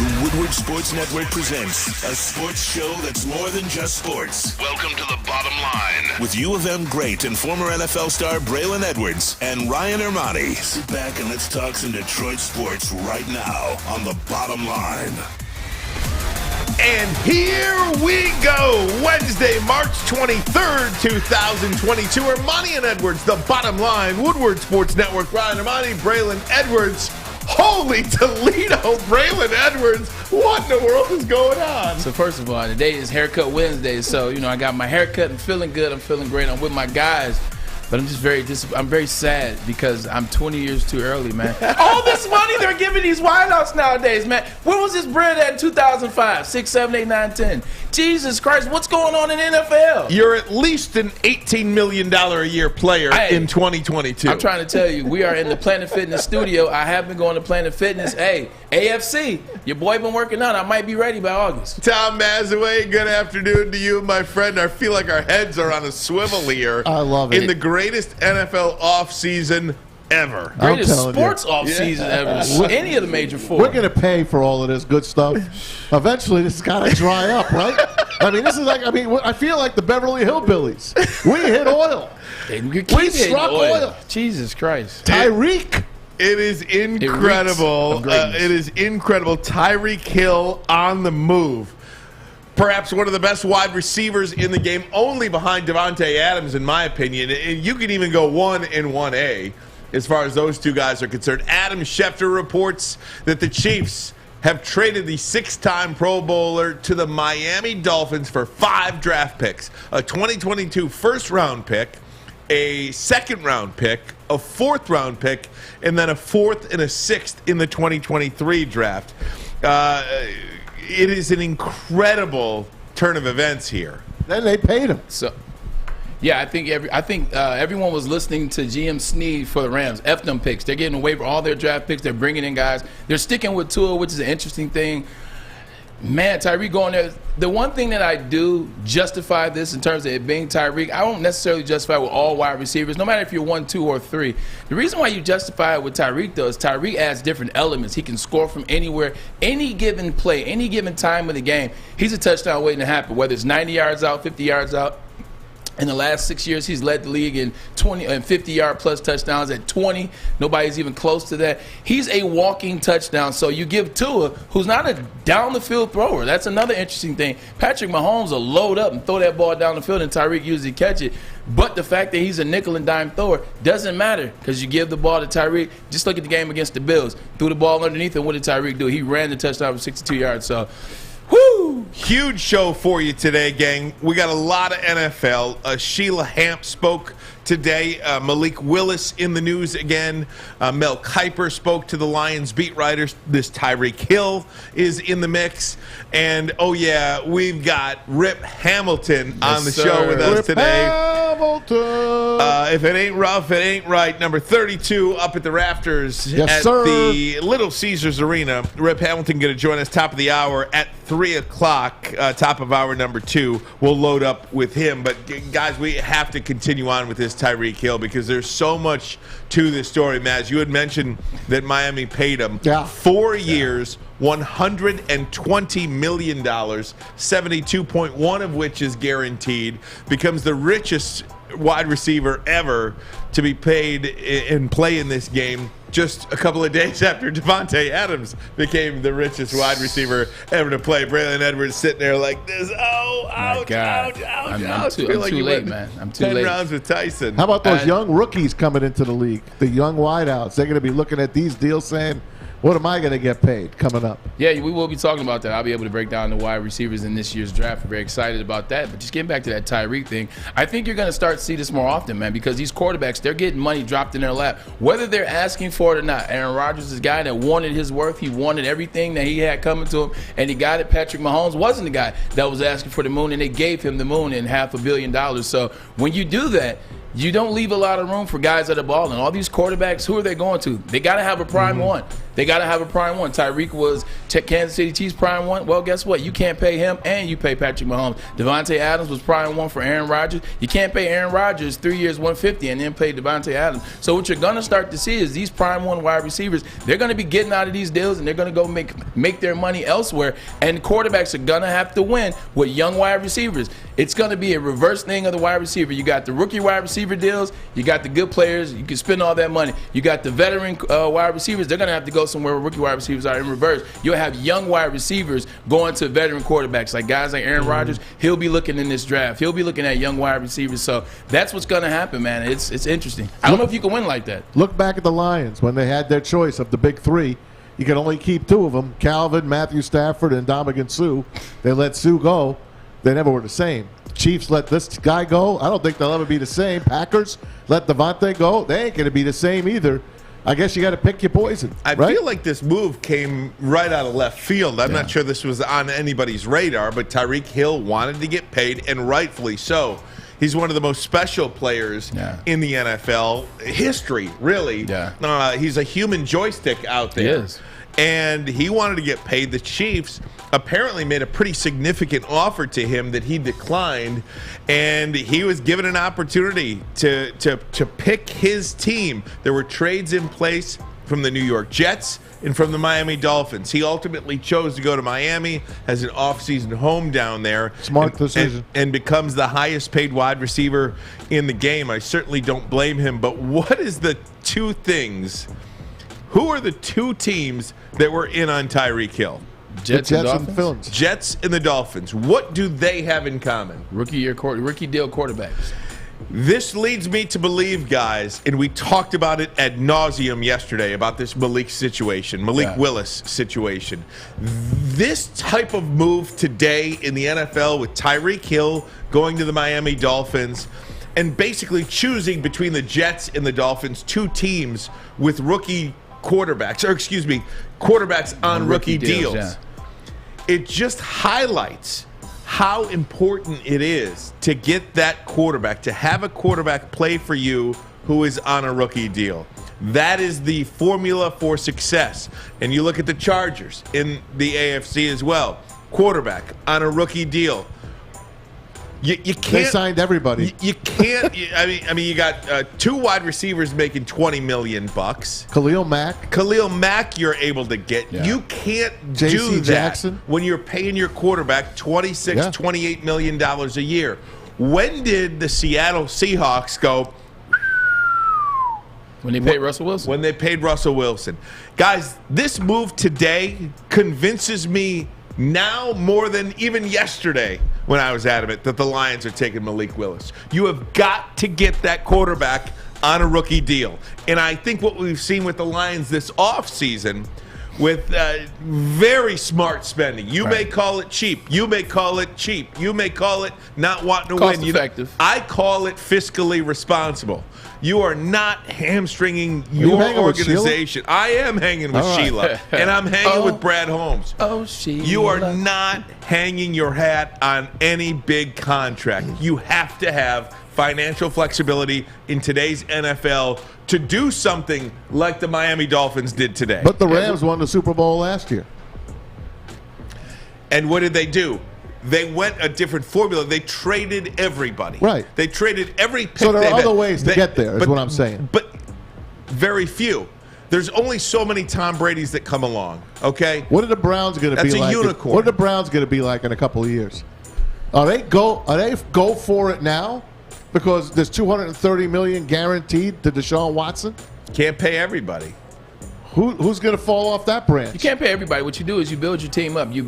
The Woodward Sports Network presents a sports show that's more than just sports. Welcome to The Bottom Line with U of M great and former NFL star Braylon Edwards and Ryan Ermanni. Sit back and let's talk some Detroit sports right now on The Bottom Line. And here we go, Wednesday, March 23rd, 2022. Ermanni and Edwards, The Bottom Line, Woodward Sports Network. Ryan Ermanni, Braylon Edwards. Holy Toledo, Braylon Edwards. What in the world is going on? So first of all, today is Haircut Wednesday. So, I got my haircut. I'm feeling good. I'm feeling great. I'm with my guys. But I'm just I'm very sad because I'm 20 years too early, man. All this money they're giving these wideouts nowadays, man. Where was this bread at in 2005, 6, 7, 8, 9, 10? Jesus Christ, what's going on in NFL? You're at least an $18 million a year player in 2022. I'm trying to tell you, we are in the Planet Fitness studio. I have been going to Planet Fitness. Hey, AFC, your boy been working out. I might be ready by August. Tom Mazawey, good afternoon to you, my friend. I feel like our heads are on a swivel here. I love it. In the greatest NFL offseason ever. Greatest sports offseason ever. Any of the major four. We're going to pay for all of this good stuff. Eventually, this has got to dry up, right? I mean, this is like, I feel like the Beverly Hillbillies. We hit oil. We struck oil. Jesus Christ. Tyreek. It is incredible. It is incredible. Tyreek Hill on the move. Perhaps one of the best wide receivers in the game, only behind Davante Adams, in my opinion. And you can even go 1 and 1A as far as those two guys are concerned. Adam Schefter reports that the Chiefs have traded the 6-time Pro Bowler to the Miami Dolphins for 5 draft picks, a 2022 first-round pick, a second-round pick, a fourth-round pick, and then a fourth and a sixth in the 2023 draft. It is an incredible turn of events here. Then they paid him. So, yeah, I think everyone was listening to GM Snead for the Rams. F them picks. They're getting away from all their draft picks. They're bringing in guys. They're sticking with Tua, which is an interesting thing. Man, Tyreek going there. The one thing that I do justify this in terms of it being Tyreek, I don't necessarily justify it with all wide receivers, no matter if you're 1, 2, or 3. The reason why you justify it with Tyreek, though, is Tyreek adds different elements. He can score from anywhere, any given play, any given time of the game. He's a touchdown waiting to happen, whether it's 90 yards out, 50 yards out. In the last 6 years, he's led the league in 20 and 50-yard-plus touchdowns at 20. Nobody's even close to that. He's a walking touchdown. So you give Tua, who's not a down-the-field thrower. That's another interesting thing. Patrick Mahomes will load up and throw that ball down the field, and Tyreek usually catch it. But the fact that he's a nickel and dime thrower doesn't matter because you give the ball to Tyreek. Just look at the game against the Bills. Threw the ball underneath, and what did Tyreek do? He ran the touchdown for 62 yards. So, whoo! Huge show for you today, gang. We got a lot of NFL. Sheila Hamp spoke today. Malik Willis in the news again. Mel Kiper spoke to the Lions beat writers. This Tyreek Hill is in the mix. And, oh, yeah, we've got Rip Hamilton on the show with us today. Hamilton. If it ain't rough, it ain't right. Number 32 up at the rafters yes, at sir. the Little Caesars Arena. Rip Hamilton going to join us top of the hour at 3 o'clock, top of hour number 2. We'll load up with him. But, guys, we have to continue on with this Tyreek Hill because there's so much to this story. Maz, you had mentioned that Miami paid him 4 years, $120 million, 72.1 of which is guaranteed, becomes the richest wide receiver ever to be paid and play in this game just a couple of days after Davante Adams became the richest wide receiver ever to play. Braylon Edwards sitting there like this. Oh, ouch, ouch, ouch, ouch. I'm too late, man. I'm too 10 late. rounds with Tyson. How about those young rookies coming into the league, the young wideouts? They're going to be looking at these deals saying, what am I going to get paid coming up? Yeah, we will be talking about that. I'll be able to break down the wide receivers in this year's draft. We're very excited about that. But just getting back to that Tyreek thing, I think you're going to start to see this more often, man, because these quarterbacks, they're getting money dropped in their lap, whether they're asking for it or not. Aaron Rodgers is a guy that wanted his worth. He wanted everything that he had coming to him, and he got it. Patrick Mahomes wasn't the guy that was asking for the moon, and they gave him the moon and $500 million. So when you do that, you don't leave a lot of room for guys that are balling. All these quarterbacks, who are they going to? They got to have a prime one. They got to have a prime one. Tyreek was Kansas City Chiefs prime one. Well, guess what? You can't pay him and you pay Patrick Mahomes. Devontae Adams was prime one for Aaron Rodgers. You can't pay Aaron Rodgers 3 years, $150, and then pay Devontae Adams. So what you're going to start to see is these prime one wide receivers, they're going to be getting out of these deals, and they're going to go make their money elsewhere. And quarterbacks are going to have to win with young wide receivers. It's going to be a reverse thing of the wide receiver. You got the rookie wide receiver deals. You got the good players. You can spend all that money. You got the veteran wide receivers. They're going to have to go somewhere where rookie wide receivers are in reverse. You'll have young wide receivers going to veteran quarterbacks, like guys like Aaron Rodgers. He'll be looking in this draft. He'll be looking at young wide receivers. So that's what's going to happen, man. It's interesting. I don't know if you can win like that. Look back at the Lions when they had their choice of the big three. You can only keep two of them, Calvin, Matthew Stafford, and Ndamukong Suh. They let Sue go. They never were the same. Chiefs let this guy go. I don't think they'll ever be the same. Packers let Devontae go. They ain't going to be the same either. I guess you got to pick your poison. I feel like this move came right out of left field. I'm not sure this was on anybody's radar, but Tyreek Hill wanted to get paid, and rightfully so. He's one of the most special players in the NFL history, really. Yeah. He's a human joystick out there. He is. And he wanted to get paid. The Chiefs apparently made a pretty significant offer to him that he declined, and he was given an opportunity to pick his team. There were trades in place from the New York Jets and from the Miami Dolphins. He ultimately chose to go to Miami, has an offseason home down there. Smart decision. And becomes the highest paid wide receiver in the game. I certainly don't blame him, but what is the two things? Who are the two teams that were in on Tyreek Hill? Jets and Dolphins. Jets and the Dolphins. What do they have in common? Rookie deal quarterbacks. This leads me to believe, guys, and we talked about it ad nauseum yesterday about this Malik Willis situation. This type of move today in the NFL with Tyreek Hill going to the Miami Dolphins and basically choosing between the Jets and the Dolphins, two teams with rookie quarterbacks on rookie deals. Yeah. It just highlights how important it is to get that quarterback, to have a quarterback play for you who is on a rookie deal. That is the formula for success. And you look at the Chargers in the AFC as well. Quarterback on a rookie deal. You can't. They signed everybody. You can't. I mean, you got two wide receivers making $20 million. Khalil Mack, you're able to get. Yeah. You can't do that Jackson. When you're paying your quarterback $28 million a year. When did the Seattle Seahawks go? When they paid Russell Wilson. When they paid Russell Wilson. Guys, this move today convinces me now more than even yesterday when I was adamant that the Lions are taking Malik Willis. You have got to get that quarterback on a rookie deal. And I think what we've seen with the Lions this offseason with very smart spending. You may call it cheap. You may call it cheap. You may call it not wanting to win. Cost effective. I call it fiscally responsible. You are not hamstringing your organization. I am hanging with Sheila, and I'm hanging with Brad Holmes. Oh, Sheila. You are not hanging your hat on any big contract. You have to have financial flexibility in today's NFL to do something like the Miami Dolphins did today. But the Rams won the Super Bowl last year. And what did they do? They went a different formula. They traded everybody. Right. They traded every pick. So there are other ways to get there, is what I'm saying. But very few. There's only so many Tom Bradys that come along, okay? What are the Browns going to be like? That's a unicorn. What are the Browns going to be like in a couple of years? Are they go for it now? Because there's $230 million guaranteed to Deshaun Watson? Can't pay everybody. Who's going to fall off that branch? You can't pay everybody. What you do is you build your team up. You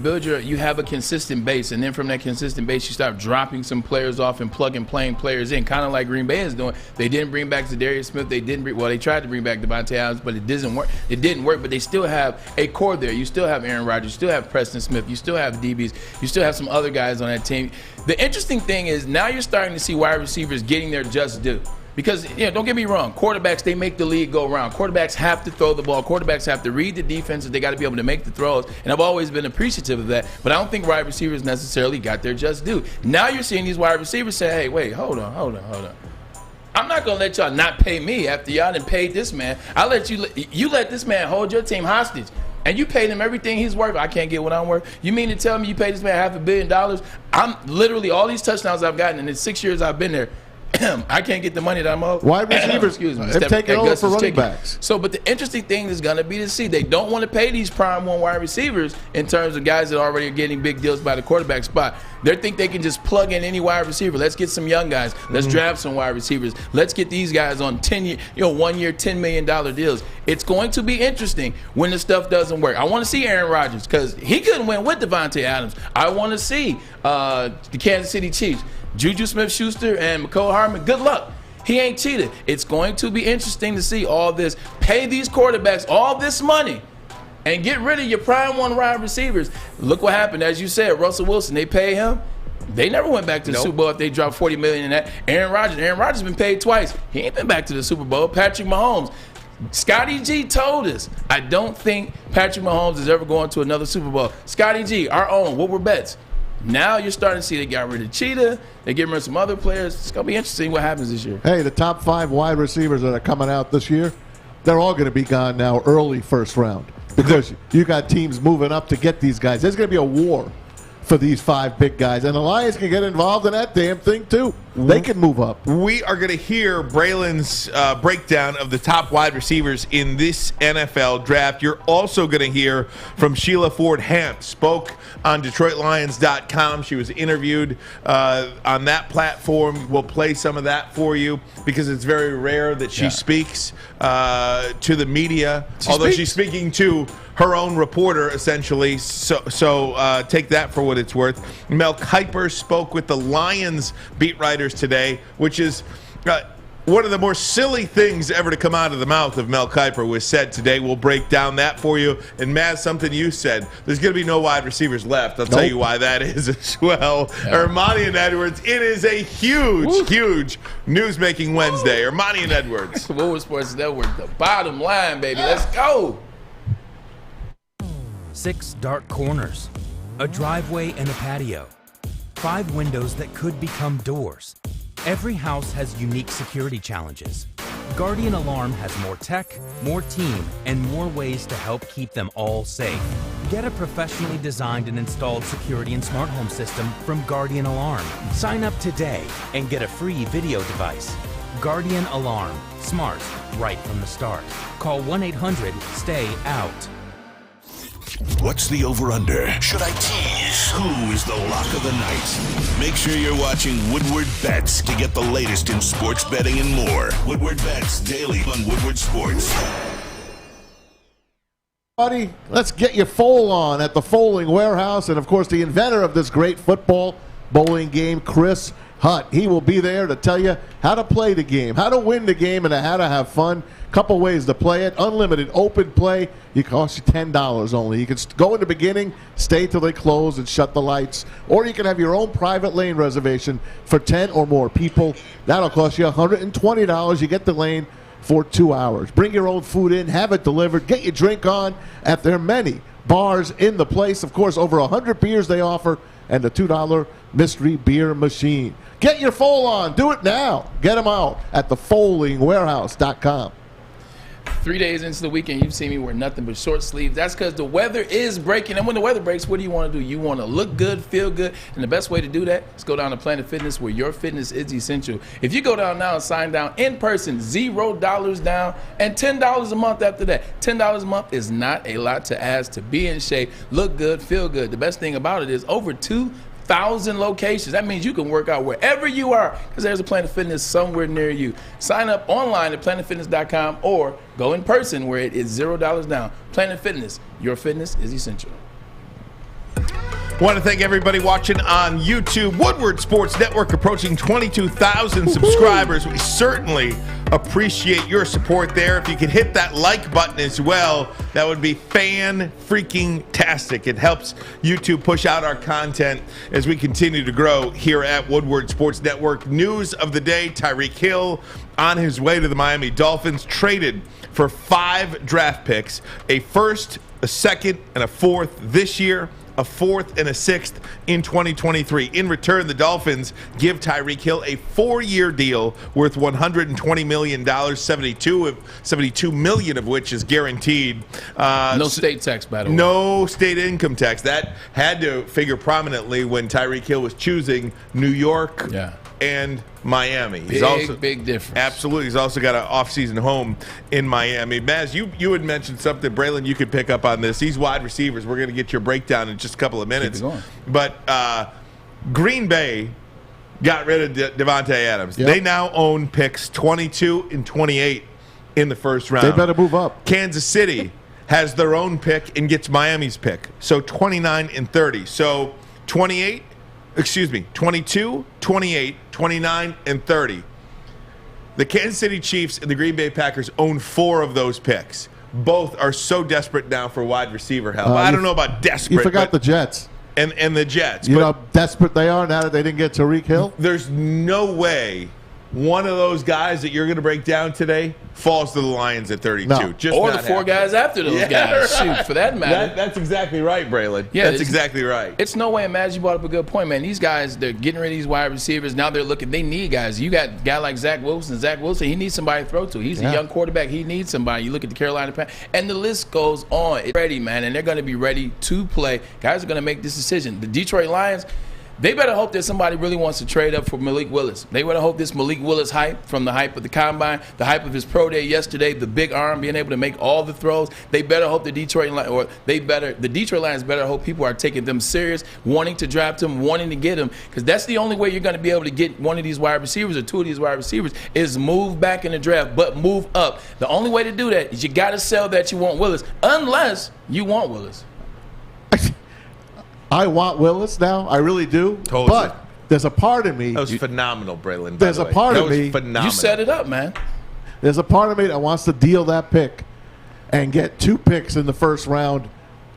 have a consistent base, and then from that consistent base, you start dropping some players off and playing players in, kind of like Green Bay is doing. They didn't bring back Zadarius Smith. They tried to bring back Devontae Adams, but it didn't work. It didn't work, but they still have a core there. You still have Aaron Rodgers. You still have Preston Smith. You still have DBs. You still have some other guys on that team. The interesting thing is now you're starting to see wide receivers getting their just due. Because, don't get me wrong, quarterbacks, they make the league go round. Quarterbacks have to throw the ball. Quarterbacks have to read the defenses. They got to be able to make the throws. And I've always been appreciative of that. But I don't think wide receivers necessarily got their just due. Now you're seeing these wide receivers say, hey, wait, hold on. I'm not gonna let y'all not pay me after y'all done paid this man. I let you let this man hold your team hostage, and you paid him everything he's worth. I can't get what I'm worth. You mean to tell me you paid this man $500 million? I'm literally all these touchdowns I've gotten in the 6 years I've been there. I can't get the money that I'm owed. Wide receivers, excuse me, they've taken over for running backs. So, but the interesting thing is going to be to see. They don't want to pay these prime one wide receivers in terms of guys that already are getting big deals by the quarterback spot. They think they can just plug in any wide receiver. Let's get some young guys. Let's draft some wide receivers. Let's get these guys on 1 year, $10 million deals. It's going to be interesting when the stuff doesn't work. I want to see Aaron Rodgers because he couldn't win with Devontae Adams. I want to see the Kansas City Chiefs. Juju Smith-Schuster and McCole Hardman, good luck. He ain't cheated. It's going to be interesting to see all this. Pay these quarterbacks all this money and get rid of your prime one wide receivers. Look what happened. As you said, Russell Wilson, they pay him. They never went back to the Super Bowl if they dropped $40 million in that. Aaron Rodgers been paid twice. He ain't been back to the Super Bowl. Patrick Mahomes. Scotty G told us, I don't think Patrick Mahomes is ever going to another Super Bowl. Scotty G, our own, Woodward Bets. Now you're starting to see they got rid of Cheetah. They get rid of some other players. It's going to be interesting what happens this year. Hey, the top 5 wide receivers that are coming out this year, they're all going to be gone now early first round because you got teams moving up to get these guys. There's going to be a war for these 5 big guys, and the Lions can get involved in that damn thing too. They can move up. We are going to hear Braylon's breakdown of the top wide receivers in this NFL draft. You're also going to hear from Sheila Ford Hamp, spoke on DetroitLions.com. She was interviewed on that platform. We'll play some of that for you because it's very rare that she speaks to the media, although she's speaking to her own reporter, essentially. So take that for what it's worth. Mel Kiper spoke with the Lions beat writers today, which is one of the more silly things ever to come out of the mouth of Mel Kiper was said today. We'll break down that for you. And, Matt, something you said, there's going to be no wide receivers left. I'll tell you why that is as well. Yeah. Ermanni and Edwards, it is a huge news-making Wednesday. Ermanni and Edwards. Woodward Sports Network, the bottom line, baby. Let's go. 6 dark corners, a driveway and a patio, 5 windows that could become doors. Every house has unique security challenges. Guardian Alarm has more tech, more team, and more ways to help keep them all safe. Get a professionally designed and installed security and smart home system from Guardian Alarm. Sign up today and get a free video device. Guardian Alarm. Smart, right from the start. Call 1-800-STAY-OUT. What's the over-under? Should I tease? Who is the lock of the night? Make sure you're watching Woodward Bets to get the latest in sports betting and more. Woodward Bets daily on Woodward Sports. Buddy, let's get your foal on at the Foaling Warehouse. And, of course, the inventor of this great football bowling game, Chris Hutt. He will be there to tell you how to play the game, how to win the game, and how to have fun. Couple ways to play it. Unlimited open play. It costs you $10 only. You can go in the beginning, stay till they close and shut the lights. Or you can have your own private lane reservation for 10 or more people. That'll cost you $120. You get the lane for 2 hours. Bring your own food in, have it delivered, get your drink on at their many bars in the place. Of course, over 100 beers they offer and the $2 mystery beer machine. Get your foal on. Do it now. Get them out at thefoalingwarehouse.com. 3 days into the weekend, you've seen me wear nothing but short sleeves. That's because the weather is breaking. And when the weather breaks, what do you want to do? You want to look good, feel good. And the best way to do that is go down to Planet Fitness, where your fitness is essential. If you go down now and sign down in person, $0 down and $10 a month after that. $10 a month is not a lot to ask to be in shape, look good, feel good. The best thing about it is over 2,000 locations. That means you can work out wherever you are because there's a Planet Fitness somewhere near you. Sign up online at planetfitness.com or go in person where it is $0 down. Planet Fitness, your fitness is essential. Want to thank everybody watching on YouTube. Woodward Sports Network approaching 22,000 subscribers. We certainly appreciate your support there. If you could hit that like button as well, that would be fan-freaking-tastic. It helps YouTube push out our content as we continue to grow here at Woodward Sports Network. News of the day, Tyreek Hill on his way to the Miami Dolphins, traded for 5 draft picks, a first, a second, and a fourth this year, a 4th, and a 6th in 2023. In return, the Dolphins give Tyreek Hill a 4-year deal worth $120 million, $72 million of which is guaranteed. No state tax, by the way. No state income tax. That had to figure prominently when Tyreek Hill was choosing New York and Miami. Big difference. Absolutely. He's also got an off-season home in Miami. Maz, you had mentioned something. Braylon, you could pick up on this. These wide receivers, we're going to get your breakdown in just a couple of minutes. Keep it going. But Green Bay got rid of Devontae Adams. Yep. They now own picks 22 and 28 in the first round. They better move up. Kansas City has their own pick and gets Miami's pick. So 29 and 30. So 22, 28, 29, and 30. The Kansas City Chiefs and the Green Bay Packers own 4 of those picks. Both are so desperate now for wide receiver help. I don't know about desperate. You forgot the Jets. And the Jets. You know how desperate they are now that they didn't get Tyreek Hill? There's no way one of those guys that you're going to break down today falls to the Lions at 32. No. Just or the 4 guys after those guys. Right. Shoot, for that matter. That's exactly right, Braylon. Yeah, that's exactly right. It's no way. Imagine you brought up a good point, man. These guys, they're getting rid of these wide receivers. Now they're looking. They need guys. You got a guy like Zach Wilson. Zach Wilson, he needs somebody to throw to. He's a young quarterback. He needs somebody. You look at the Carolina Panthers, and the list goes on. It's ready, man, and they're going to be ready to play. Guys are going to make this decision. The Detroit Lions, they better hope that somebody really wants to trade up for Malik Willis. They better hope this Malik Willis hype, from the hype of the combine, the hype of his pro day yesterday, the big arm, being able to make all the throws. They better hope the Detroit Lions better hope people are taking them serious, wanting to draft him, wanting to get him, because that's the only way you're going to be able to get one of these wide receivers or 2 of these wide receivers is move back in the draft, but move up. The only way to do that is you got to sell that you want Willis, unless you want Willis. I want Willis now. I really do. But there's a part of me. That was phenomenal, Braylon. There's a part of me. Phenomenal. You set it up, man. There's a part of me that wants to deal that pick and get 2 picks in the first round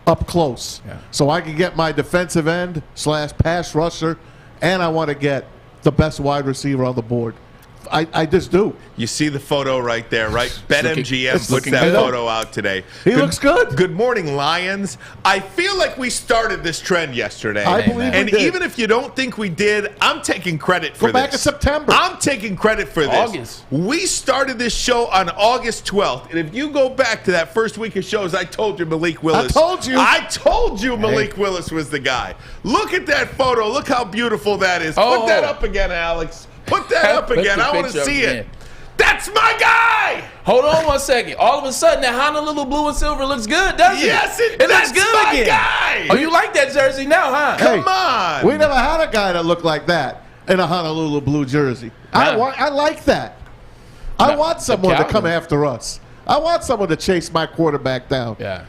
up close. Yeah. So I can get my defensive end / pass rusher, and I want to get the best wide receiver on the board. I just do. You see the photo right there, right? BetMGM puts that photo out today. He looks good. Good morning, Lions. I feel like we started this trend yesterday. I believe we did. Even if you don't think we did, I'm taking credit for this. Go back to September. I'm taking credit for this. August. We started this show on August 12th. And if you go back to that first week of shows, I told you Malik Willis. I told you Malik Willis was the guy. Look at that photo. Look how beautiful that is. Put that up again, Alex. Put that up again. I want to see it. That's my guy. Hold on one second. All of a sudden, that Honolulu blue and silver looks good, doesn't it? Yes, it looks good my again. Guy. Oh, you like that jersey now, huh? Come on. We never had a guy that looked like that in a Honolulu blue jersey. I like that. I want someone to come after us. I want someone to chase my quarterback down. Yeah.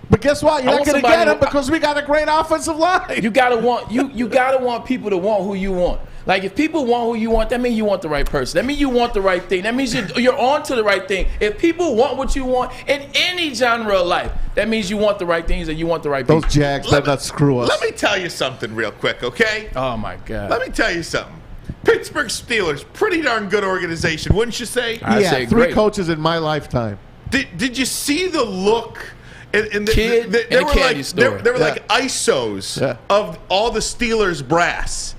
But guess what? You're not going to get him because we got a great offensive line. You gotta want people to want who you want. Like, if people want who you want, that means you want the right person. That means you want the right thing. That means you're on to the right thing. If people want what you want in any genre of life, that means you want the right things and you want the right people. Those Jags better not screw us. Let me tell you something real quick, okay? Oh, my God. Let me tell you something. Pittsburgh Steelers, pretty darn good organization, wouldn't you say? I'd say 3 great. coaches in my lifetime. Did you see the look? And Kid they in were a candy store. They were like ISOs of all the Steelers brass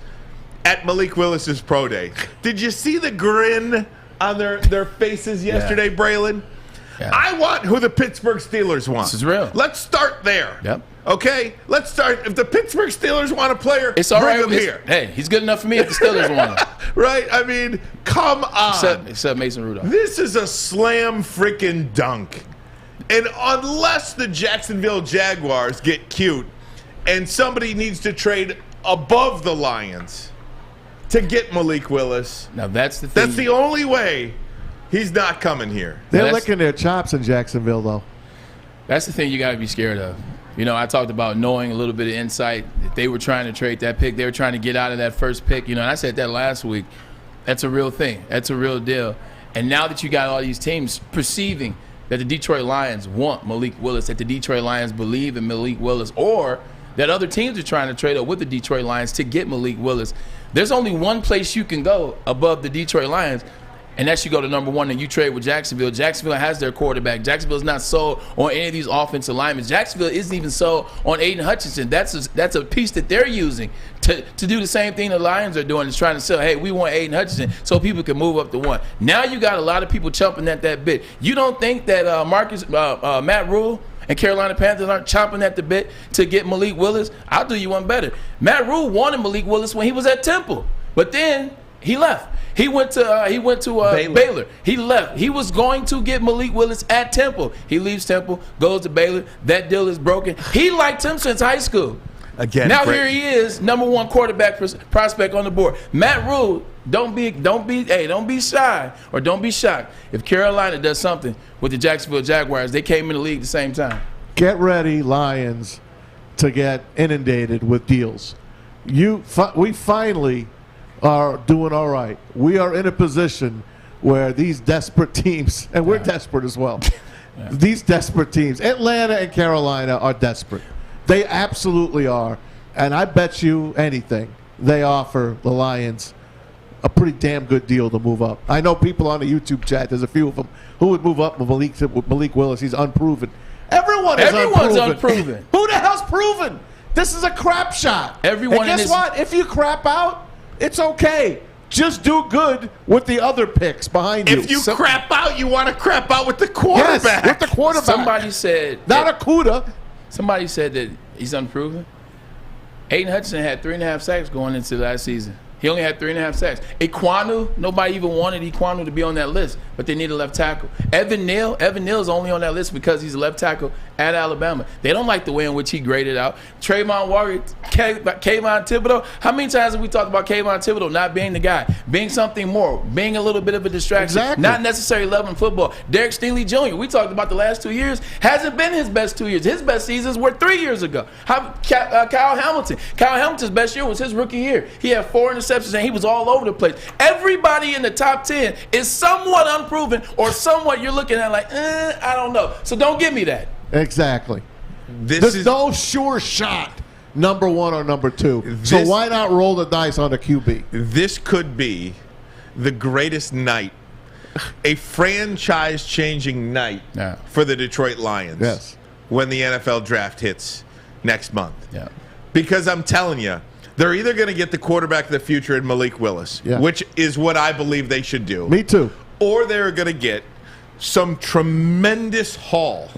at Malik Willis's pro day. Did you see the grin on their faces yesterday, Braylon? Yeah. I want who the Pittsburgh Steelers want. This is real. Let's start there. Yep. Okay? Let's start. If the Pittsburgh Steelers want a player, it's all bring right. him here. Hey, he's good enough for me if the Steelers want him. Right? I mean, come on. Except Mason Rudolph. This is a slam freaking dunk. And unless the Jacksonville Jaguars get cute and somebody needs to trade above the Lions to get Malik Willis, now that's the thing. That's the only way he's not coming here. They're licking their chops in Jacksonville, though. That's the thing you got to be scared of. You know, I talked about knowing a little bit of insight. If they were trying to trade that pick, they were trying to get out of that first pick. You know, and I said that last week. That's a real thing. That's a real deal. And now that you got all these teams perceiving that the Detroit Lions want Malik Willis, that the Detroit Lions believe in Malik Willis, or that other teams are trying to trade up with the Detroit Lions to get Malik Willis, there's only one place you can go above the Detroit Lions, and that should go to number one, and you trade with Jacksonville. Jacksonville has their quarterback. Jacksonville's not sold on any of these offensive linemen. Jacksonville isn't even sold on Aiden Hutchinson. That's a piece that they're using to do the same thing the Lions are doing, is trying to sell, hey, we want Aiden Hutchinson so people can move up to one. Now you got a lot of people chomping at that bit. You don't think that Matt Rule and Carolina Panthers aren't chomping at the bit to get Malik Willis? I'll do you one better. Matt Rule wanted Malik Willis when he was at Temple, but then he left. He went to Baylor. He left. He was going to get Malik Willis at Temple. He leaves Temple, goes to Baylor. That deal is broken. He liked him since high school. Again, now here he is, number one quarterback prospect on the board. Matt Rule, don't be shy or don't be shocked if Carolina does something with the Jacksonville Jaguars. They came in the league at the same time. Get ready, Lions, to get inundated with deals. We finally are doing all right. We are in a position where these desperate teams, and we're desperate as well. Yeah. These desperate teams, Atlanta and Carolina, are desperate. They absolutely are. And I bet you anything, they offer the Lions a pretty damn good deal to move up. I know people on the YouTube chat, there's a few of them, who would move up with Malik Willis. He's unproven. Everyone's unproven. Who the hell's proven? This is a crap shot. And guess what? If you crap out, it's okay. Just do good with the other picks behind you. If you crap out, you want to crap out with the quarterback. Yes, with the quarterback. Somebody said not a CUDA. Somebody said that he's unproven. Aiden Hutchinson had 3.5 sacks going into last season. He only had 3.5 sacks. Ekwonu, nobody even wanted Ekwonu to be on that list, but they need a left tackle. Evan Neal is only on that list because he's a left tackle at Alabama. They don't like the way in which he graded out. Trayvon Walker, Kayvon Thibodeau. How many times have we talked about Kayvon Thibodeau not being the guy, being something more, being a little bit of a distraction, not necessarily loving football? Derek Stingley Jr., we talked about the last 2 years, hasn't been his best 2 years. His best seasons were 3 years ago. Kyle Hamilton. Kyle Hamilton's best year was his rookie year. He had 4 interceptions and he was all over the place. Everybody in the top 10 is somewhat unproven or somewhat you're looking at like, I don't know. So don't give me that. Exactly. There's no sure shot number one or number two. So why not roll the dice on the QB? This could be the greatest night, a franchise-changing night for the Detroit Lions. Yes. When the NFL draft hits next month. Yeah. Because I'm telling you, they're either going to get the quarterback of the future in Malik Willis, which is what I believe they should do. Me too. Or they're going to get some tremendous haul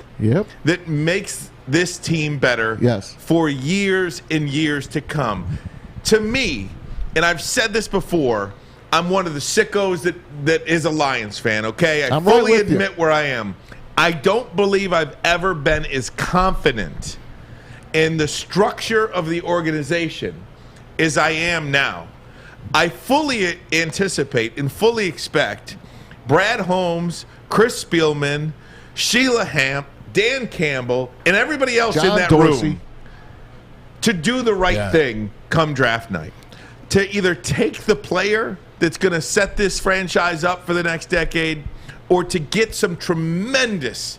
that makes this team better for years and years to come. To me, and I've said this before, I'm one of the sickos that is a Lions fan, okay? I fully admit where I am. I don't believe I've ever been as confident in the structure of the organization as I am now. I fully anticipate and fully expect Brad Holmes, Chris Spielman, Sheila Hamp, Dan Campbell, and everybody else in that room to do the right thing come draft night. To either take the player that's going to set this franchise up for the next decade or to get some tremendous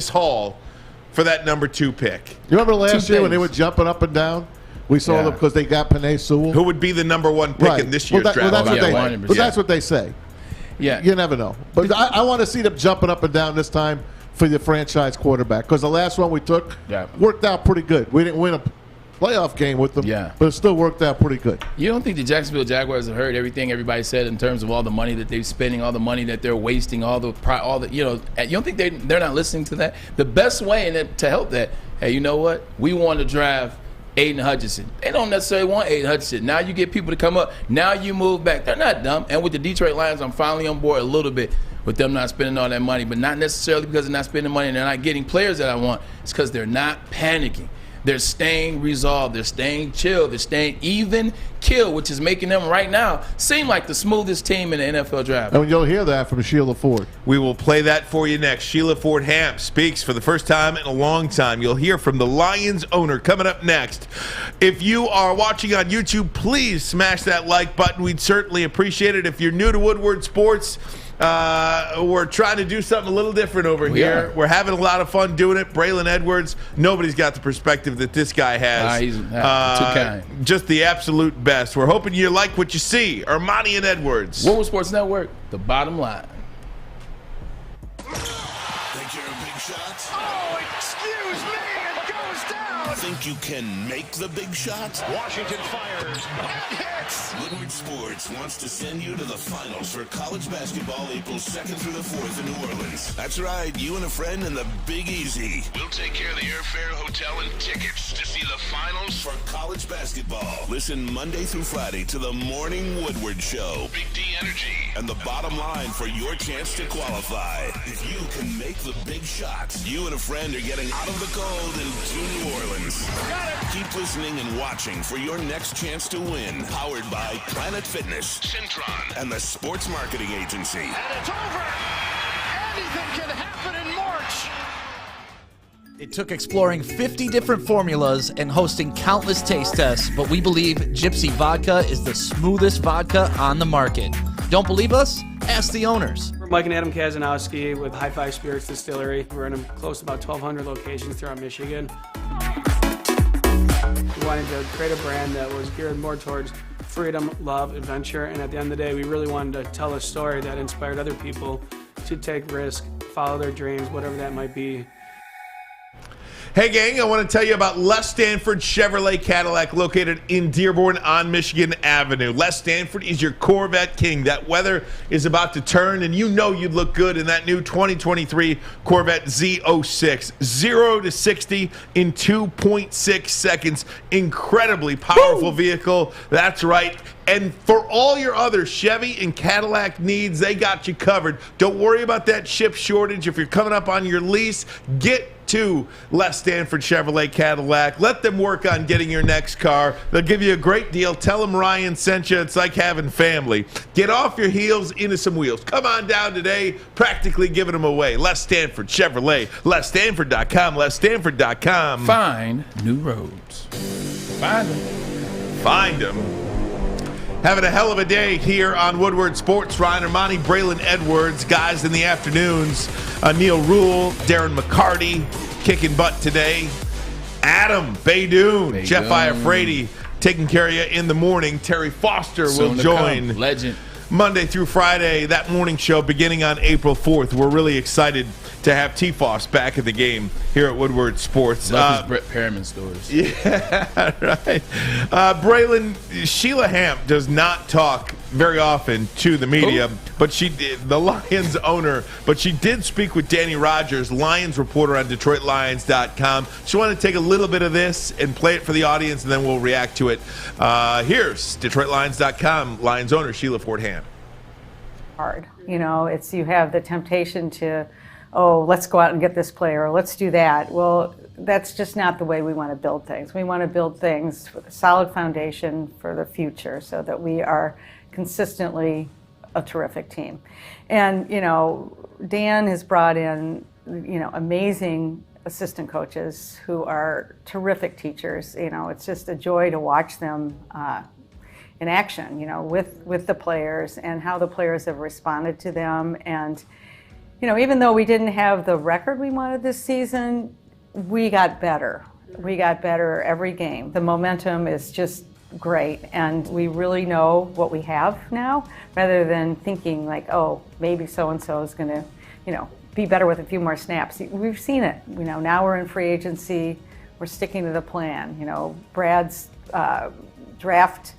haul for that number 2 pick. You remember last year when they were jumping up and down? We saw them because they got Penei Sewell. Who would be the number 1 pick in this year's draft. That's what they say. Yeah, you never know. But I want to see them jumping up and down this time for the franchise quarterback because the last one we took worked out pretty good. We didn't win a playoff game with them, but it still worked out pretty good. You don't think the Jacksonville Jaguars have heard everything everybody said in terms of all the money that they're spending, all the money that they're wasting, all the you don't think they're not listening to that? The best way to help that, hey, you know what? We want to draft Aiden Hutchinson. They don't necessarily want Aiden Hutchinson. Now you get people to come up. Now you move back. They're not dumb. And with the Detroit Lions, I'm finally on board a little bit with them not spending all that money, but not necessarily because they're not spending money and they're not getting players that I want. It's because they're not panicking. They're staying resolved. They're staying chill. They're staying even kill, which is making them right now seem like the smoothest team in the NFL draft. And you'll hear that from Sheila Ford. We will play that for you next. Sheila Ford Hamp speaks for the first time in a long time. You'll hear from the Lions owner coming up next. If you are watching on YouTube, please smash that like button. We'd certainly appreciate it. If you're new to Woodward Sports, We're trying to do something a little different over here. We're having a lot of fun doing it. Braylon Edwards, nobody's got the perspective that this guy has. He's too kind. Just the absolute best. We're hoping you like what you see. Ermanni and Edwards. Woodward Sports Network, the bottom line. Think you're a big shot? Oh, excuse me, it goes down. Think you can make the big shot? Washington fires. Yes. Woodward Sports wants to send you to the finals for college basketball April 2nd through the 4th in New Orleans. That's right, you and a friend in the Big Easy. We'll take care of the airfare, hotel, and tickets to see the finals for college basketball. Listen Monday through Friday to the Morning Woodward Show. Big D Energy and the bottom line for your chance to qualify. If you can make the big shot, you and a friend are getting out of the cold and to New Orleans. Keep listening and watching for your next chance to win. Powered by Planet Fitness, Centron, and the Sports Marketing Agency. And it's over. Anything can happen in March. It took exploring 50 different formulas and hosting countless taste tests, but we believe Gypsy Vodka is the smoothest vodka on the market. Don't believe us? Ask the owners. We're Mike and Adam Kazanowski with High Five Spirits Distillery. We're in close to about 1,200 locations throughout Michigan. We wanted to create a brand that was geared more towards freedom, love, adventure, and at the end of the day, we really wanted to tell a story that inspired other people to take risk, follow their dreams, whatever that might be. Hey, gang, I want to tell you about Les Stanford Chevrolet Cadillac located in Dearborn on Michigan Avenue. Les Stanford is your Corvette king. That weather is about to turn, and you know you'd look good in that new 2023 Corvette Z06. 0 to 60 in 2.6 seconds. Incredibly powerful vehicle. That's right. And for all your other Chevy and Cadillac needs, they got you covered. Don't worry about that chip shortage. If you're coming up on your lease, get to Les Stanford Chevrolet Cadillac. Let them work on getting your next car. They'll give you a great deal. Tell them Ryan sent you. It's like having family. Get off your heels into some wheels. Come on down today. Practically giving them away. Les Stanford Chevrolet. LesStanford.com. LesStanford.com. Find new roads. Find them. Find them. Having a hell of a day here on Woodward Sports. Ryan Ermanni, Braylon Edwards, guys in the afternoons. Neil Rule, Darren McCarty, kicking butt today. Adam Baydoun, Jeff Iafrady taking care of you in the morning. Terry Foster will join. Legend. Monday through Friday, that morning show beginning on April 4th. We're really excited to have T-Foss back in the game here at Woodward Sports. Love his Brett Perriman stories. Yeah, right. Braylon, Sheila Hamp does not talk very often to the media, but she did, the Lions owner, but she did speak with Danny Rogers, Lions reporter on DetroitLions.com. She wanted to take a little bit of this and play it for the audience, and then we'll react to it. Here's DetroitLions.com, Lions owner Sheila Ford Hamp. Hard. You know, you have the temptation to, oh, let's go out and get this player, or let's do that. Well, that's just not the way we want to build things. We want to build things with a solid foundation for the future so that we are consistently a terrific team. And, you know, Dan has brought in, you know, amazing assistant coaches who are terrific teachers. You know, it's just a joy to watch them in action, you know, with the players and how the players have responded to them. And, you know, even though we didn't have the record we wanted this season, we got better. We got better every game. The momentum is just great, and we really know what we have now, rather than thinking like, oh, maybe so-and-so is going to, you know, be better with a few more snaps. We've seen it. You know, now we're in free agency. We're sticking to the plan. You know, Brad's draft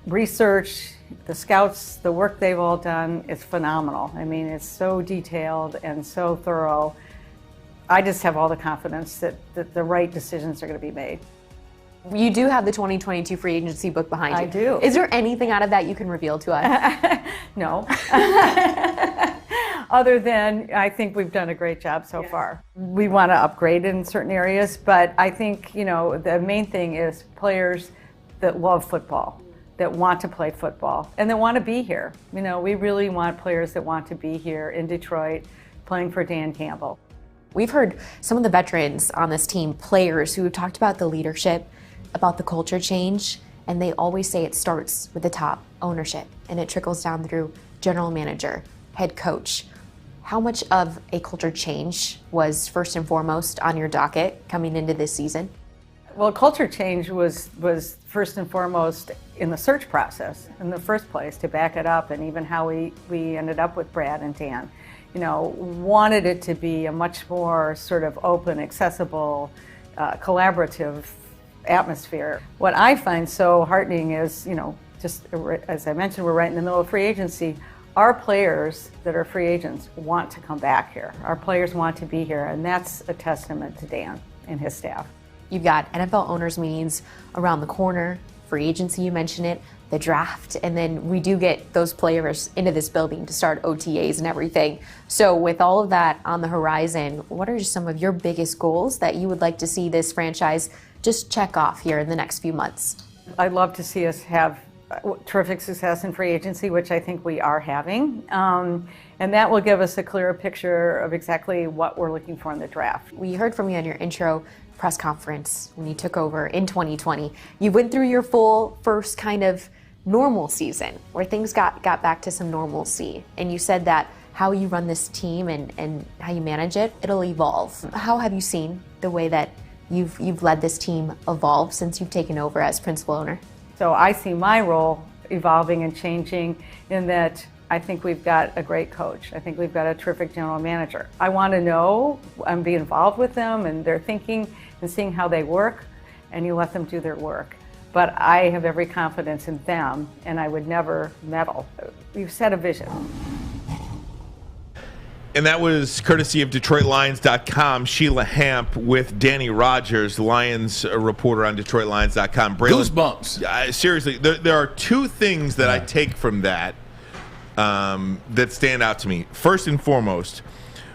research, the scouts, the work they've all done is phenomenal. I mean, it's so detailed and so thorough. I just have all the confidence that the right decisions are going to be made. You do have the 2022 free agency book behind you. I do. Is there anything out of that you can reveal to us? No. Other than I think we've done a great job so far. We want to upgrade in certain areas, but I think, you know, the main thing is players that love football, that want to play football, and that want to be here. You know, we really want players that want to be here in Detroit playing for Dan Campbell. We've heard some of the veterans on this team, players who have talked about the leadership, about the culture change, and they always say it starts with the top, ownership, and it trickles down through general manager, head coach. How much of a culture change was first and foremost on your docket coming into this season? Well, culture change was first and foremost in the search process in the first place, to back it up, and even how we ended up with Brad and Dan. Wanted it to be a much more sort of open, accessible, collaborative atmosphere. What I find so heartening is, just as I mentioned, we're right in the middle of free agency. Our players that are free agents want to come back here. Our players want to be here, and that's a testament to Dan and his staff. You've got NFL owners meetings around the corner, free agency, you mentioned it, the draft, and then we do get those players into this building to start OTAs and everything. So with all of that on the horizon, what are some of your biggest goals that you would like to see this franchise just check off here in the next few months? I'd love to see us have terrific success in free agency, which I think we are having. And that will give us a clearer picture of exactly what we're looking for in the draft. We heard from you on your intro press conference when you took over in 2020. You went through your full first kind of normal season where things got back to some normalcy. And you said that how you run this team and how you manage it, it'll evolve. How have you seen the way that you've led this team evolve since you've taken over as principal owner? So I see my role evolving and changing in that I think we've got a great coach. I think we've got a terrific general manager. I want to know and be involved with them and their thinking and seeing how they work, and you let them do their work. But I have every confidence in them, and I would never meddle. You've set a vision. And that was courtesy of DetroitLions.com, Sheila Hamp with Danny Rogers, Lions reporter on DetroitLions.com. Goosebumps. Seriously, there are two things that I take from that that stand out to me. First and foremost,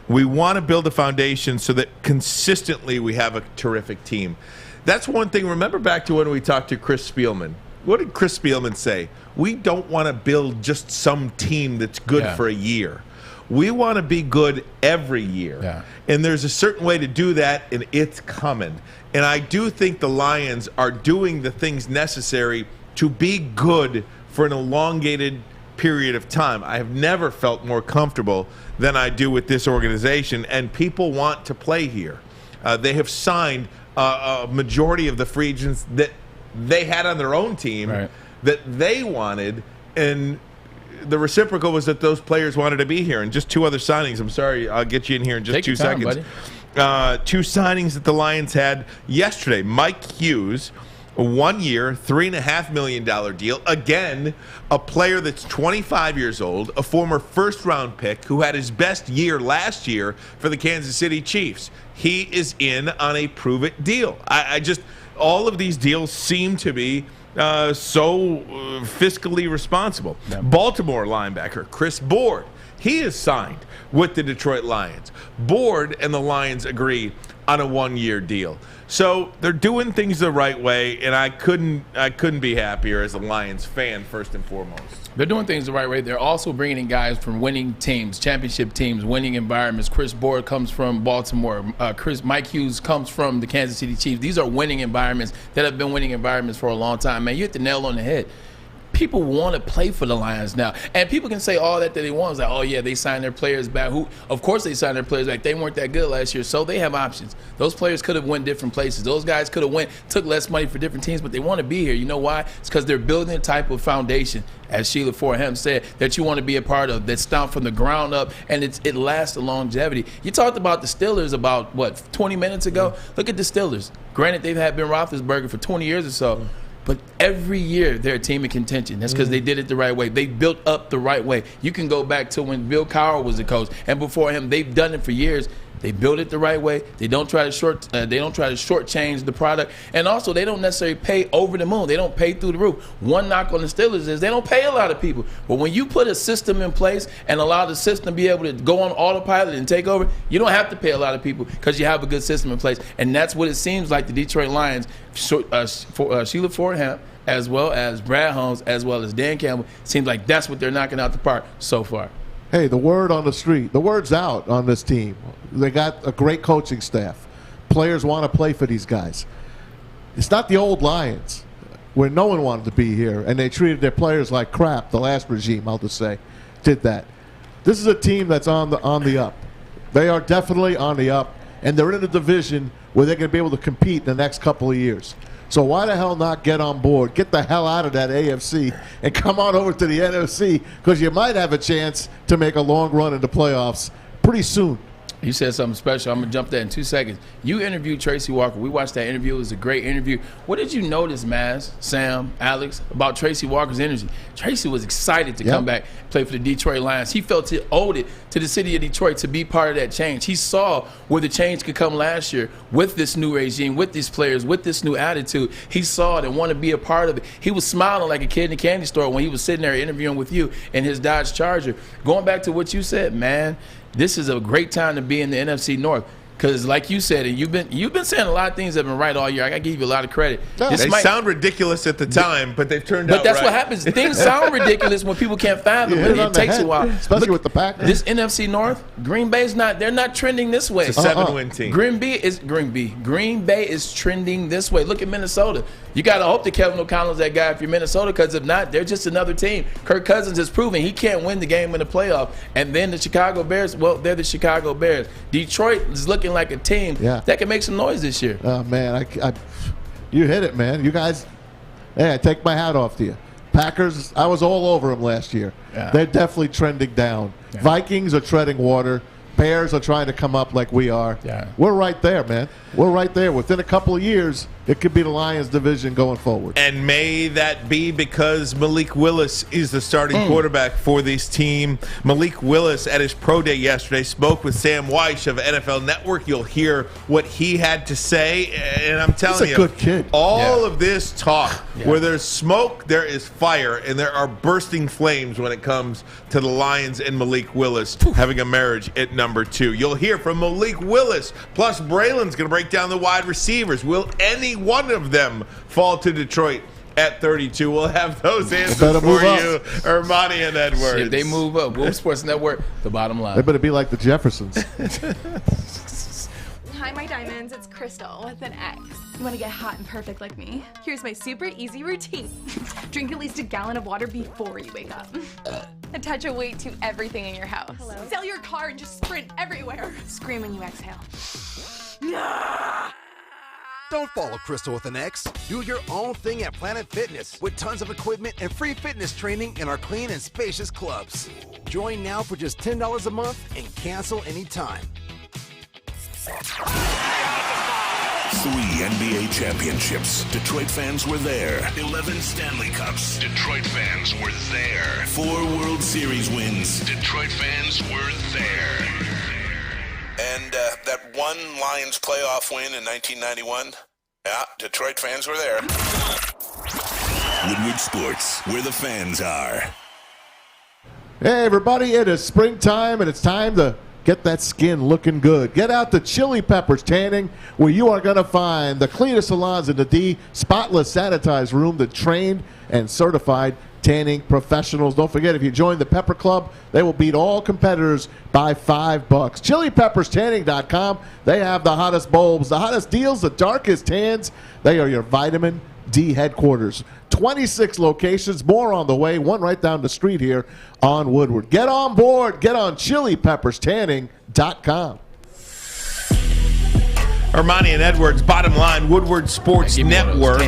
we want to build a foundation so that consistently we have a terrific team. That's one thing. Remember back to when we talked to Chris Spielman. What did Chris Spielman say? We don't want to build just some team that's good for a year. We want to be good every year. Yeah. And there's a certain way to do that, and it's coming. And I do think the Lions are doing the things necessary to be good for an elongated period of time. I have never felt more comfortable than I do with this organization, and people want to play here. They have signed a majority of the free agents that they had on their own team that they wanted, and the reciprocal was that those players wanted to be here. And just two other signings. I'm sorry, I'll get you in here in just 2 seconds. Two signings that the Lions had yesterday. Mike Hughes, a 1 year, $3.5 million deal. Again, a player that's 25 years old, a former first-round pick who had his best year last year for the Kansas City Chiefs. He is in on a prove-it deal. All of these deals seem to be fiscally responsible. Yeah. Baltimore linebacker Chris Board, he is signed with the Detroit Lions. Board and the Lions agree on a 1 year deal. So they're doing things the right way, and I couldn't be happier as a Lions fan, first and foremost. They're doing things the right way. They're also bringing in guys from winning teams, championship teams, winning environments. Chris Board comes from Baltimore. Mike Hughes comes from the Kansas City Chiefs. These are winning environments that have been winning environments for a long time. Man, you hit the nail on the head. People want to play for the Lions now. And people can say all that they want. It's like, oh, yeah, they signed their players back. Of course they signed their players back. They weren't that good last year, so they have options. Those players could have went different places. Those guys could have took less money for different teams, but they want to be here. You know why? It's because they're building a type of foundation, as Sheila Foreham said, that you want to be a part of, that's down from the ground up, and it lasts a longevity. You talked about the Steelers about, 20 minutes ago? Mm-hmm. Look at the Steelers. Granted, they've had Ben Roethlisberger for 20 years or so. Mm-hmm. But every year they're a team in contention. That's because they did it the right way. They built up the right way. You can go back to when Bill Cowher was the coach, and before him, they've done it for years. They build it the right way. They don't try to shortchange the product, and also they don't necessarily pay over the moon. They don't pay through the roof. One knock on the Steelers is they don't pay a lot of people. But when you put a system in place and allow the system to be able to go on autopilot and take over, you don't have to pay a lot of people because you have a good system in place, and that's what it seems like the Detroit Lions. Sheila Foreham, as well as Brad Holmes, as well as Dan Campbell, seems like that's what they're knocking out the park so far. Hey, the word on the street, the word's out on this team. They got a great coaching staff. Players want to play for these guys. It's not the old Lions where no one wanted to be here, and they treated their players like crap. The last regime, I'll just say, did that. This is a team that's on the up. They are definitely on the up, and they're in a division where they're going to be able to compete in the next couple of years. So why the hell not get on board, get the hell out of that AFC, and come on over to the NFC, because you might have a chance to make a long run into playoffs pretty soon. You said something special. I'm going to jump that in 2 seconds. You interviewed Tracy Walker. We watched that interview. It was a great interview. What did you notice, Maz, Sam, Alex, about Tracy Walker's energy? Tracy was excited to come back and play for the Detroit Lions. He felt he owed it to the city of Detroit to be part of that change. He saw where the change could come last year with this new regime, with these players, with this new attitude. He saw it and wanted to be a part of it. He was smiling like a kid in a candy store when he was sitting there interviewing with you in his Dodge Charger. Going back to what you said, man, this is a great time to be in the NFC North. Because, like you said, and you've been saying a lot of things that have been right all year. I got to give you a lot of credit. They sound ridiculous at the time, but they've turned out right. But that's what happens. Things sound ridiculous when people can't fathom it. It takes a while. Especially with the Packers. This NFC North, Green Bay's they're not trending this way. It's a 7-win team. Green Bay is trending this way. Look at Minnesota. You got to hope that Kevin O'Connell's that guy if you're Minnesota, because if not, they're just another team. Kirk Cousins has proven he can't win the game in the playoff. And then the Chicago Bears, well, they're the Chicago Bears. Detroit is looking like a team that can make some noise this year. Oh, man, you hit it, man. You guys, I take my hat off to you. Packers, I was all over them last year. Yeah. They're definitely trending down. Yeah. Vikings are treading water. Bears are trying to come up like we are. Yeah. We're right there, man. We're right there. Within a couple of years, it could be the Lions division going forward. And may that be because Malik Willis is the starting quarterback for this team. Malik Willis at his pro day yesterday spoke with Sam Weish of NFL Network. You'll hear what he had to say. And I'm telling you, he's a good kid. All of this talk, where there's smoke, there is fire, and there are bursting flames when it comes to the Lions and Malik Willis having a marriage at number 2. You'll hear from Malik Willis, plus Braylon's going to break down the wide receivers. Will any one of them fall to Detroit at 32? We'll have those answers for you, Ermanni and Edwards. If they move up, Wolf Sports Network, the bottom line. They better be like the Jeffersons. Hi, my diamonds. It's Crystal with an X. You want to get hot and perfect like me? Here's my super easy routine. Drink at least a gallon of water before you wake up. Attach a weight to everything in your house. Hello? Sell your car and just sprint everywhere. Scream when you exhale. Don't follow Crystal with an X. Do your own thing at Planet Fitness with tons of equipment and free fitness training in our clean and spacious clubs. Join now for just $10 a month and cancel anytime. 3 NBA championships. Detroit fans were there. 11 Stanley Cups. Detroit fans were there. 4 World Series wins. Detroit fans were there. And that one Lions playoff win in 1991. Yeah, Detroit fans were there. Woodward Sports, where the fans are. Hey, everybody, it is springtime, and it's time to get that skin looking good. Get out to Chili Peppers Tanning, where you are going to find the cleanest salons in the D, spotless sanitized room, the trained and certified tanning professionals. Don't forget, if you join the Pepper Club, they will beat all competitors by $5. ChiliPeppersTanning.com. They have the hottest bulbs, the hottest deals, the darkest tans. They are your vitamin D headquarters. 26 locations, more on the way, one right down the street here on Woodward. Get on board. Get on ChiliPeppersTanning.com. Ermanni and Edwards, bottom line, Woodward Sports Network.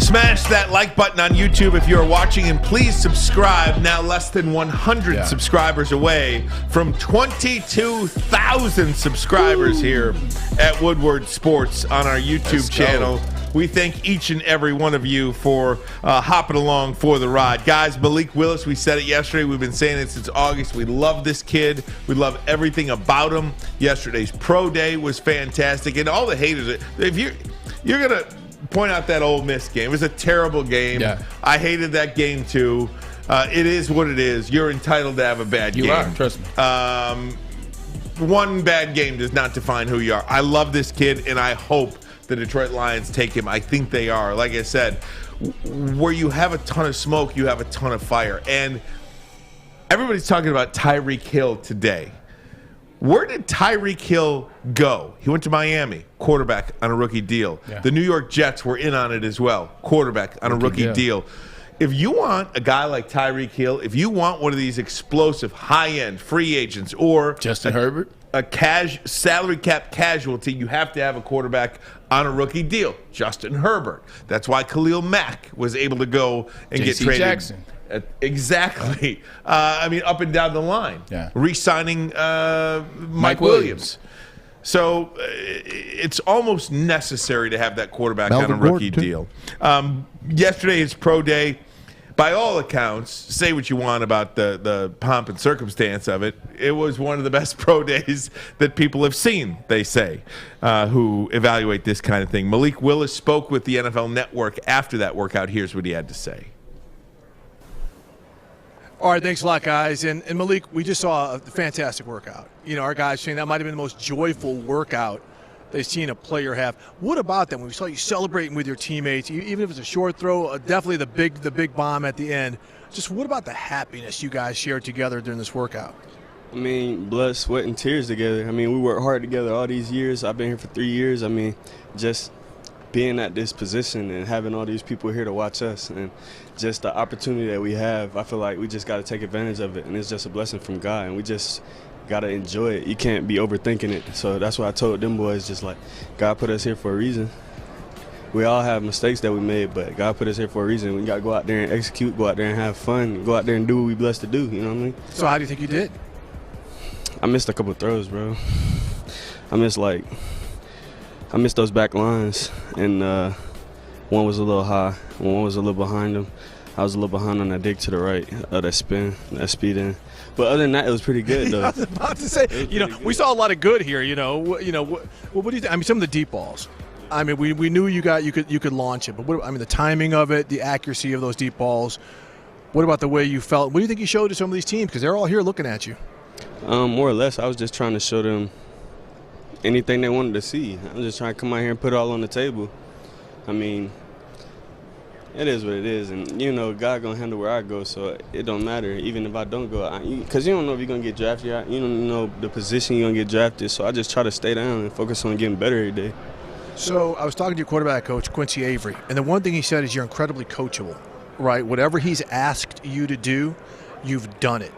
Smash that like button on YouTube if you're watching, and please subscribe. Now less than 100 subscribers away from 22,000 subscribers here at Woodward Sports on our YouTube channel. We thank each and every one of you for hopping along for the ride. Guys, Malik Willis, we said it yesterday. We've been saying it since August. We love this kid. We love everything about him. Yesterday's pro day was fantastic. And all the haters, if you're going to point out that Ole Miss game, it was a terrible game. Yeah. I hated that game too. It is what it is. You're entitled to have a bad game. You are, trust me. One bad game does not define who you are. I love this kid, and I hope the Detroit Lions take him. I think they are. Like I said, where you have a ton of smoke, you have a ton of fire. And everybody's talking about Tyreek Hill today. Where did Tyreek Hill go? He went to Miami, quarterback on a rookie deal. Yeah. The New York Jets were in on it as well, quarterback on a rookie deal. if you want a guy like Tyreek Hill, if you want one of these explosive, high-end free agents or Justin Herbert, a salary cap casualty, you have to have a quarterback on a rookie deal. Justin Herbert. That's why Khalil Mack was able to go and get traded. Jackson. Exactly. Up and down the line. Yeah. Re-signing Mike Williams. So it's almost necessary to have that quarterback on a rookie deal. Yesterday, his pro day. By all accounts, say what you want about the pomp and circumstance of it, it was one of the best pro days that people have seen, they say, who evaluate this kind of thing. Malik Willis spoke with the NFL Network after that workout. Here's what he had to say. All right, thanks a lot, guys. And Malik, we just saw a fantastic workout. Our guys saying that might have been the most joyful workout they've seen a player have. What about that? When we saw you celebrating with your teammates, even if it's a short throw, definitely the big bomb at the end. Just what about the happiness you guys shared together during this workout? Blood, sweat, and tears together. We worked hard together all these years. I've been here for 3 years. Just being at this position and having all these people here to watch us and just the opportunity that we have, I feel like we just got to take advantage of it, and it's just a blessing from God, and we just got to enjoy it. You can't be overthinking it. So that's why I told them boys, just like, God put us here for a reason. We all have mistakes that we made, but God put us here for a reason. We got to go out there and execute, go out there and have fun, go out there and do what we blessed to do, you know what I mean? So how do you think you did? I missed a couple throws, bro. I missed those back lines, and one was a little high, one was a little behind them. I was a little behind on that dig to the right, that spin, that speed in. But other than that, it was pretty good, though. I was about to say, we saw a lot of good here. What do you think? Some of the deep balls. We knew you could launch it, but the timing of it, the accuracy of those deep balls. What about the way you felt? What do you think you showed to some of these teams? Because they're all here looking at you. More or less, I was just trying to show them anything they wanted to see. I'm just trying to come out here and put it all on the table. It is what it is, and God gonna handle where I go, so it don't matter. Even if I don't go, because you don't know if you're gonna get drafted. You don't know the position you're gonna get drafted. So I just try to stay down and focus on getting better every day. So I was talking to your quarterback coach, Quincy Avery, and the one thing he said is you're incredibly coachable, right? Whatever he's asked you to do, you've done it.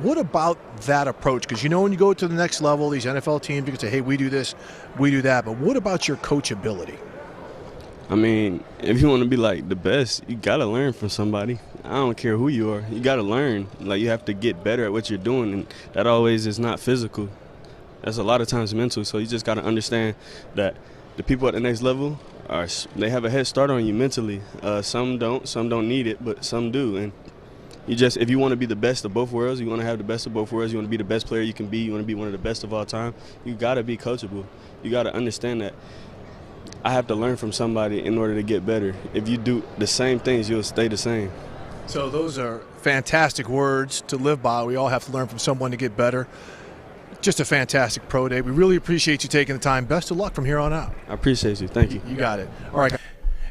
What about that approach? Because when you go to the next level, these NFL teams, you can say, hey, we do this, we do that. But what about your coachability? If you want to be like the best, you got to learn from somebody. I don't care who you are. You got to learn. You have to get better at what you're doing, and that always is not physical. That's a lot of times mental. So you just got to understand that the people at the next level, they have a head start on you mentally. Some don't need it, but some do. And if you want to be the best of both worlds, you want to have the best of both worlds, you want to be the best player you can be, you want to be one of the best of all time, you got to be coachable. You got to understand that I have to learn from somebody in order to get better. If you do the same things, you'll stay the same. So those are fantastic words to live by. We all have to learn from someone to get better. Just a fantastic pro day. We really appreciate you taking the time. Best of luck from here on out. I appreciate you. Thank you. You got it. All right.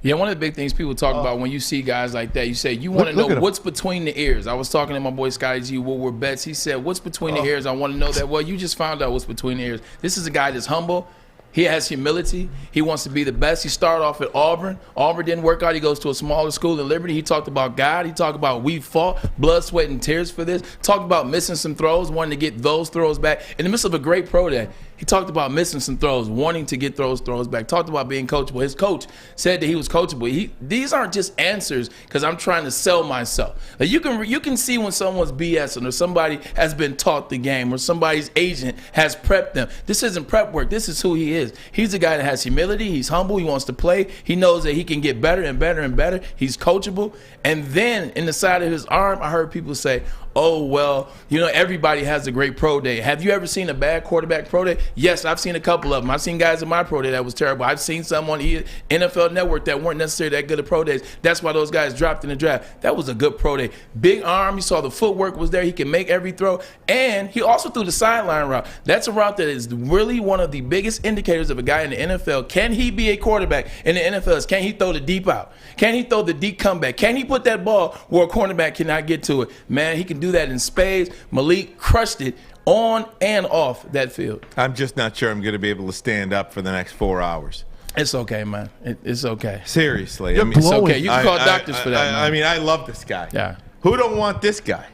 Yeah, one of the big things people talk about when you see guys like that, you say, you want to know what's between the ears. I was talking to my boy Scotty G, Woodward Betts. He said, what's between the ears? I want to know that. Well, you just found out what's between the ears. This is a guy that's humble. He has humility. He wants to be the best. He started off at Auburn. Auburn didn't work out. He goes to a smaller school in Liberty. He talked about God. He talked about we fought, blood, sweat, and tears for this. Talked about missing some throws, wanting to get those throws back. In the midst of a great pro day, he talked about missing some throws, wanting to get those throws back. Talked about being coachable. His coach said that he was coachable. These aren't just answers because I'm trying to sell myself. You can see when someone's BSing or somebody has been taught the game or somebody's agent has prepped them. This isn't prep work. This is who he is. He's a guy that has humility. He's humble. He wants to play. He knows that he can get better and better and better. He's coachable. And then in the side of his arm, I heard people say, oh, well, everybody has a great pro day. Have you ever seen a bad quarterback pro day? Yes, I've seen a couple of them. I've seen guys in my pro day that was terrible. I've seen some on NFL Network that weren't necessarily that good at pro days. That's why those guys dropped in the draft. That was a good pro day. Big arm. You saw the footwork was there. He can make every throw. And he also threw the sideline route. That's a route that is really one of the biggest indicators of a guy in the NFL. Can he be a quarterback in the NFL? Can he throw the deep out? Can he throw the deep comeback? Can he put that ball where a cornerback cannot get to it? Man, he can do that in spades. Malik crushed it on and off that field. I'm just not sure I'm going to be able to stand up for the next 4 hours. It's okay, man. It's okay. Seriously. You're It's blowing. okay. You can call doctors for that, man. I mean, I love this guy. Yeah. Who don't want this guy?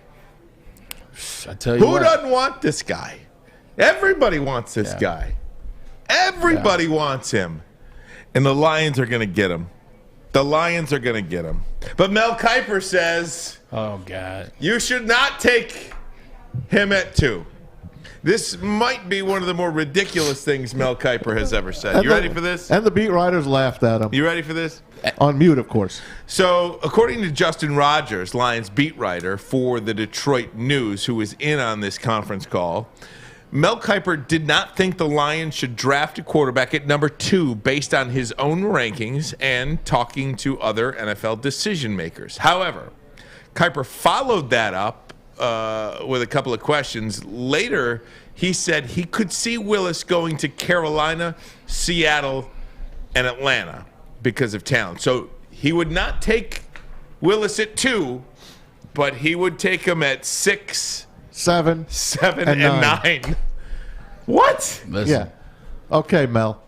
I tell you Who what. doesn't want this guy? Everybody wants this guy. Everybody wants him. And the Lions are going to get him. The Lions are going to get him. But Mel Kiper says, oh, God, you should not take him at 2. This might be one of the more ridiculous things Mel Kiper has ever said. You ready for this? And the beat writers laughed at him. You ready for this? On mute, of course. So, according to Justin Rogers, Lions beat writer for the Detroit News, who was in on this conference call, Mel Kiper did not think the Lions should draft a quarterback at number 2 based on his own rankings and talking to other NFL decision makers. However, Kiper followed that up with a couple of questions. Later, he said he could see Willis going to Carolina, Seattle, and Atlanta because of talent. So he would not take Willis at 2, but he would take him at 6, 7, and 9. What? Listen. Yeah. Okay, Mel.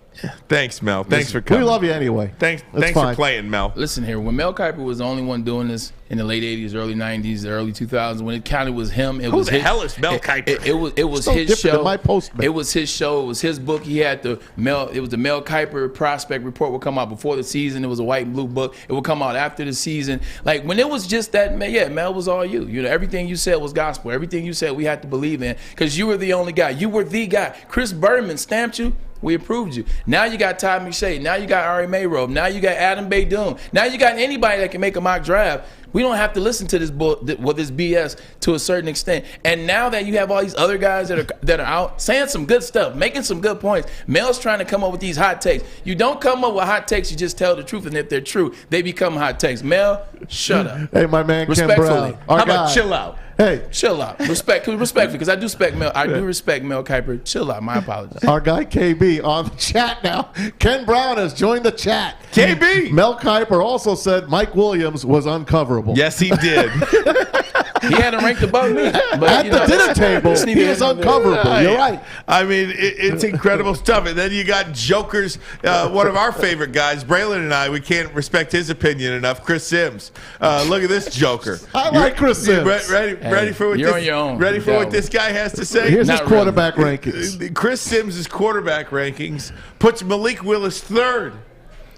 Thanks, Mel. Thanks for coming. We love you anyway. Thanks fine. for playing, Mel. Listen here. When Mel Kiper was the only one doing this in the late 80s, early 90s, the early 2000s, when it kind of was him, Who the hell is Mel Kiper? It was So his different show. than my postman. It was his show. It was his book. He had the Mel Kiper prospect report would come out before the season. It was a white and blue book. It would come out after the season. Like when it was just that, Mel was all you. You know, everything you said was gospel. Everything you said we had to believe in because you were the only guy. You were the guy. Chris Berman stamped you. We approved you. Now you got Todd McShay. Now you got Ari Mayrobe. Now you got Adam Baydoun. Now you got anybody that can make a mock draft. We don't have to listen to this this BS to a certain extent. And now that you have all these other guys that are out saying some good stuff, making some good points, Mel's trying to come up with these hot takes. You don't come up with hot takes. You just tell the truth, and if they're true, they become hot takes. Mel, shut up. Hey, my man, Ken Respectfully. Brown. How about chill out? Hey, Chill out. Respectfully, because I do respect Mel. I do respect Mel Kiper. Chill out. My apologies. our guy KB on the chat now. Ken Brown has joined the chat. KB! Mel Kiper also said Mike Williams was uncoverable. Yes, he did. He had him ranked above me. But, At the dinner table, he is uncoverable. You're right. I mean, it's incredible stuff. And then you got jokers. One of our favorite guys, Braylon and I, we can't respect his opinion enough, Chris Sims. Look at this joker. I like Chris Sims. Ready for what you're on your own. Ready for what this guy has to say? Here's his Not quarterback rankings. Chris Sims' quarterback rankings puts Malik Willis 3rd.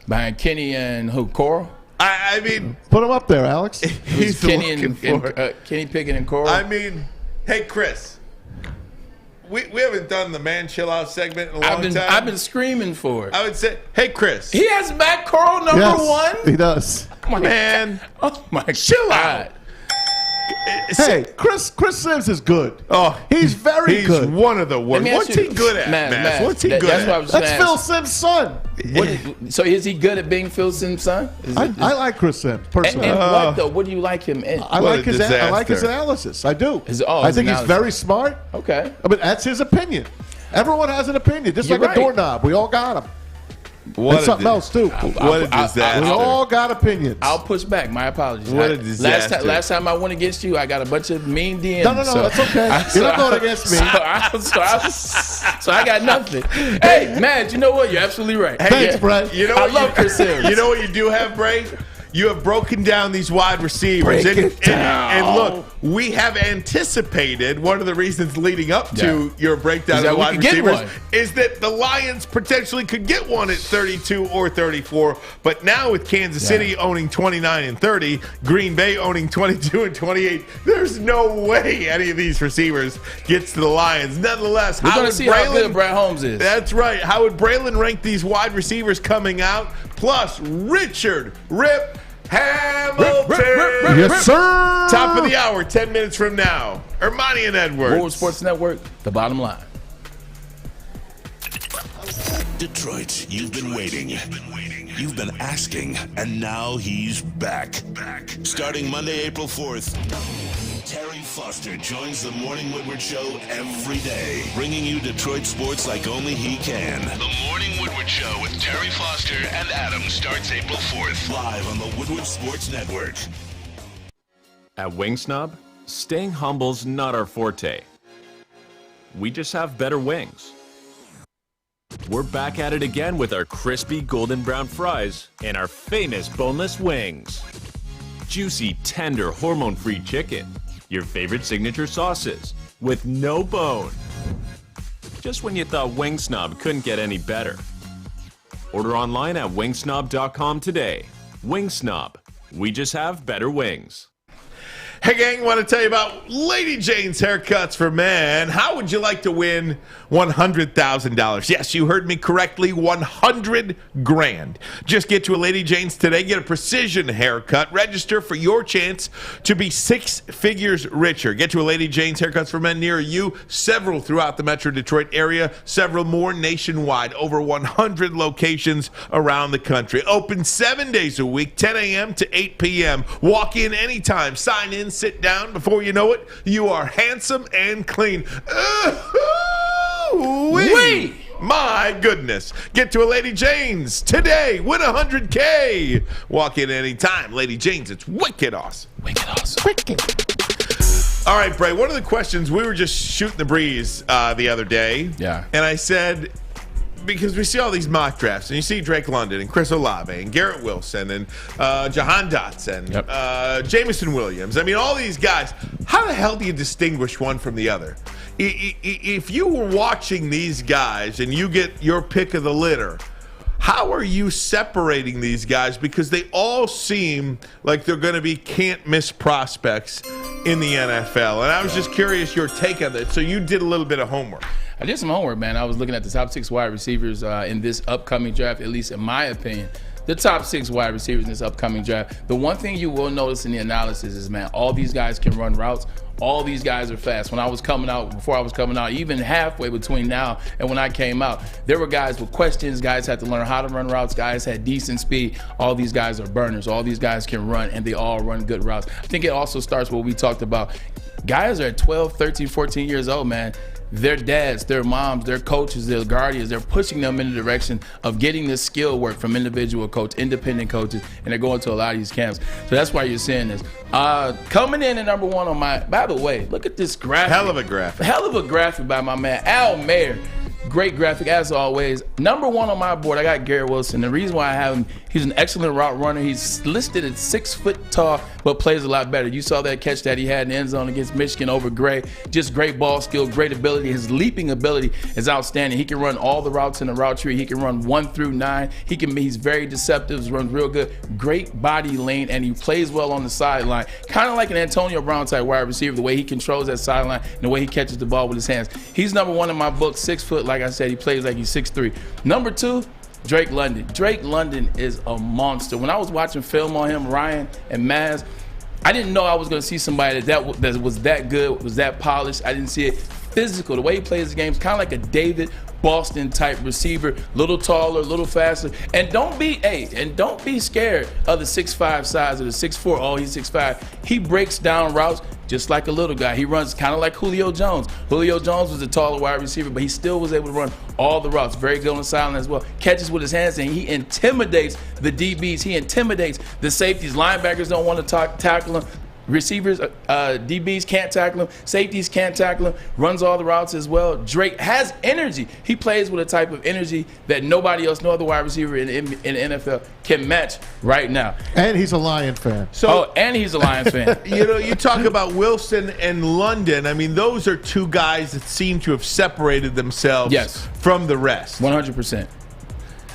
Behind Kenny and who? Coral? I mean, Put him up there, Alex. he's Kenny looking for it. Kenny Pickett and Coral. I mean, hey, Chris. We haven't done the man chill out segment in a long time. I've been screaming for it. I would say, hey, Chris. He has back Coral number Yes, 1. he does. My Man, Oh my chill God. out. Hey, Chris Sims is good. Oh, He's very he's good. one of the Let worst. me ask What's you- he good at, Matt, What's he good that's at? what I was That's saying. Phil Sims' son. So is he good at being Phil Sims' son? I like Chris Sims personally. And what though? What do you like him in? I What like a his disaster. analysis. I do. His I think analysis. he's very smart. Okay. I mean, that's his opinion. Everyone has an opinion, just You're like right. a doorknob. We all got them. What And something else too. What a disaster. We all got opinions. I'll push back. My apologies. What a disaster. Last time I went against you, I got a bunch of mean DMs. No, that's okay. You're not going against me. So I got nothing. Hey, man, you know what? You're absolutely right. Thanks, Brett. You know I what love Chris Sims. You know what you do have, Bray? You have broken down these wide receivers. Break it down. And look, we have anticipated one of the reasons leading up to your breakdown Is of that the we wide could get receivers one. is that the Lions potentially could get one at 32 or 34. But now with Kansas City owning 29 and 30, Green Bay owning 22 and 28, there's no way any of these receivers gets to the Lions. Nonetheless, We're going to see how good Brad Holmes is. That's right. How would Braylon rank these wide receivers coming out? Plus, Richard Rip Hamilton. Yes, sir. Top of the hour, 10 minutes from now. Ermanni and Edwards. Woodward Sports Network, the bottom line. Detroit, you've been waiting. You've been asking, and now he's back. Starting Monday, April 4th, Terry Foster joins the Morning Woodward Show every day, bringing you Detroit sports like only he can. The Morning Woodward Show with Terry Foster and Adam starts April 4th, live on the Woodward Sports Network. At Wingsnob, staying humble's not our forte. We just have better wings. we're back at it again with our crispy golden brown fries and our famous boneless wings. Juicy, tender, hormone-free chicken. Your favorite signature sauces with no bone. Just when you thought Wing Snob couldn't get any better. Order online at wingsnob.com today. Wing Snob. We just have better wings. Hey, gang, want to tell you about Lady Jane's Haircuts for Men. How would you like to win $100,000? Yes, you heard me correctly, $100,000. Just get to a Lady Jane's today, get a precision haircut, register for your chance to be 6 figures richer. Get to a Lady Jane's Haircuts for Men near you, several throughout the Metro Detroit area, several more nationwide, over 100 locations around the country. Open 7 days a week, 10 a.m. to 8 p.m. Walk in anytime, sign in, sit down. Before you know it, you are handsome and clean. Wee! My goodness. Get to a Lady Jane's today. Win $100K. Walk in anytime. Lady Jane's, it's wicked awesome. Wicked awesome. Wicked. All right, Bray, one of the questions, we were just shooting the breeze the other day. Yeah. And I said, because we see all these mock drafts, and you see Drake London and Chris Olave and Garrett Wilson and Jahan Dotson, Jameson Williams. I mean, all these guys. How the hell do you distinguish one from the other? If you were watching these guys and you get your pick of the litter, how are you separating these guys? Because they all seem like they're going to be can't-miss prospects in the NFL. And I was just curious your take on that. So you did a little bit of homework. I did some homework, man. I was looking at the top 6 wide receivers in this upcoming draft, at least in my opinion. The top 6 wide receivers in this upcoming draft. The one thing you will notice in the analysis is, man, all these guys can run routes. All these guys are fast. When I was coming out, before I was coming out, even halfway between now and when I came out, there were guys with questions. Guys had to learn how to run routes. Guys had decent speed. All these guys are burners. All these guys can run, and they all run good routes. I think it also starts with what we talked about. Guys are 12, 13, 14 years old, man. Their dads, their moms, their coaches, their guardians, they're pushing them in the direction of getting this skill work from individual coach, independent coaches, and they're going to a lot of these camps. So that's why you're seeing this. Coming in at number 1 on my, by the way, look at this graphic. Hell of a graphic. Hell of a graphic by my man, Al Mayer. Great graphic, as always. Number 1 on my board, I got Garrett Wilson. The reason why I have him, he's an excellent route runner. He's listed at 6 foot tall, but plays a lot better. You saw that catch that he had in the end zone against Michigan over Gray. Just great ball skill, great ability. His leaping ability is outstanding. He can run all the routes in the route tree. He can run 1 through 9. He's very deceptive, runs real good. Great body lane, and he plays well on the sideline. Kind of like an Antonio Brown type wide receiver, the way he controls that sideline and the way he catches the ball with his hands. He's number 1 in my book, 6 foot. Like I said, he plays like he's 6'3". Number 2, Drake London. Drake London is a monster. When I was watching film on him, Ryan and Maz, I didn't know I was going to see somebody that was that good, was that polished. I didn't see it physical. The way he plays the game is kind of like a David Boston type receiver, little taller, little faster. And don't be scared of the 6'5" size or the 6'4". Oh, he's 6'5". He breaks down routes just like a little guy. He runs kind of like Julio Jones. Julio Jones was a taller wide receiver, but he still was able to run all the routes. Very good on the sideline as well. Catches with his hands, and he intimidates the DBs. He intimidates the safeties. Linebackers don't want to tackle him. Receivers, DBs can't tackle him. Safeties can't tackle him. Runs all the routes as well. Drake has energy. He plays with a type of energy that nobody else, no other wide receiver in the NFL can match right now. And he's a Lion fan. And he's a Lions fan. You talk about Wilson and London. I mean, those are 2 guys that seem to have separated themselves from the rest. 100%.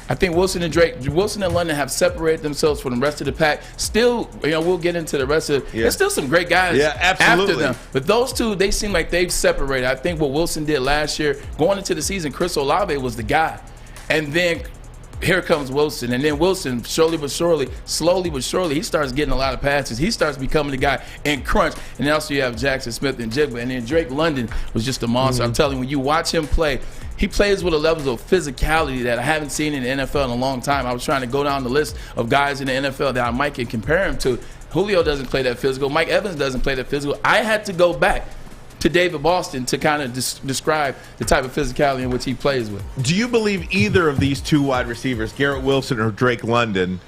I think Wilson and London have separated themselves from the rest of the pack. Still, we'll get into the rest of it. There's still some great guys after them. But those 2, they seem like they've separated. I think what Wilson did last year, going into the season, Chris Olave was the guy. And then here comes Wilson. And then Wilson, slowly but surely, he starts getting a lot of passes. He starts becoming the guy in crunch. And then also you have Jackson Smith and Jigba. And then Drake London was just a monster. I'm telling you, when you watch him play, he plays with a level of physicality that I haven't seen in the NFL in a long time. I was trying to go down the list of guys in the NFL that I might can compare him to. Julio doesn't play that physical. Mike Evans doesn't play that physical. I had to go back to David Boston to kind of describe the type of physicality in which he plays with. Do you believe either of these 2 wide receivers, Garrett Wilson or Drake London,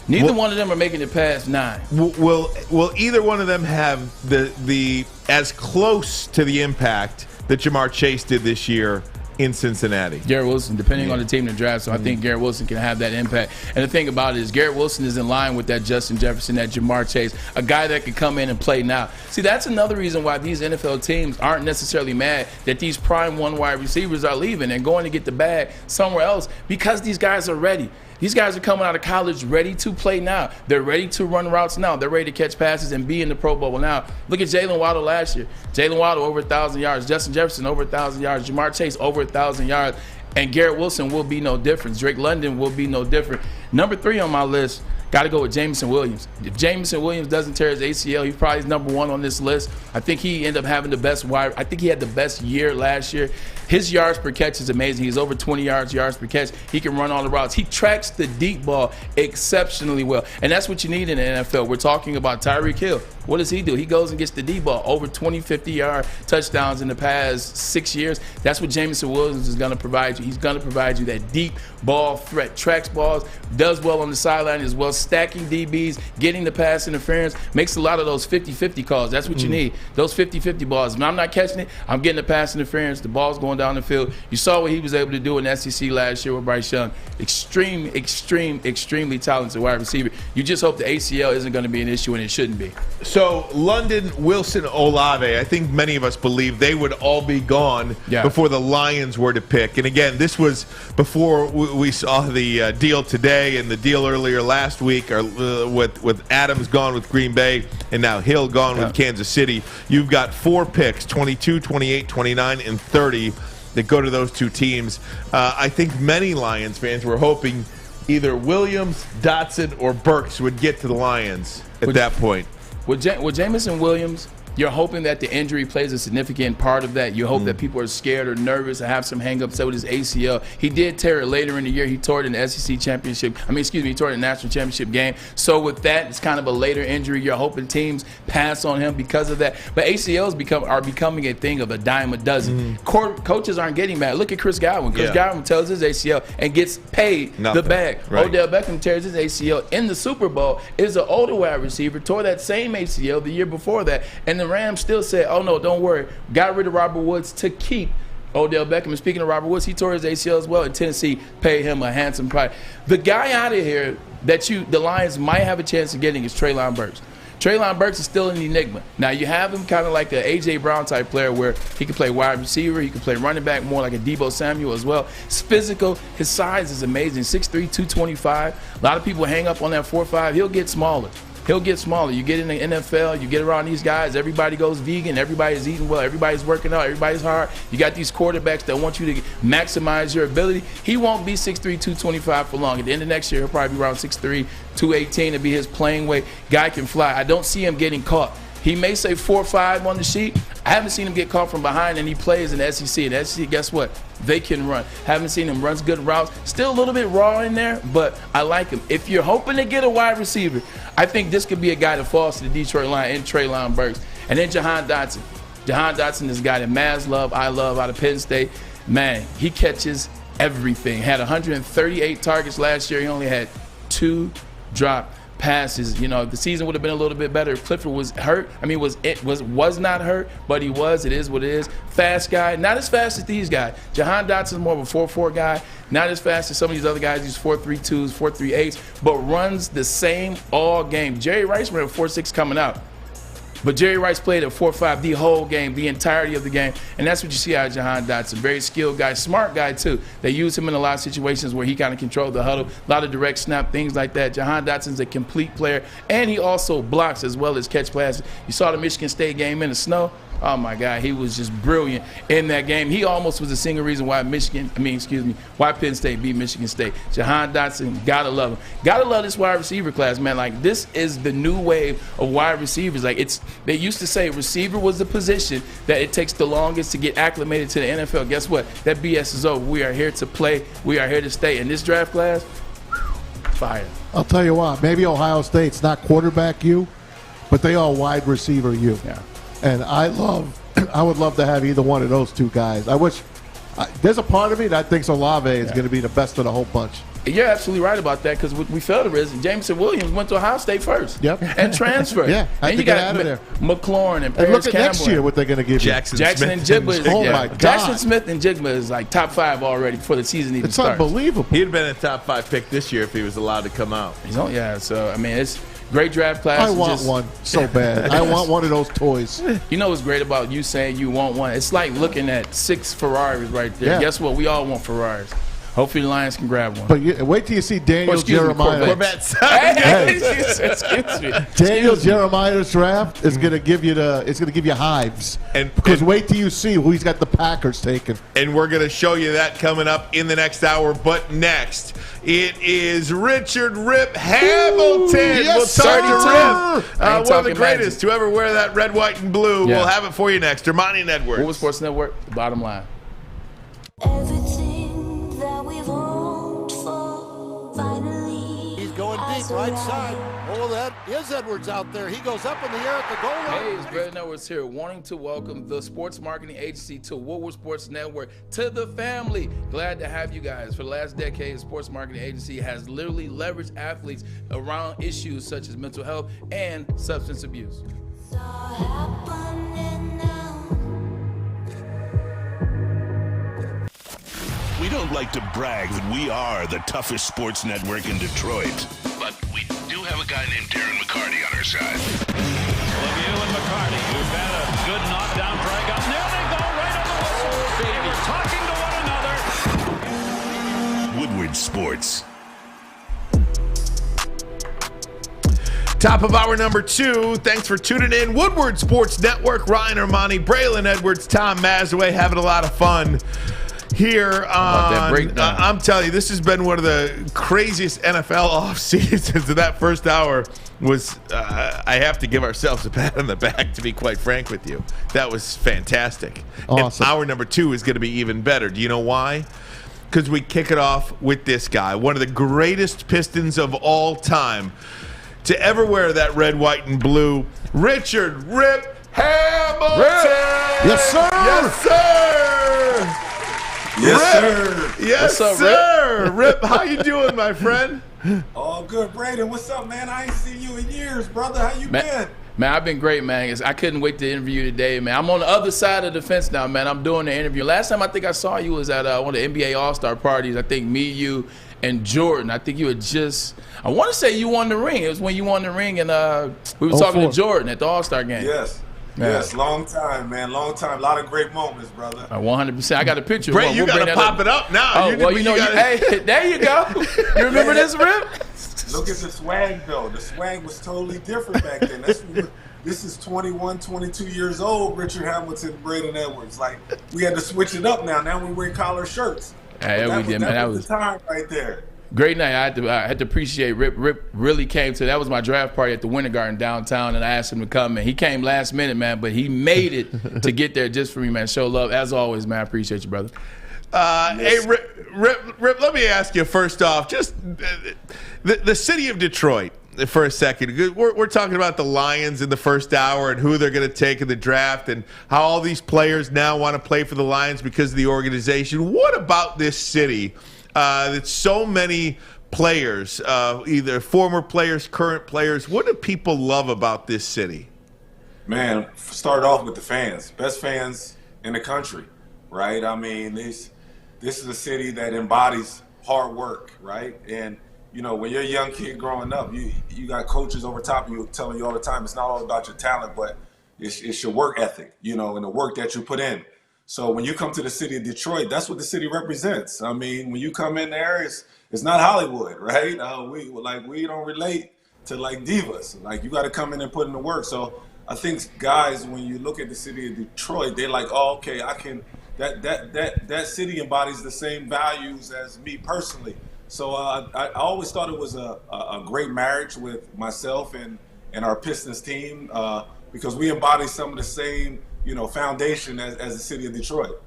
neither one of them are making it past 9? Will either one of them have the as close to the impact that Jamar Chase did this year in Cincinnati. Garrett Wilson, depending on the team in the draft. So I think Garrett Wilson can have that impact. And the thing about it is Garrett Wilson is in line with that Justin Jefferson, that Jamar Chase, a guy that can come in and play now. See, that's another reason why these NFL teams aren't necessarily mad that these prime one wide receivers are leaving and going to get the bag somewhere else, because these guys are ready. These guys are coming out of college ready to play now. They're ready to run routes now. They're ready to catch passes and be in the Pro Bowl now. Look at Jalen Waddle last year. Jalen Waddle over 1,000 yards. Justin Jefferson over 1,000 yards. Jamar Chase over 1,000 yards. And Garrett Wilson will be no different. Drake London will be no different. Number 3 on my list, got to go with Jameson Williams. If Jameson Williams doesn't tear his ACL, he's probably number 1 on this list. I think he ended up having the best wide. I think he had the best year last year. His yards per catch is amazing. He's over 20 yards per catch. He can run all the routes. He tracks the deep ball exceptionally well. And that's what you need in the NFL. We're talking about Tyreek Hill. What does he do? He goes and gets the deep ball. Over 20, 50-yard touchdowns in the past 6 years. That's what Jameson Williams is going to provide you. He's going to provide you that deep ball threat. Tracks balls, does well on the sideline as well, stacking DBs, getting the pass interference, makes a lot of those 50-50 calls. That's what you need, those 50-50 balls. When I'm not catching it, I'm getting the pass interference. The ball's going down the field. You saw what he was able to do in the SEC last year with Bryce Young. Extremely talented wide receiver. You just hope the ACL isn't going to be an issue, and it shouldn't be. So London, Wilson, Olave, I think many of us believe they would all be gone before the Lions were to pick. And again, this was before we saw the deal today and the deal earlier last week with Adams gone with Green Bay and now Hill gone with Kansas City. You've got 4 picks, 22, 28, 29, and 30 that go to those 2 teams. I think many Lions fans were hoping either Williams, Dotson, or Burks would get to the Lions at that point. With Jameson Williams, you're hoping that the injury plays a significant part of that. You hope that people are scared or nervous or have some hang-ups with his ACL. He did tear it later in the year. He tore it in the SEC championship. He tore it in the national championship game. So with that, it's kind of a later injury. You're hoping teams pass on him because of that. But ACLs are becoming a thing of a dime a dozen. Coaches aren't getting mad. Look at Chris Godwin. Chris Godwin tells his ACL and gets paid the bag. Right. Odell Beckham tears his ACL in the Super Bowl. Is an older wide receiver, tore that same ACL the year before that, and the Rams still said, oh, no, don't worry. Got rid of Robert Woods to keep Odell Beckham. And speaking of Robert Woods, he tore his ACL as well, and Tennessee paid him a handsome price. The guy out of here that the Lions might have a chance of getting is Treylon Burks. Treylon Burks is still an enigma. Now, you have him kind of like the A.J. Brown type player where he can play wide receiver, he can play running back more like a Deebo Samuel as well. He's physical. His size is amazing, 6'3", 225. A lot of people hang up on that 4'5". He'll get smaller. You get in the NFL, you get around these guys, everybody goes vegan, everybody's eating well, everybody's working out, everybody's hard. You got these quarterbacks that want you to maximize your ability. He won't be 6'3", 225 for long. At the end of next year, he'll probably be around 6'3", 218 to be his playing weight. Guy can fly. I don't see him getting caught. He may say 4'5" on the sheet. I haven't seen him get caught from behind, and he plays in the SEC. And the SEC, guess what? They can run. Haven't seen him runs good routes. Still a little bit raw in there, but I like him. If you're hoping to get a wide receiver, I think this could be a guy that falls to the Detroit Lions and Treylon Burks. And then Jahan Dotson. Jahan Dotson is a guy that Maz love, I love out of Penn State. Man, he catches everything. Had 138 targets last year. He only had 2 drop passes. You know, the season would have been a little bit better if Clifford was hurt. I mean, was not hurt, but he was. It is what it is. Fast guy, not as fast as these guys. Jahan Dotson is more of a 4'4" guy, not as fast as some of these other guys. These 4.32s, 4.38s, but runs the same all game. Jerry Rice ran a 4.6 coming out. But Jerry Rice played at 4.5 the whole game, the entirety of the game. And that's what you see out of Jahan Dotson. Very skilled guy, smart guy too. They use him in a lot of situations where he kind of controlled the huddle, a lot of direct snap, things like that. Jahan Dotson's a complete player, and he also blocks as well as catch passes. You saw the Michigan State game in the snow. Oh, my God, he was just brilliant in that game. He almost was the single reason why why Penn State beat Michigan State. Jahan Dotson, gotta love him. Gotta love this wide receiver class, man. Like, this is the new wave of wide receivers. Like, they used to say receiver was the position that it takes the longest to get acclimated to the NFL. Guess what? That BS is over. We are here to play. We are here to stay. In this draft class, fire. I'll tell you what, maybe Ohio State's not quarterback you, but they are wide receiver you. Yeah. And I would love to have either one of those 2 guys. I wish There's a part of me that thinks Olave is going to be the best of the whole bunch. You're absolutely right about that because we felt the risk. Jameson Williams went to Ohio State first. Yep. And transferred. Yeah, and you get got out of there. McLaurin and And Paris look at Campbell. next year what they're going to give you. Jackson and Jigba. Oh, my God. Jackson Smith and Jigba is like top 5 already before the season even starts. It's unbelievable. He'd have been a top 5 pick this year if he was allowed to come out. So, I mean, it's great draft class. I want one so bad. I want one of those toys. You know what's great about you saying you want one? It's like looking at 6 Ferraris right there. Yeah. Guess what? We all want Ferraris. Hopefully the Lions can grab one. But wait till you see Daniel Jeremiah. Corvettes. Excuse me. Daniel Jeremiah's draft is going to give you hives. Because wait till you see who he's got the Packers taking. And we're going to show you that coming up in the next hour. But next, it is Richard Rip Hamilton. Yes, we'll talk to Rip. I ain't One of the talking greatest to ever wear that red, white, and blue. Yeah. We'll have it for you next. Ermanni Edwards. Woodward Sports Network, the bottom line. He's going deep, right side. Oh, that is Edwards out there. He goes up in the air at the goal line. Hey, it's Braylon Edwards here, wanting to welcome the sports marketing agency to Woodward Sports Network, to the family. Glad to have you guys. For the last decade, the sports marketing agency has literally leveraged athletes around issues such as mental health and substance abuse. We don't like to brag that we are the toughest sports network in Detroit, but we do have a guy named Darren McCarty on our side. Lemieux and McCarty, who've had a good knockdown drag up. There they go, right on the whistle. They were talking to one another. Woodward Sports. Top of hour number 2. Thanks for tuning in. Woodward Sports Network. Ryan Ermanni, Braylon Edwards, Tom Mazawey, having a lot of fun here on. I'm telling you, this has been one of the craziest NFL off seasons. And that first hour was, I have to give ourselves a pat on the back, to be quite frank with you. That was fantastic. Awesome. And hour number 2 is going to be even better. Do you know why? Because we kick it off with this guy, one of the greatest Pistons of all time to ever wear that red, white, and blue, Richard Rip Hamilton. Yes, sir. Yes, sir. Yes, sir. Yes, What's up, sir. Rip, how you doing, my friend? All good, Braden. What's up, man? I ain't seen you in years, brother. How you been? Man, I've been great, man. I couldn't wait to interview you today, man. I'm on the other side of the fence now, man. I'm doing the interview. Last time I think I saw you was at one of the NBA All-Star parties. I think me, you, and Jordan. I think you had just, I want to say you won the ring. It was when you won the ring, and we were talking to Jordan at the All-Star game. Yes. Man. Yes, long time, man. Long time. A lot of great moments, brother. 100%. I got a picture. Ray, you got to pop it up now. Oh, well, you know, hey, there you go. You remember this, Rip? Look at the swag, though. The swag was totally different back then. This is 21, 22 years old, Richard Hamilton, Braylon Edwards. Like, we had to switch it up now. Now we wear collar shirts. Hey, we did, man. That was the time right there. Great night. I had to appreciate Rip. Rip really came to, that was my draft party at the Winter Garden downtown, and I asked him to come, and he came last minute, man, but he made it to get there just for me, man. Show love. As always, man, I appreciate you, brother. Hey, Rip, let me ask you first off, just the city of Detroit for a second. We're talking about the Lions in the first hour and who they're going to take in the draft and how all these players now want to play for the Lions because of the organization. What about this city that so many players, either former players, current players, what do people love about this city? Man, start off with the fans. Best fans in the country, right? I mean, this is a city that embodies hard work, right? And you know, when you're a young kid growing up, you got coaches over top of you telling you all the time, it's not all about your talent, but it's your work ethic, you know, and the work that you put in. So when you come to the city of Detroit, that's what the city represents. I mean, when you come in there, it's not Hollywood, right? We don't relate to like divas. Like, you got to come in and put in the work. So I think guys, when you look at the city of Detroit, they're like, oh, okay, I can. That city embodies the same values as me personally. So I always thought it was a great marriage with myself and our Pistons team because we embody some of the same, you know, foundation as the city of Detroit.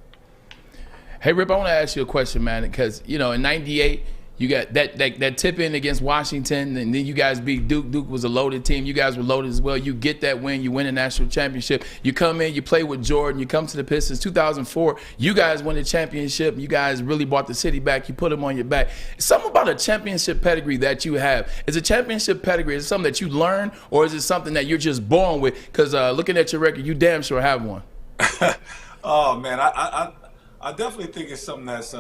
Hey, Rip, I want to ask you a question, man, because, you know, in '98, You got that tip in against Washington, and then you guys beat Duke. Duke was a loaded team. You guys were loaded as well. You get that win. You win a national championship. You come in, you play with Jordan. You come to the Pistons. 2004, you guys win the championship. You guys really brought the city back. You put them on your back. Something about a championship pedigree that you have. Is a championship pedigree, is it something that you learn, or is it something that you're just born with? Because looking at your record, you damn sure have one. Oh, man, I definitely think it's something that's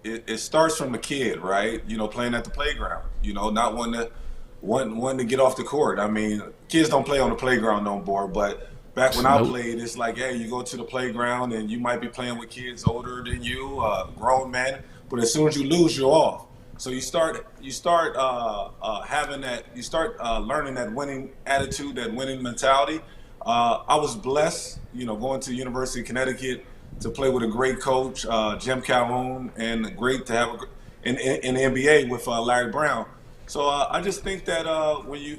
It starts from a kid, right? You know, playing at the playground. You know, not wanting to get off the court. I mean, kids don't play on the playground no more. But back when I played, it's like, hey, you go to the playground and you might be playing with kids older than you, grown men. But as soon as you lose, you're off. So you start having that. You start learning that winning attitude, that winning mentality. I was blessed, you know, going to the University of Connecticut to play with a great coach, Jim Calhoun, and great to have in the NBA with Larry Brown. So I just think that when you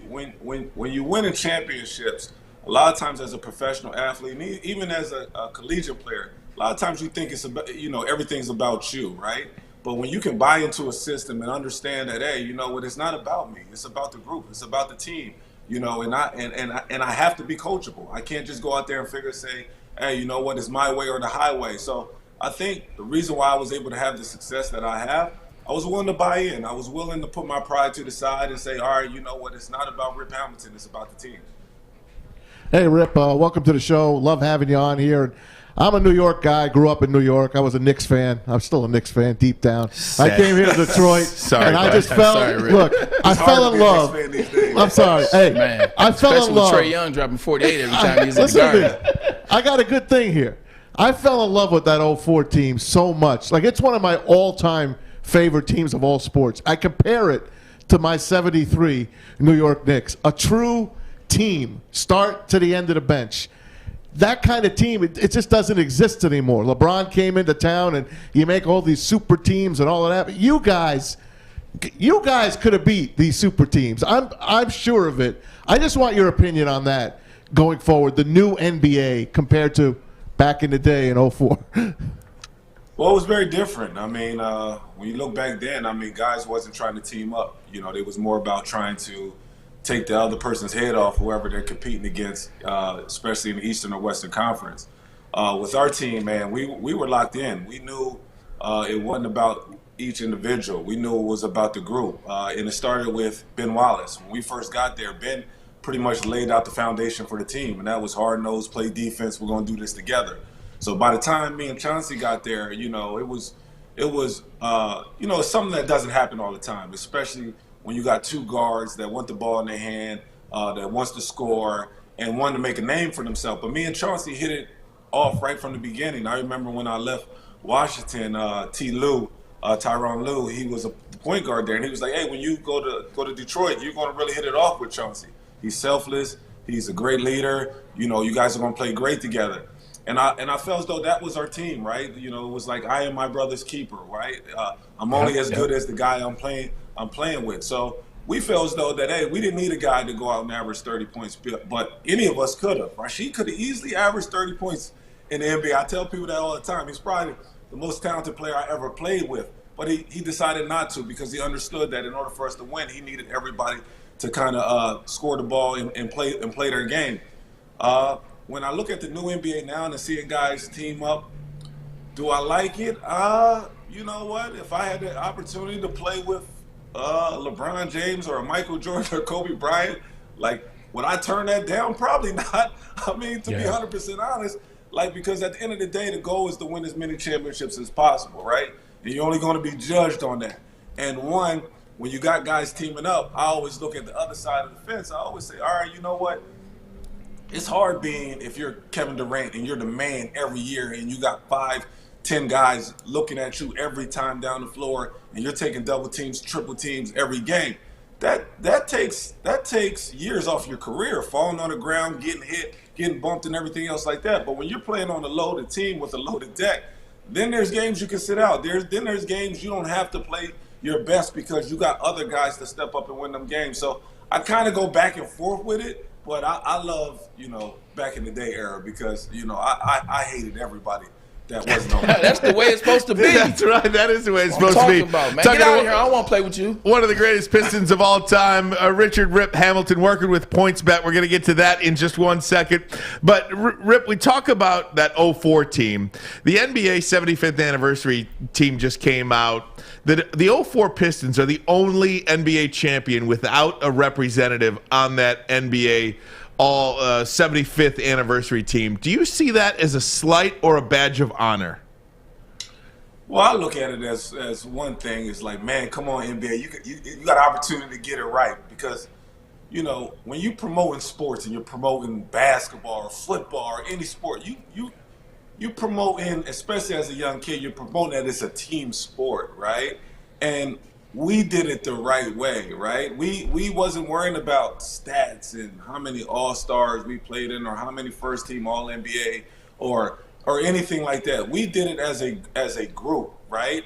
win in championships, a lot of times as a professional athlete, and even as a collegiate player, a lot of times you think it's about, you know, everything's about you, right? But when you can buy into a system and understand that, hey, you know what, it's not about me, it's about the group, it's about the team, you know, and I have to be coachable. I can't just go out there and say, hey, you know what, it's my way or the highway. So I think the reason why I was able to have the success that I have, I was willing to buy in. I was willing to put my pride to the side and say, all right, you know what, it's not about Rip Hamilton, it's about the team. Hey, Rip, welcome to the show. Love having you on here. I'm a New York guy, grew up in New York. I was a Knicks fan. I'm still a Knicks fan deep down. I came here to Detroit, and I just fell in love. I'm sorry. Hey, man, I fell in love. Trae Young dropping 48 every time he's in the Garden. I got a good thing here. I fell in love with that 04 team so much. Like, it's one of my all-time favorite teams of all sports. I compare it to my 73 New York Knicks. A true team, start to the end of the bench. That kind of team, it just doesn't exist anymore. LeBron came into town, and you make all these super teams and all of that. But you guys could have beat these super teams. I'm sure of it. I just want your opinion on that going forward, the new NBA compared to back in the day in 04. Well, it was very different. I mean, when you look back then, I mean, guys wasn't trying to team up. You know, it was more about trying to take the other person's head off, whoever they're competing against, especially in the Eastern or Western Conference. With our team, man, we were locked in. We knew it wasn't about each individual. We knew it was about the group. And it started with Ben Wallace. When we first got there, Ben pretty much laid out the foundation for the team, and that was hard-nosed, play defense, we're going to do this together. So by the time me and Chauncey got there, you know, it was you know, it's something that doesn't happen all the time, especially when you got two guards that want the ball in their hand, that wants to score, and want to make a name for themselves. But me and Chauncey hit it off right from the beginning. I remember when I left Washington, Tyronn Lue, he was a point guard there, and he was like, hey, when you go to Detroit, you're going to really hit it off with Chauncey. He's selfless. He's a great leader. You know, you guys are going to play great together. And I felt as though that was our team, right? You know, it was like I am my brother's keeper, right? I'm only as good as the guy I'm playing with. So we felt as though that, hey, we didn't need a guy to go out and average 30 points, but any of us could have. Rashid could have easily averaged 30 points in the NBA. I tell people that all the time. He's probably the most talented player I ever played with, but he decided not to because he understood that in order for us to win, he needed everybody to kind of score the ball and play their game. When I look at the new NBA now and seeing guys team up, do I like it? You know what? If I had the opportunity to play with LeBron James or Michael Jordan or Kobe Bryant, like, would I turn that down? Probably not. I mean, to be 100% honest, like, because at the end of the day, the goal is to win as many championships as possible, right? And you're only going to be judged on that. And when you got guys teaming up, I always look at the other side of the fence. I always say, all right, you know what? It's hard being, if you're Kevin Durant and you're the man every year and you got 5-10 guys looking at you every time down the floor and you're taking double teams, triple teams every game. That takes years off your career, falling on the ground, getting hit, getting bumped and everything else like that. But when you're playing on a loaded team with a loaded deck, then there's games you can sit out. Then there's games you don't have to play your best because you got other guys to step up and win them games. So I kind of go back and forth with it. But I love, you know, back in the day era because, you know, I hated everybody that wasn't on. That's the way it's supposed to be. That's right. That is the way it's supposed to be. About, man. Get out of here. I don't want to play with you. One of the greatest Pistons of all time, Richard Rip Hamilton, working with PointsBet. We're going to get to that in just 1 second. But, Rip, we talk about that 04 team. The NBA 75th anniversary team just came out. The 04 Pistons are the only NBA champion without a representative on that NBA all 75th anniversary team. Do you see that as a slight or a badge of honor? Well, I look at it as one thing. It's like, man, come on, NBA, you got an opportunity to get it right because, you know, when you promoting sports and you're promoting basketball or football or any sport, you promoting, especially as a young kid, you're promoting that it's a team sport, right? And we did it the right way, right? We wasn't worrying about stats and how many All-Stars we played in or how many first-team All-NBA or anything like that. We did it as a group, right?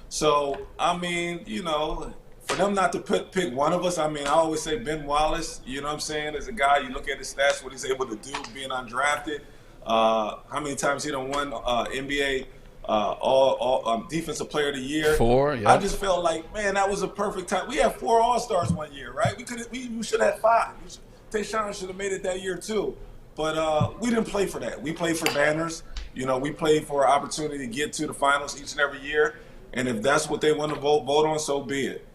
So, I mean, you know, for them not to pick one of us, I mean, I always say Ben Wallace, you know what I'm saying, as a guy, you look at his stats, what he's able to do being undrafted, how many times he done won NBA all defensive player of the year. 4, yeah. I just felt like, man, that was a perfect time. We had 4 All-Stars one year, right? We should have had 5. Tayshaun should have made it that year too. But we didn't play for that. We played for banners. You know, we played for an opportunity to get to the finals each and every year. And if that's what they want to vote on, so be it.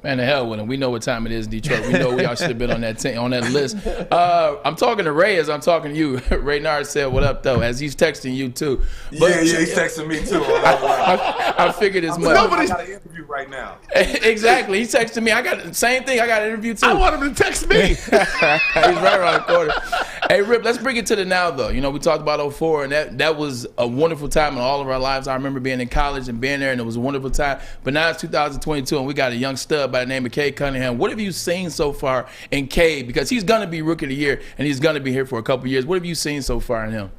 Man, the hell with him. We know what time it is in Detroit. We know we all should have been on that list. I'm talking to Ray as I'm talking to you. Ray Nard said, what up, though, as he's texting you, too. But, yeah, he's texting me, too. I figured as much. I got an interview right now. Exactly. He's texting me. I got the same thing. I got an interview, too. I want him to text me. He's right around the corner. Hey, Rip, let's bring it to the now, though. You know, we talked about 04, and that was a wonderful time in all of our lives. I remember being in college and being there, and it was a wonderful time. But now it's 2022, and we got a young stud by the name of Cade Cunningham. What have you seen so far in Cade? Because he's going to be Rookie of the Year, and he's going to be here for a couple years. What have you seen so far in him?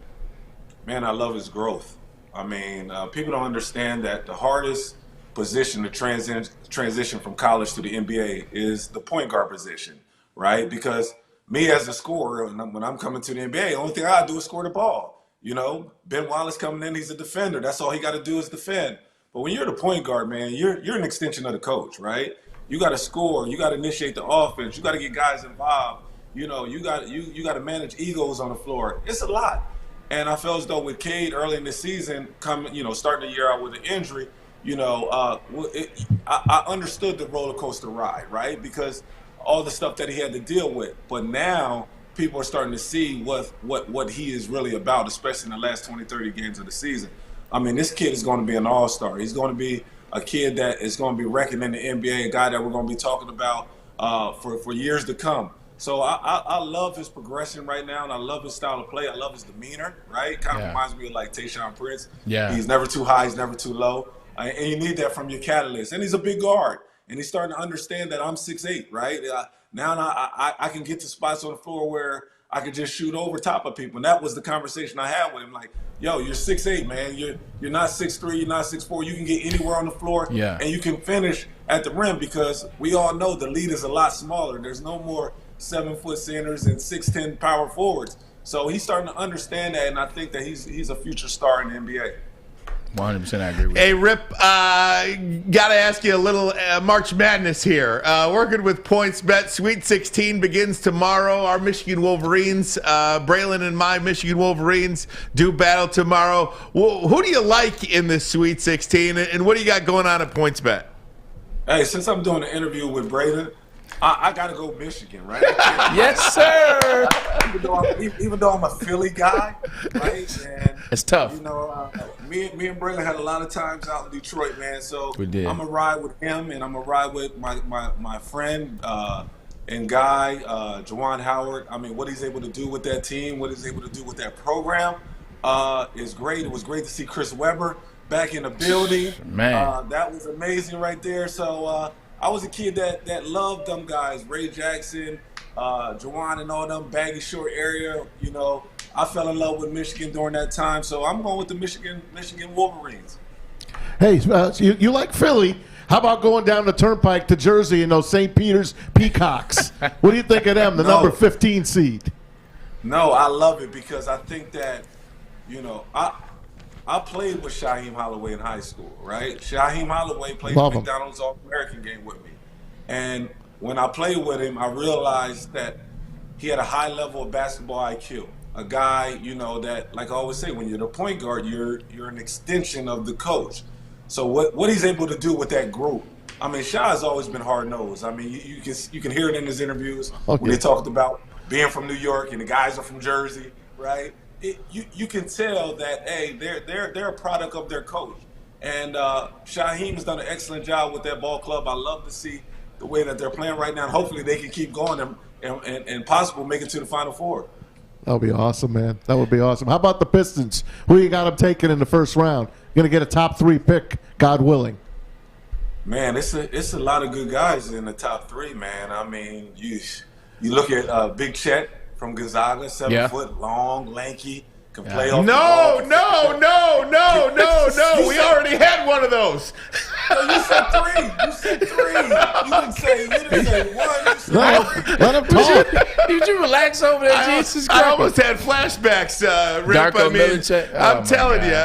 Man, I love his growth. I mean, people don't understand that the hardest position to transition from college to the NBA is the point guard position, right? Because me as a scorer, when I'm coming to the NBA, the only thing I do is score the ball. You know, Ben Wallace coming in, he's a defender. That's all he got to do is defend. But when you're the point guard, man, you're an extension of the coach, right? You got to score. You got to initiate the offense. You got to get guys involved. You know, you got to manage egos on the floor. It's a lot. And I felt as though with Cade early in the season, starting the year out with an injury, you know, I understood the roller coaster ride, right? Because all the stuff that he had to deal with. But now people are starting to see what he is really about, especially in the last 20, 30 games of the season. I mean, this kid is going to be an all-star. He's going to be a kid that is going to be reckoned in the NBA, a guy that we're going to be talking about for years to come. So I love his progression right now, and I love his style of play. I love his demeanor, right? Kind of reminds me of like Tayshaun Prince. Yeah. He's never too high, he's never too low. And you need that from your catalyst. And he's a big guard. And he's starting to understand that I'm 6'8", right? Now I can get to spots on the floor where I could just shoot over top of people. And that was the conversation I had with him. Like, yo, you're 6'8", man. You're not 6'3", you're not 6'4". You can get anywhere on the floor, and you can finish at the rim because we all know the league is a lot smaller. There's no more 7-foot centers and 6'10" power forwards. So he's starting to understand that, and I think that he's a future star in the NBA. 100% I agree with you. Hey, Rip, got to ask you a little March Madness here. Working with PointsBet, Sweet 16 begins tomorrow. Our Michigan Wolverines, Braylon and my Michigan Wolverines do battle tomorrow. Who do you like in this Sweet 16, and what do you got going on at PointsBet? Hey, since I'm doing an interview with Braylon, I got to go Michigan, right? Yes, sir. Even though I'm a Philly guy, right? And, it's tough. You know, me and Braylon had a lot of times out in Detroit, man. So we did. I'm going to ride with him, and I'm going to ride with my friend and guy, Juwan Howard. I mean, what he's able to do with that team, what he's able to do with that program is great. It was great to see Chris Webber back in the building. Man. That was amazing right there. So, I was a kid that loved them guys, Ray Jackson, Juwan and all them, baggy short area. You know, I fell in love with Michigan during that time, so I'm going with the Michigan Wolverines. Hey, you like Philly. How about going down the turnpike to Jersey and those St. Peter's Peacocks? What do you think of them, the number 15 seed? No, I love it because I think that, you know, I played with Shaheem Holloway in high school, right? Shaheem Holloway played Love the him. McDonald's All-American game with me. And when I played with him, I realized that he had a high level of basketball IQ. A guy, that, like I always say, when you're the point guard, you're an extension of the coach. So what he's able to do with that group, I mean, Sha has always been hard-nosed. I mean, you can hear it in his interviews when they talked about being from New York and the guys are from Jersey, right? You can tell that, hey, they're a product of their coach. And Shaheem has done an excellent job with that ball club. I love to see the way that they're playing right now. And hopefully they can keep going and possibly make it to the Final Four. That would be awesome, man. That would be awesome. How about the Pistons? Who you got them taking in the first round? Going to get a top 3 pick, God willing. Man, it's a lot of good guys in the top 3, man. I mean, you look at Big Chet from Gonzaga, 7 foot, long, lanky, can play off the ball. No. We already had one of those. No, you said 3. You didn't say 1. You said Let him talk. Did you relax over there, Jesus Christ? I almost had flashbacks, Rip. Darko Milicic. I'm telling you.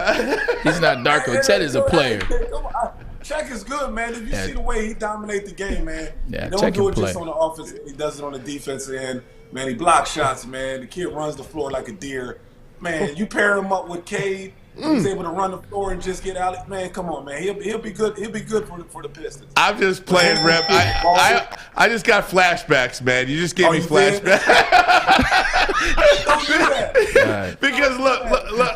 He's not Darko. Chet is a player. Check is good, man. If you see the way he dominates the game, man, Yeah, he don't do it just on the offense. He does it on the defensive end. Man, he blocks shots, man. The kid runs the floor like a deer. Man, you pair him up with Cade, he's able to run the floor and just get out. Man, come on, man. He'll be good. He'll be good for the Pistons. I'm just playing, Rip. I just got flashbacks, man. You just gave me flashbacks. Don't do that. Because look,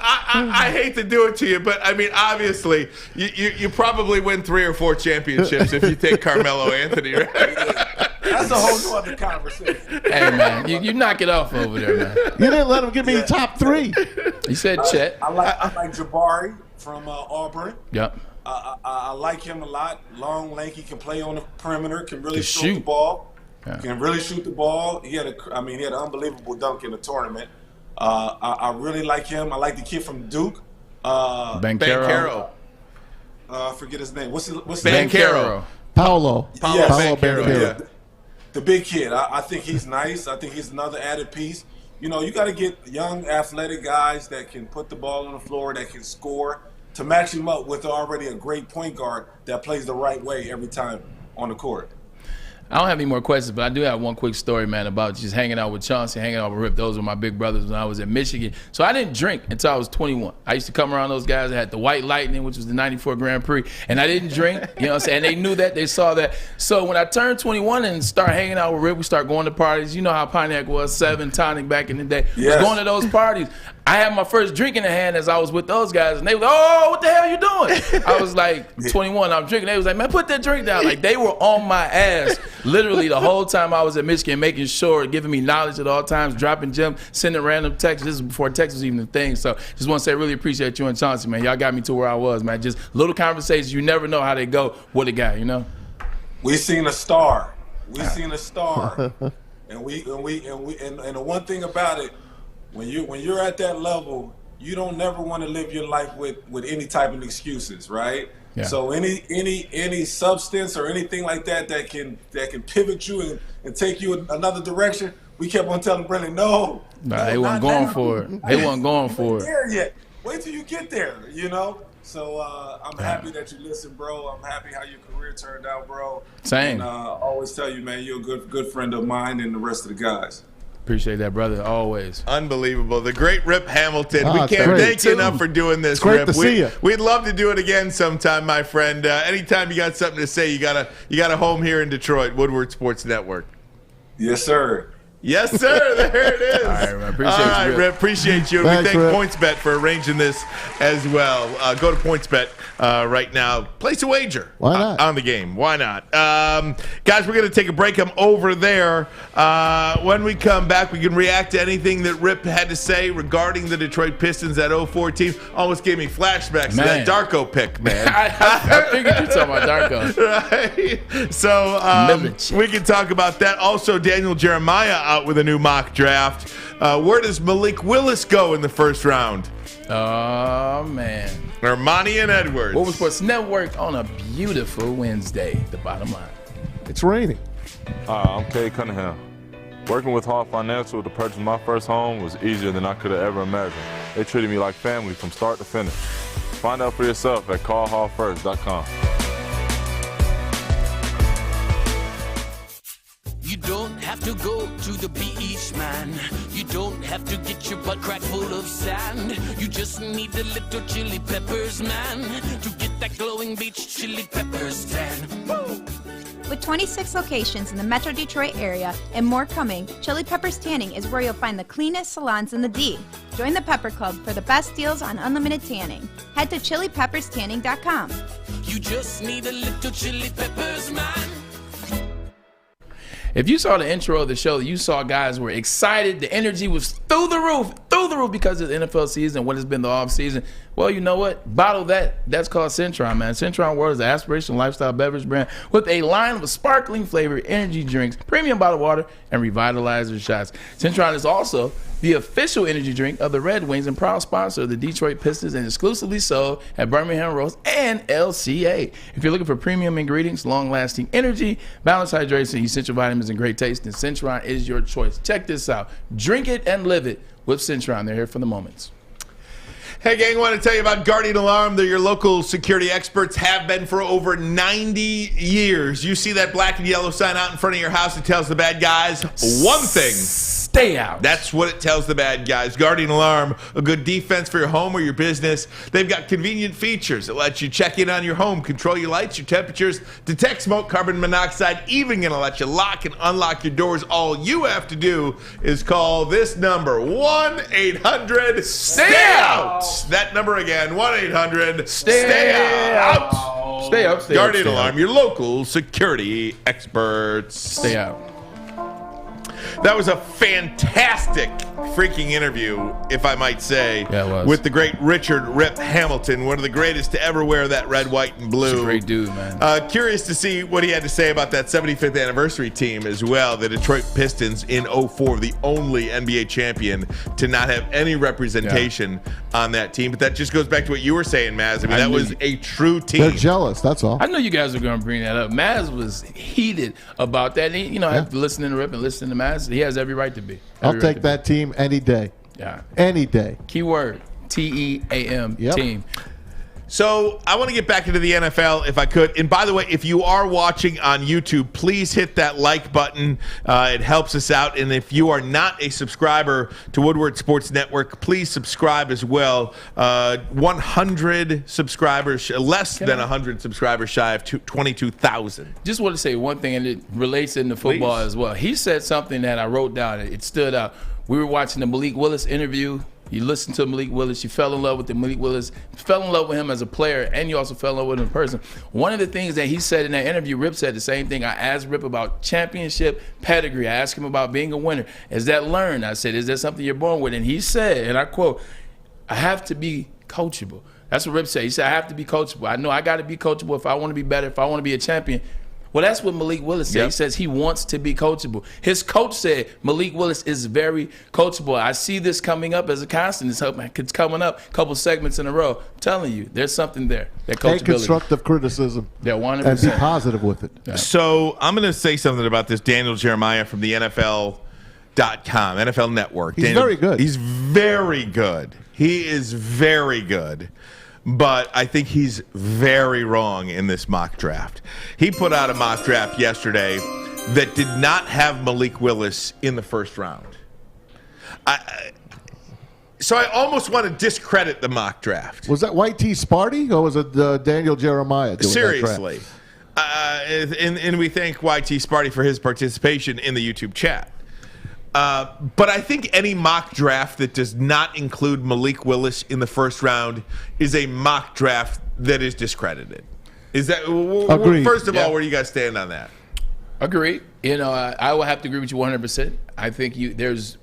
I hate to do it to you, but I mean, obviously, you probably win 3 or 4 championships if you take Carmelo Anthony, right? That's a whole other conversation. Hey, man, you knock it off over there, man. You didn't let him give me the top 3. You said Chet. I like Jabari from Auburn. Yep. I like him a lot. Long, lanky, can play on the perimeter, can really shoot the shoot. ball. Yeah. Can really shoot the ball. He had an unbelievable dunk in the tournament. I really like him. I like the kid from Duke. Banchero. I forget his name. What's Banchero. Paulo Banchero. Yeah. The big kid. I think he's nice. I think he's another added piece. You got to get young, athletic guys that can put the ball on the floor, that can score, to match him up with already a great point guard that plays the right way every time on the court. I don't have any more questions, but I do have one quick story, man, about just hanging out with Chauncey, hanging out with Rip. Those were my big brothers when I was in Michigan. So I didn't drink until I was 21. I used to come around those guys that had the White Lightning, which was the 94 Grand Prix, and I didn't drink, you know what I'm saying? They knew that. They saw that. So when I turned 21 and started hanging out with Rip, we started going to parties. You know how Pontiac was, 7 tonic back in the day. Yes. Was going to those parties. I had my first drink in the hand as I was with those guys, and they were like, oh, what the hell are you doing? I was like 21, I'm drinking. They was like, man, put that drink down. Like, they were on my ass literally the whole time I was at Michigan, making sure, giving me knowledge at all times, dropping gems, sending random texts. This is before text was even a thing. So just want to say I really appreciate you and Chauncey, man. Y'all got me to where I was, man. Just little conversations. You never know how they go with a guy, you know? We seen a star. We seen a star. And the one thing about it, when you're at that level, you don't never want to live your life with any type of excuses, right? Yeah. So any substance or anything like that can pivot you and take you another direction. We kept on telling Braylon, no, they wasn't going for it. They wasn't going for it. There yet. Wait till you get there, you know. So I'm happy that you listen, bro. I'm happy how your career turned out, bro. Same. And I always tell you, man, you're a good friend of mine and the rest of the guys. Appreciate that, brother. Always. Unbelievable. The great Rip Hamilton. We can't thank you enough for doing this, great Rip. to see you. We'd love to do it again sometime, my friend. Anytime you got something to say, you got a home here in Detroit, Woodward Sports Network. Yes, sir. Yes, sir. There it is. All right, man. Appreciate you, Rip. Appreciate you. And Thanks, we thank Rip. PointsBet for arranging this as well. Go to PointsBet right now. Place a wager. Why not? On the game. Why not? Guys, we're going to take a break. I'm over there. When we come back, we can react to anything that Rip had to say regarding the Detroit Pistons, that 04 team. Almost gave me flashbacks to that Darko pick, man. I figured you were talking about Darko. Right? So we can talk about that. Also, Daniel Jeremiah out with a new mock draft. Where does Malik Willis go in the first round? Oh, man. Ermanni and Edwards. Woodward Sports Network on a beautiful Wednesday, the bottom line. It's raining. I'm Kay Cunningham. Working with Hall Financial to purchase my first home was easier than I could have ever imagined. They treated me like family from start to finish. Find out for yourself at callhallfirst.com. You don't have to go to the beach, man. You don't have to get your butt crack full of sand. You just need a little chili peppers, man, to get that glowing beach chili peppers tan. Woo! With 26 locations in the Metro Detroit area and more coming, Chili Peppers Tanning is where you'll find the cleanest salons in the D. Join the Pepper Club for the best deals on unlimited tanning. Head to chilipepperstanning.com. You just need a little chili peppers, man. If you saw the intro of the show, you saw guys were excited. The energy was through the roof because of the NFL season, what has been the off season. Well, you know what? Bottle that. That's called Centron, man. Centron World is an aspirational lifestyle beverage brand with a line of sparkling flavored energy drinks, premium bottled water, and revitalizer shots. Centron is also the official energy drink of the Red Wings and proud sponsor of the Detroit Pistons and exclusively sold at Birmingham Roast and LCA. If you're looking for premium ingredients, long-lasting energy, balanced hydration, essential vitamins, and great taste, then Centron is your choice. Check this out. Drink it and live it with Centron. They're here for the moments. Hey, gang, I want to tell you about Guardian Alarm. They're your local security experts, have been for over 90 years. You see that black and yellow sign out in front of your house that tells the bad guys one thing. Stay out. That's what it tells the bad guys. Guardian Alarm, a good defense for your home or your business. They've got convenient features that let you check in on your home, control your lights, your temperatures, detect smoke, carbon monoxide, even going to let you lock and unlock your doors. All you have to do is call this number, 1-800-STAY-OUT. That number again, 1-800-STAY-OUT. Stay out. Guardian Alarm, your local security experts. Stay out. That was a fantastic freaking interview, if I might say, with the great Richard Rip Hamilton, one of the greatest to ever wear that red, white, and blue. He's a great dude, man. Curious to see what he had to say about that 75th anniversary team as well. The Detroit Pistons in 04, the only NBA champion to not have any representation on that team. But that just goes back to what you were saying, Maz. I mean, that was a true team. They're jealous, that's all. I know you guys are going to bring that up. Maz was heated about that. And he, after listening to Rip and listening to Maz, he has every right to be. I'll take that team any day. Yeah. Any day. Keyword, TEAM, team. So I want to get back into the NFL if I could. And by the way, if you are watching on YouTube, please hit that like button. It helps us out. And if you are not a subscriber to Woodward Sports Network, please subscribe as well. 100 subscribers, less than 100 subscribers shy of 22,000. Just want to say one thing, and it relates into football as well. He said something that I wrote down. It stood out. We were watching the Malik Willis interview. You listened to Malik Willis. You fell in love with the Malik Willis. You fell in love with him as a player, and you also fell in love with him in person. One of the things that he said in that interview, Rip said the same thing. I asked Rip about championship pedigree. I asked him about being a winner. Is that learned? I said, is that something you're born with? And he said, and I quote, I have to be coachable. That's what Rip said. He said, I have to be coachable. I know I got to be coachable if I want to be better, if I want to be a champion. Well, that's what Malik Willis said. He says he wants to be coachable. His coach said Malik Willis is very coachable. I see this coming up as a constant. It's coming up a couple segments in a row. I'm telling you, there's something there. That coachability. Take constructive criticism. Yeah, 100%. And be positive with it. Yeah. So I'm going to say something about this Daniel Jeremiah from the NFL.com, NFL Network. He's very good. He's very good. He is very good. But I think he's very wrong in this mock draft. He put out a mock draft yesterday that did not have Malik Willis in the first round. So I almost want to discredit the mock draft. Was that White T. Sparty or was it Daniel Jeremiah doing Seriously. that draft? And we thank YT Sparty for his participation in the YouTube chat. But I think any mock draft that does not include Malik Willis in the first round is a mock draft that is discredited. Is that Agreed. First of all, where do you guys stand on that? Agree. I will have to agree with you 100%. I think there's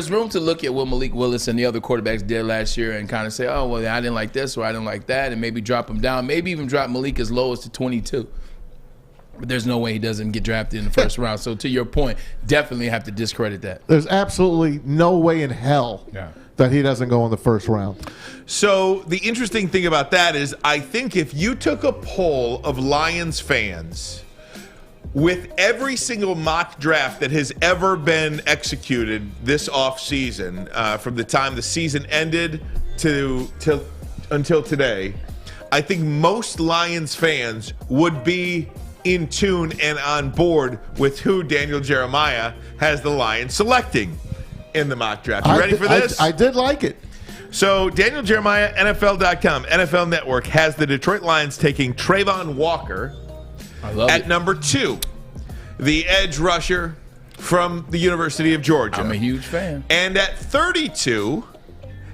room to look at what Malik Willis and the other quarterbacks did last year and kind of say, oh, well, I didn't like this or I didn't like that, and maybe drop him down, maybe even drop Malik as low as to 22. But there's no way he doesn't get drafted in the first round. So to your point, definitely have to discredit that. There's absolutely no way in hell that he doesn't go in the first round. So the interesting thing about that is I think if you took a poll of Lions fans with every single mock draft that has ever been executed this offseason, from the time the season ended until today, I think most Lions fans would be in tune and on board with who Daniel Jeremiah has the Lions selecting in the mock draft. You ready for this? I did like it. So Daniel Jeremiah, NFL.com, NFL Network, has the Detroit Lions taking Trayvon Walker at number 2, the edge rusher from the University of Georgia. I'm a huge fan. And at 32,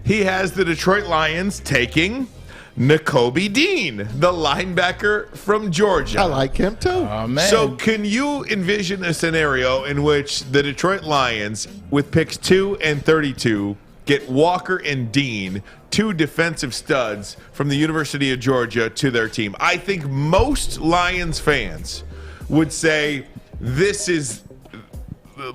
he has the Detroit Lions taking Nakobe Dean, the linebacker from Georgia. I like him too. Oh, man. So can you envision a scenario in which the Detroit Lions, with picks 2 and 32, get Walker and Dean, 2 defensive studs from the University of Georgia, to their team? I think most Lions fans would say this is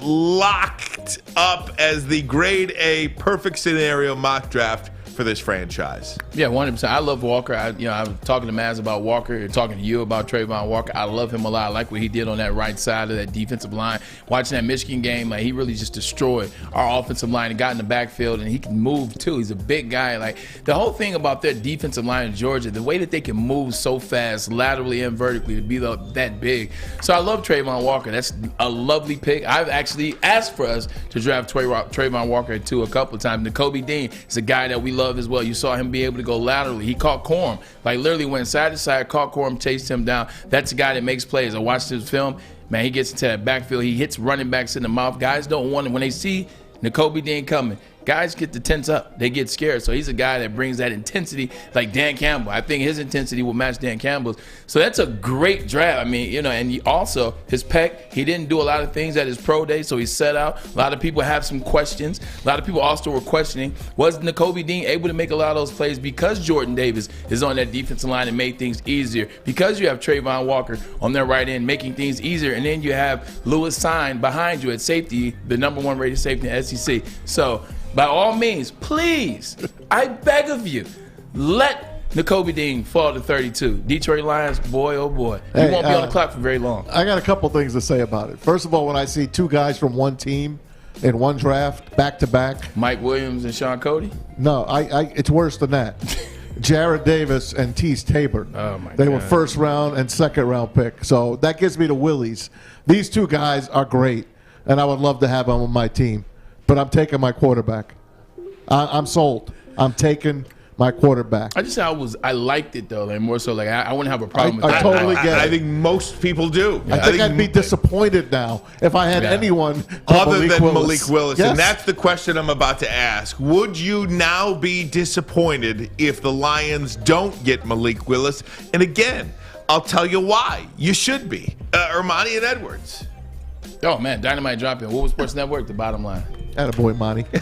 locked up as the grade A perfect scenario mock draft for this franchise. Yeah, 100%. I love Walker. I was talking to Maz about Walker, talking to you about Trayvon Walker. I love him a lot. I like what he did on that right side of that defensive line. Watching that Michigan game, like, he really just destroyed our offensive line and got in the backfield, and he can move too. He's a big guy. Like, the whole thing about their defensive line in Georgia, the way that they can move so fast, laterally and vertically, to be that big. So I love Trayvon Walker. That's a lovely pick. I've actually asked for us to draft Trayvon Walker at 2 a couple of times. Nakobe Dean is a guy that we love as well. You saw him be able to go laterally. He caught Corum. Like, literally went side to side, caught Corum, chased him down. That's a guy that makes plays. I watched his film. Man, he gets into that backfield. He hits running backs in the mouth. Guys don't want it. When they see Nakobe Dean coming, guys get the tense up. They get scared. So he's a guy that brings that intensity, like Dan Campbell. I think his intensity will match Dan Campbell's. So that's a great draft. I mean, and he also, his pec, he didn't do a lot of things at his pro day, so he set out. A lot of people have some questions. A lot of people also were questioning, was Nakobe Dean able to make a lot of those plays because Jordan Davis is on that defensive line and made things easier, because you have Trayvon Walker on their right end making things easier, and then you have Lewis Sign behind you at safety, the number 1 rated safety in the SEC. So by all means, please, I beg of you, let Nakobe Dean fall to 32. Detroit Lions, boy, oh boy. He won't be on the clock for very long. I got a couple things to say about it. First of all, when I see 2 guys from one team in one draft, back-to-back. Mike Williams and Sean Cody? No, it's worse than that. Jared Davis and Tease Tabor. Oh, my God. They were first-round and second-round pick. So that gives me the willies. These 2 guys are great, and I would love to have them on my team. But I'm taking my quarterback. I'm sold. I'm taking my quarterback. I liked it though, like more so like I wouldn't have a problem with I that. totally get it. I think most people do. I think I'd be disappointed now if I had anyone other than Malik Willis. Yes. And that's the question I'm about to ask. Would you now be disappointed if the Lions don't get Malik Willis? And again, I'll tell you why. You should be. Ermanni and Edwards. Oh man, dynamite dropping. What was Sports Network? The bottom line. Attaboy, Monty. Think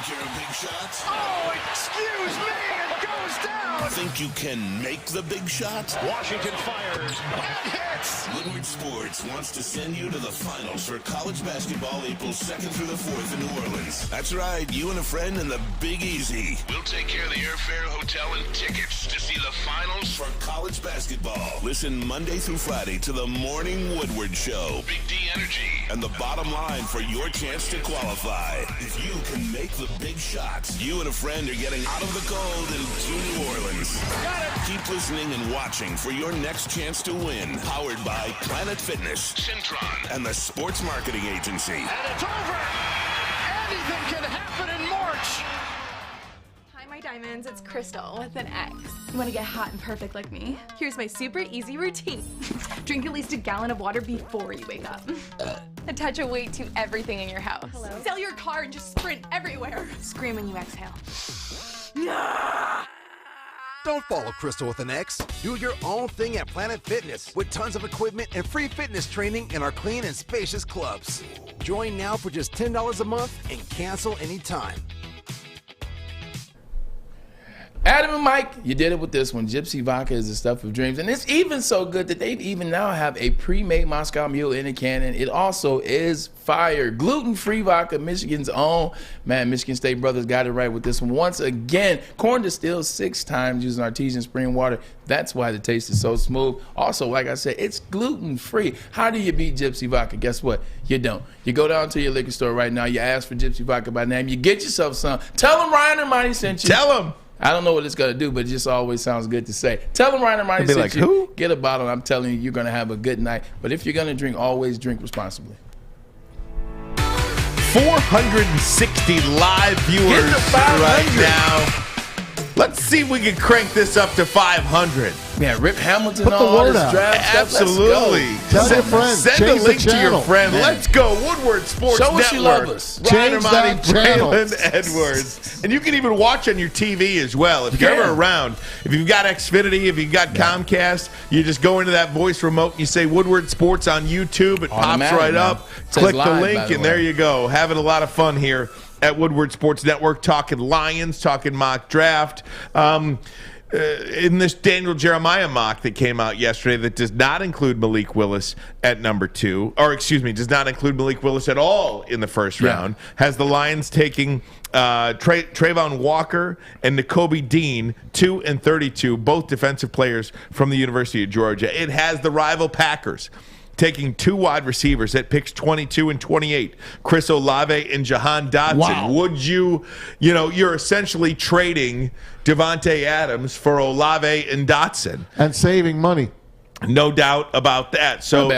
you're a big shot? Oh, excuse me, it goes down. Think you can make the big shot? Washington fires and hits. Woodward Sports wants to send you to the finals for college basketball April 2nd through the 4th in New Orleans. That's right, you and a friend in the Big Easy. We'll take care of the airfare, hotel, and tickets to see the finals for college basketball. Listen Monday through Friday to the Morning Woodward Show. Big D Energy. And the bottom line for your chance to qualify. If you can make the big shots, you and a friend are getting out of the cold and to New Orleans. Got it. Keep listening and watching for your next chance to win. Powered by Planet Fitness, Centron, and the Sports Marketing Agency. And it's over. Anything can happen in March. Hi, my diamonds. It's Crystal with an X. You want to get hot and perfect like me? Here's my super easy routine. Drink at least a gallon of water before you wake up. Attach a weight to everything in your house. Hello? Sell your car and just sprint everywhere. Scream when you exhale. Don't follow Crystal with an X. Do your own thing at Planet Fitness with tons of equipment and free fitness training in our clean and spacious clubs. Join now for just $10 a month and cancel anytime. Adam and Mike, you did it with this one. Gypsy vodka is the stuff of dreams. And it's even so good that they even now have a pre-made Moscow Mule in a can. And it also is fire. Gluten-free vodka, Michigan's own. Man, Michigan State brothers got it right with this one. Once again, corn distilled 6 times using artesian spring water. That's why the taste is so smooth. Also, like I said, it's gluten-free. How do you beat Gypsy vodka? Guess what? You don't. You go down to your liquor store right now. You ask for Gypsy vodka by name. You get yourself some. Tell them Ryan Ermanni sent you. Tell them. I don't know what it's going to do, but it just always sounds good to say. Tell them Ryan Ermanni sent you. Who? Get a bottle. I'm telling you, you're going to have a good night. But if you're going to drink, always drink responsibly. 460 live viewers right now. Let's see if we can crank this up to 500. Yeah, Rip Hamilton Put the on all word this out. draft stuff. Absolutely. Tell your friends. Send Change a link the to your channel. friend. Man. Let's go. Woodward Sports Show us Network. you love us. Ryan Change Ermanni, that channel. Braylon Edwards. And you can even watch on your TV as well. If you're ever around, if you've got Xfinity, if you've got Comcast, you just go into that voice remote and you say Woodward Sports on YouTube. It pops right up. Click the link, and there you go. Having a lot of fun here at Woodward Sports Network, talking Lions, talking mock draft. In this Daniel Jeremiah mock that came out yesterday that does not include Malik Willis at number 2, or excuse me, does not include Malik Willis at all in the first round, has the Lions taking Trayvon Walker and Nakobe Dean, 2 and 32, both defensive players from the University of Georgia. It has the rival Packers taking 2 wide receivers at picks 22 and 28, Chris Olave and Jahan Dotson. Wow. Would you're essentially trading Devontae Adams for Olave and Dotson. And saving money. No doubt about that. So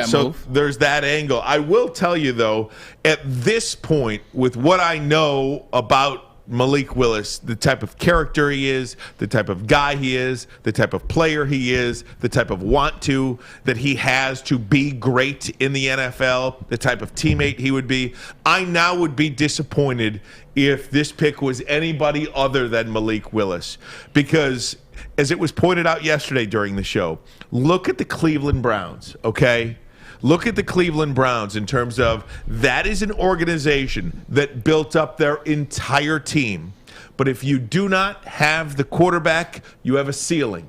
there's that angle. I will tell you, though, at this point, with what I know about Malik Willis, the type of character he is, the type of guy he is, the type of player he is, the type of want-to that he has to be great in the NFL, the type of teammate he would be, I now would be disappointed if this pick was anybody other than Malik Willis. Because, as it was pointed out yesterday during the show, look at the Cleveland Browns, okay? Look at the Cleveland Browns in terms of that is an organization that built up their entire team. But if you do not have the quarterback, you have a ceiling.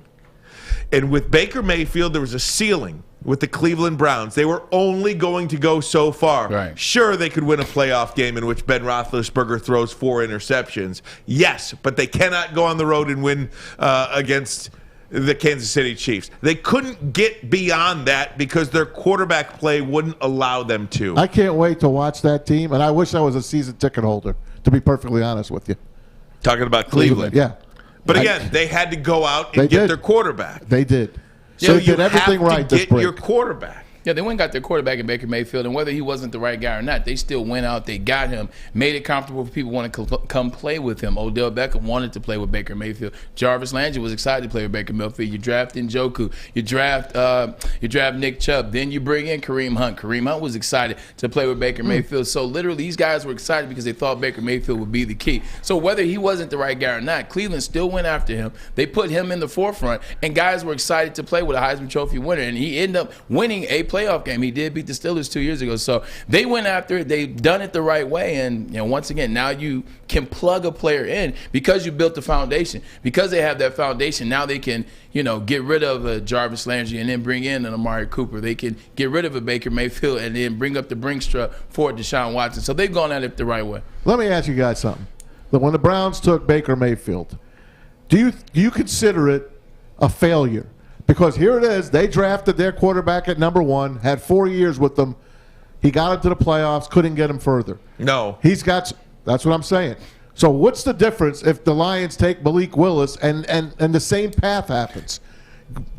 And with Baker Mayfield, there was a ceiling with the Cleveland Browns. They were only going to go so far. Right. Sure, they could win a playoff game in which Ben Roethlisberger throws 4 interceptions. Yes, but they cannot go on the road and win against the Kansas City Chiefs. They couldn't get beyond that because their quarterback play wouldn't allow them to. I can't wait to watch that team, and I wish I was a season ticket holder, to be perfectly honest with you. Talking about Cleveland. Yeah. But again, they had to go out and get their quarterback. They did. So they did everything right this get break. your quarterback. Yeah, they went and got their quarterback in Baker Mayfield, and whether he wasn't the right guy or not, they still went out, they got him, made it comfortable for people wanting to come play with him. Odell Beckham wanted to play with Baker Mayfield. Jarvis Landry was excited to play with Baker Mayfield. You draft Njoku. You draft Nick Chubb. Then you bring in Kareem Hunt. Kareem Hunt was excited to play with Baker Mayfield. So literally, these guys were excited because they thought Baker Mayfield would be the key. So whether he wasn't the right guy or not, Cleveland still went after him. They put him in the forefront, and guys were excited to play with a Heisman Trophy winner, and he ended up winning a playoff game. He did beat the Steelers 2 years ago. So they went after it. They've done it the right way. And once again, now you can plug a player in because you built the foundation. Because they have that foundation, now they can, get rid of a Jarvis Landry and then bring in an Amari Cooper. They can get rid of a Baker Mayfield and then bring up the Brinks truck for Deshaun Watson. So they've gone at it the right way. Let me ask you guys something. When the Browns took Baker Mayfield, do you consider it a failure? Because here it is. They drafted their quarterback at number 1, had 4 years with them. He got into the playoffs, couldn't get him further. No. That's what I'm saying. So what's the difference if the Lions take Malik Willis and the same path happens?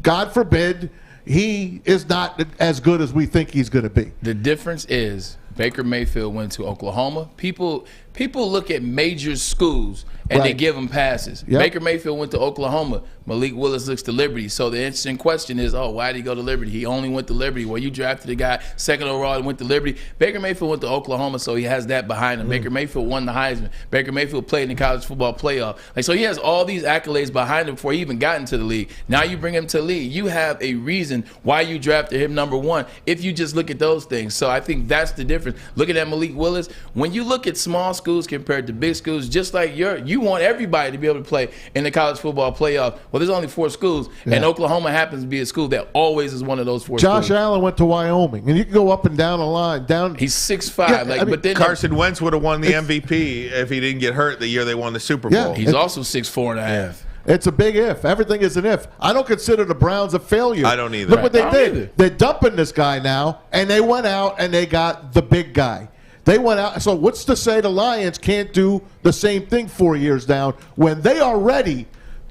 God forbid he is not as good as we think he's going to be. The difference is Baker Mayfield went to Oklahoma. People look at major schools and they give them passes. Yep. Baker Mayfield went to Oklahoma. Malik Willis looks to Liberty. So the interesting question is, why did he go to Liberty? He only went to Liberty. Well, you drafted a guy 2nd overall and went to Liberty. Baker Mayfield went to Oklahoma, so he has that behind him. Baker Mayfield won the Heisman. Baker Mayfield played in the college football playoff. So he has all these accolades behind him before he even got into the league. Now you bring him to the league. You have a reason why you drafted him number 1 if you just look at those things. So I think that's the difference. Looking at Malik Willis, when you look at small schools compared to big schools, just like you want everybody to be able to play in the college football playoff. Well, there's only 4 schools, and Oklahoma happens to be a school that always is one of those 4 schools. Josh Allen went to Wyoming, and you can go up and down the line. He's 6'5". But then Carson Wentz would have won the MVP if he didn't get hurt the year they won the Super Bowl. Yeah, he's also 6'4.5". It's a big if. Everything is an if. I don't consider the Browns a failure. I don't either. Look what they did. They're dumping this guy now, and they went out and they got the big guy. They went out. So what's to say the Lions can't do the same thing 4 years down when they are ready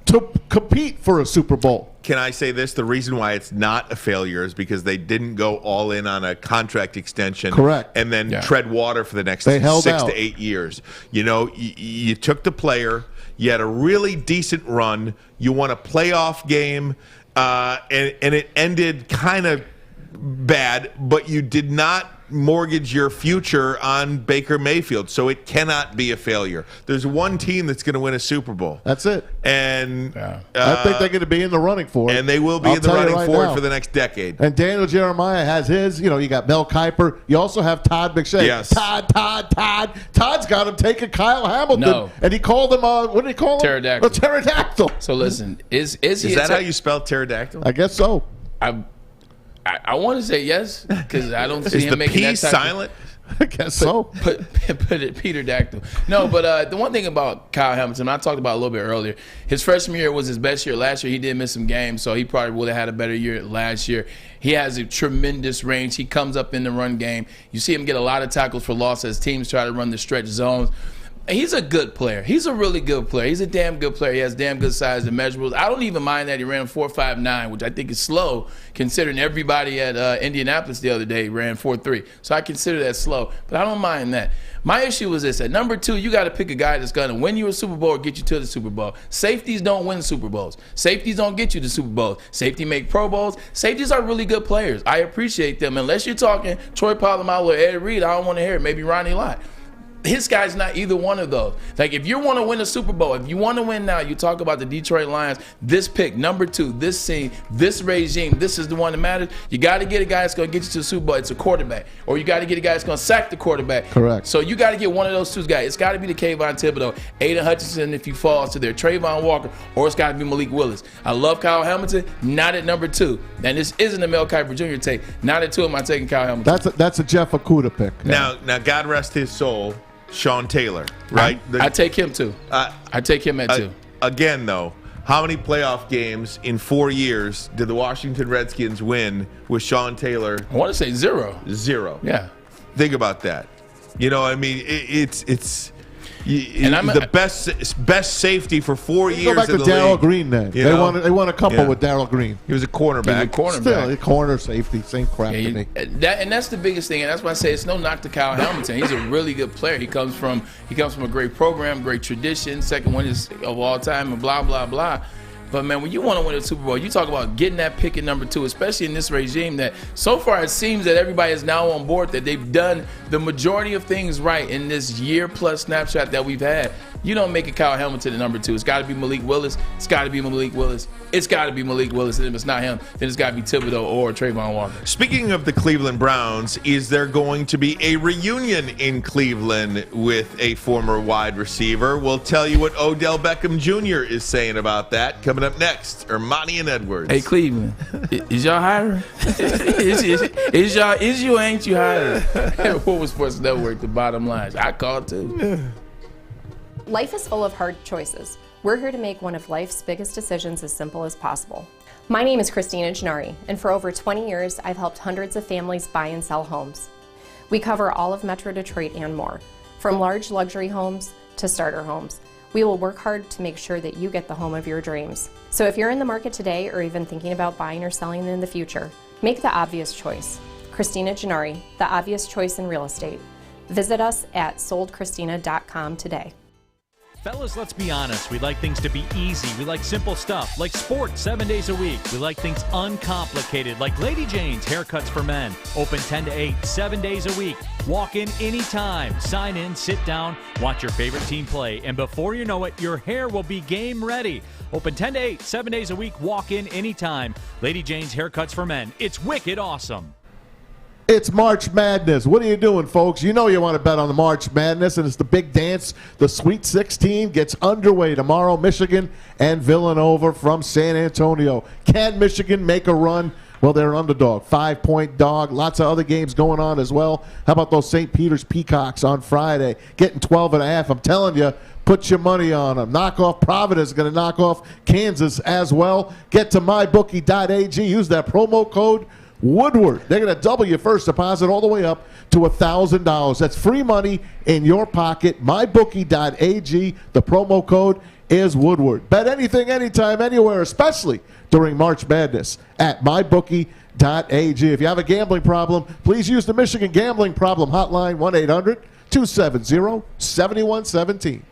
to compete for a Super Bowl? Can I say this? The reason why it's not a failure is because they didn't go all in on a contract extension. Correct. And then tread water for the next They held 6 out. to 8 years. You know, you took the player. You had a really decent run. You won a playoff game, and it ended kind of bad, but you did not mortgage your future on Baker Mayfield, so it cannot be a failure. There's one team that's going to win a Super Bowl. That's it. And I think they're going to be in the running for it. And they will be in the running for it for the next decade. And Daniel Jeremiah has his. You know, you got Mel Kiper. You also have Todd McShay. Yes. Todd. Todd's got him taking Kyle Hamilton. No. And he called him, what did he call him? Pterodactyl. A pterodactyl. So listen, is that how you spell pterodactyl? I guess so. I want to say yes, because I don't see Is him the making P that type silent? I guess so. Put it Peter Dactyl. No, but the one thing about Kyle Hamilton, I talked about a little bit earlier, his freshman year was his best year. Last year he did miss some games, so he probably would have had a better year last year. He has a tremendous range. He comes up in the run game. You see him get a lot of tackles for loss as teams try to run the stretch zones. He's a good player. He's a really good player. He's a damn good player. He has damn good size and measurables. I don't even mind that he ran 4.59, which I think is slow, considering everybody at Indianapolis the other day ran 4.3. So I consider that slow, but I don't mind that. My issue was this. At number 2, you got to pick a guy that's going to win you a Super Bowl or get you to the Super Bowl. Safeties don't win Super Bowls. Safeties don't get you to Super Bowls. Safety make Pro Bowls. Safeties are really good players. I appreciate them. Unless you're talking Troy Polamalu or Ed Reed, I don't want to hear it. Maybe Ronnie Lott. His guy's not either one of those. Like, if you want to win a Super Bowl, if you want to win now, you talk about the Detroit Lions, this pick, number 2, this scene, this regime, this is the one that matters. You got to get a guy that's going to get you to the Super Bowl. It's a quarterback. Or you got to get a guy that's going to sack the quarterback. Correct. So you got to get one of those 2 guys. It's got to be the Kayvon Thibodeau, Aiden Hutchinson if he falls to there, Trayvon Walker, or it's got to be Malik Willis. I love Kyle Hamilton, not at number 2. And this isn't a Mel Kiper Jr. take. Not at 2 am I taking Kyle Hamilton. That's a Jeff Okudah pick. Now, God rest his soul, Sean Taylor, right? I take him too. I take him at 2. Again, though, how many playoff games in 4 years did the Washington Redskins win with Sean Taylor? I want to say 0. 0. Yeah. Think about that. You know, I mean, it's the best safety for 4 years. Go back to Darryl Green then. They won a couple with Darryl Green. He was a cornerback. Still, a corner safety, same crap to me. That's the biggest thing, and that's why I say it's no knock to Kyle Hamilton. He's a really good player. He comes from a great program, great tradition, second one of all time, and blah blah blah. But, man, when you want to win a Super Bowl, you talk about getting that pick at number 2, especially in this regime that so far it seems that everybody is now on board, that they've done the majority of things right in this year-plus snapshot that we've had. You don't make it Kyle Hamilton at number 2. It's got to be Malik Willis. It's got to be Malik Willis. It's got to be Malik Willis. And if it's not him, then it's got to be Thibodeau or Trayvon Walker. Speaking of the Cleveland Browns, is there going to be a reunion in Cleveland with a former wide receiver? We'll tell you what Odell Beckham Jr. is saying about that. Coming up next, Ermanni and Edwards. Hey, Cleveland, is y'all hiring? is you ain't you hiring? What was Sports Network, the bottom line? I called too. Life is full of hard choices. We're here to make one of life's biggest decisions as simple as possible. My name is Christina Gennari, and for over 20 years, I've helped hundreds of families buy and sell homes. We cover all of Metro Detroit and more, from large luxury homes to starter homes. We will work hard to make sure that you get the home of your dreams. So if you're in the market today or even thinking about buying or selling in the future, make the obvious choice. Christina Gennari, the obvious choice in real estate. Visit us at soldchristina.com today. Fellas, let's be honest. We like things to be easy. We like simple stuff, like sports 7 days a week. We like things uncomplicated, like Lady Jane's Haircuts for Men. Open 10 to 8, 7 days a week. Walk in anytime. Sign in, sit down, watch your favorite team play, and before you know it, your hair will be game ready. Open 10 to 8, 7 days a week. Walk in anytime. Lady Jane's Haircuts for Men. It's wicked awesome. It's March Madness. What are you doing, folks? You know you want to bet on the March Madness, and it's the big dance. The Sweet 16 gets underway tomorrow. Michigan and Villanova from San Antonio. Can Michigan make a run? Well, they're an underdog, 5-point dog. Lots of other games going on as well. How about those St. Peter's Peacocks on Friday? Getting 12.5. I'm telling you, put your money on them. Knock off Providence, going to knock off Kansas as well. Get to mybookie.ag. Use that promo code Woodward. They're going to double your first deposit all the way up to $1,000. That's free money in your pocket. mybookie.ag. The promo code is Woodward. Bet anything, anytime, anywhere, especially during March Madness at mybookie.ag. If you have a gambling problem, please use the Michigan Gambling Problem Hotline, 1-800-270-7117.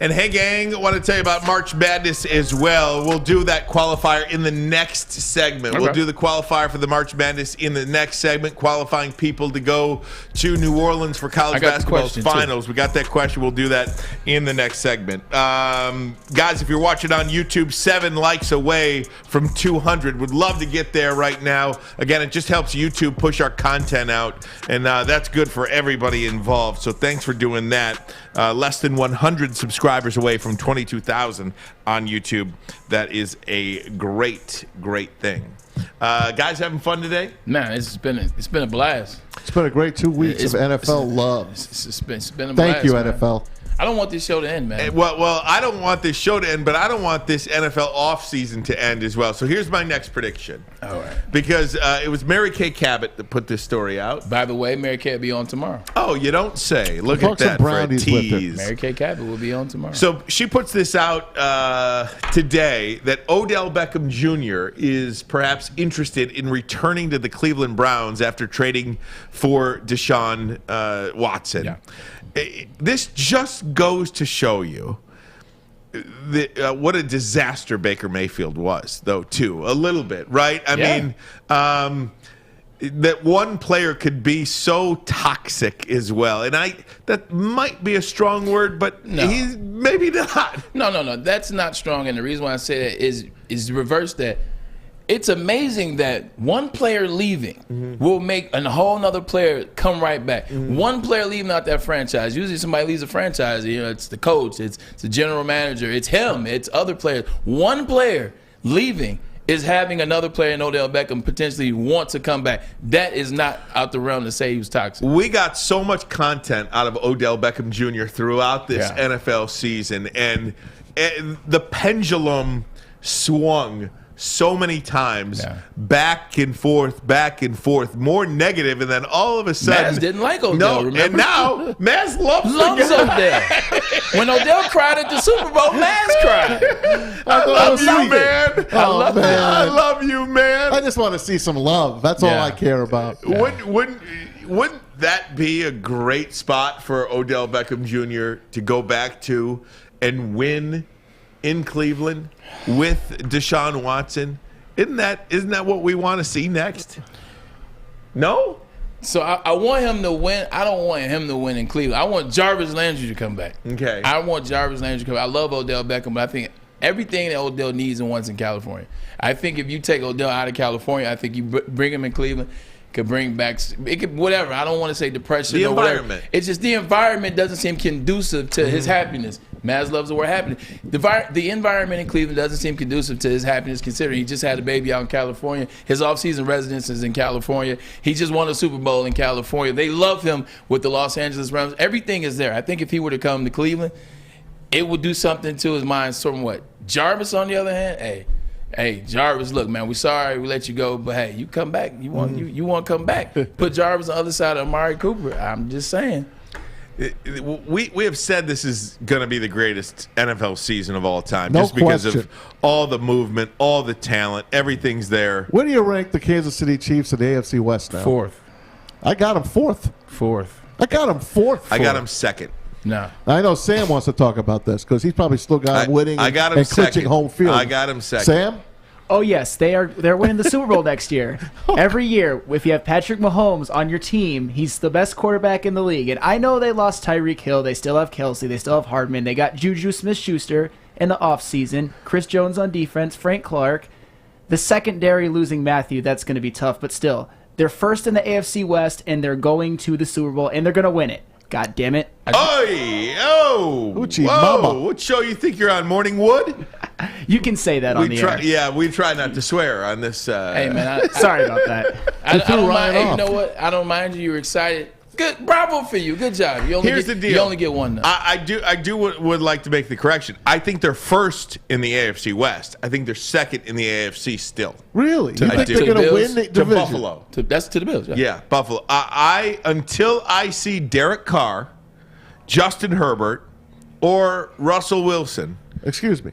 And hey, gang, I want to tell you about March Madness as well. We'll do that qualifier in the next segment. Okay. We'll do the qualifier for the March Madness in the next segment, qualifying people to go to New Orleans for college basketball finals. We got that question. We'll do that in the next segment. Guys, if you're watching on YouTube, 7 likes away from 200. Would love to get there right now. Again, it just helps YouTube push our content out, and that's good for everybody involved. So thanks for doing that. Less than 100 subscribers away from 22,000 on YouTube. That is a great, great thing. Guys, having fun today? Man, it's been a blast. It's been a great 2 weeks of NFL love. It's been a blast. Thank you, man. NFL. I don't want this show to end, man. Well, I don't want this show to end, but I don't want this NFL offseason to end as well. So here's my next prediction. All right. Because it was Mary Kay Cabot that put this story out. By the way, Mary Kay will be on tomorrow. Oh, you don't say. Look at that for a tease. Mary Kay Cabot will be on tomorrow. So she puts this out today that Odell Beckham Jr. is perhaps interested in returning to the Cleveland Browns after trading for Deshaun Watson. Yeah. This just goes to show you what a disaster Baker Mayfield was, though, too. A little bit, right? I mean, that one player could be so toxic as well. And that might be a strong word, but he's maybe not. No. That's not strong. And the reason why I say that is to reverse that. It's amazing that one player leaving will make a whole nother player come right back. One player leaving out that franchise. Usually somebody leaves a franchise, it's the coach, it's the general manager, it's him, it's other players. One player leaving is having another player in Odell Beckham potentially want to come back. That is not out the realm to say he was toxic. We got so much content out of Odell Beckham Jr. throughout this NFL season, and the pendulum swung so many times, back and forth, more negative, and then all of a sudden, Maz didn't like Odell. Remember? And now Maz loves Odell. When Odell cried at the Super Bowl, Maz cried. I love you, man. I love you, man. I just want to see some love. That's all I care about. Wouldn't that be a great spot for Odell Beckham Jr. to go back to and win in Cleveland with Deshaun Watson? Isn't that what we want to see next? No? So I want him to win. I don't want him to win in Cleveland. I want Jarvis Landry to come back. Okay. I want Jarvis Landry to come back. I love Odell Beckham, but I think everything that Odell needs and wants in California. I think if you take Odell out of California, I think you bring him in Cleveland, could bring back, it could, whatever. I don't want to say depression the or environment. Whatever. It's just the environment doesn't seem conducive to his happiness. Maz loves the word happiness. The environment in Cleveland doesn't seem conducive to his happiness, considering he just had a baby out in California. His off-season residence is in California. He just won a Super Bowl in California. They love him with the Los Angeles Rams. Everything is there. I think if he were to come to Cleveland, it would do something to his mind. Somewhat. Jarvis, on the other hand, Hey, Jarvis, look, man, we're sorry we let you go, but hey, you come back. You want to come back. Put Jarvis on the other side of Amari Cooper. I'm just saying. We have said this is going to be the greatest NFL season of all time, No just because question. of all the movement, all the talent, everything's there. Where do you rank the Kansas City Chiefs in the AFC West now? Fourth. I got them fourth. I got them fourth. I got them second. No. I know Sam wants to talk about this because he's probably still got him winning I got him and clinching second. home field. I got him second. Sam? Oh, yes. They're winning the Super Bowl next year. Every year, if you have Patrick Mahomes on your team, he's the best quarterback in the league. And I know they lost Tyreek Hill. They still have Kelsey. They still have Hardman. They got Juju Smith-Schuster in the offseason. Chris Jones on defense. Frank Clark. The secondary losing Matthew, that's going to be tough. But still, They're first in the AFC West, and they're going to the Super Bowl, and they're going to win it. God damn it. Uchi whoa. mama. What show you think you're on, Morning Wood? You can say that on the air. Yeah, we try not to swear on this. Hey, man. Sorry about that. I don't mind. Hey, you know what? I don't mind you. You were excited. Good, bravo for you. Good job. Here's the deal. You only get one. I would like to make the correction. I think they're first in the AFC West. I think they're second in the AFC still. Really? You think they're going to win the division? To Buffalo. That's to the Bills. Yeah, Buffalo. Until I see Derek Carr, Justin Herbert, or Russell Wilson. Excuse me.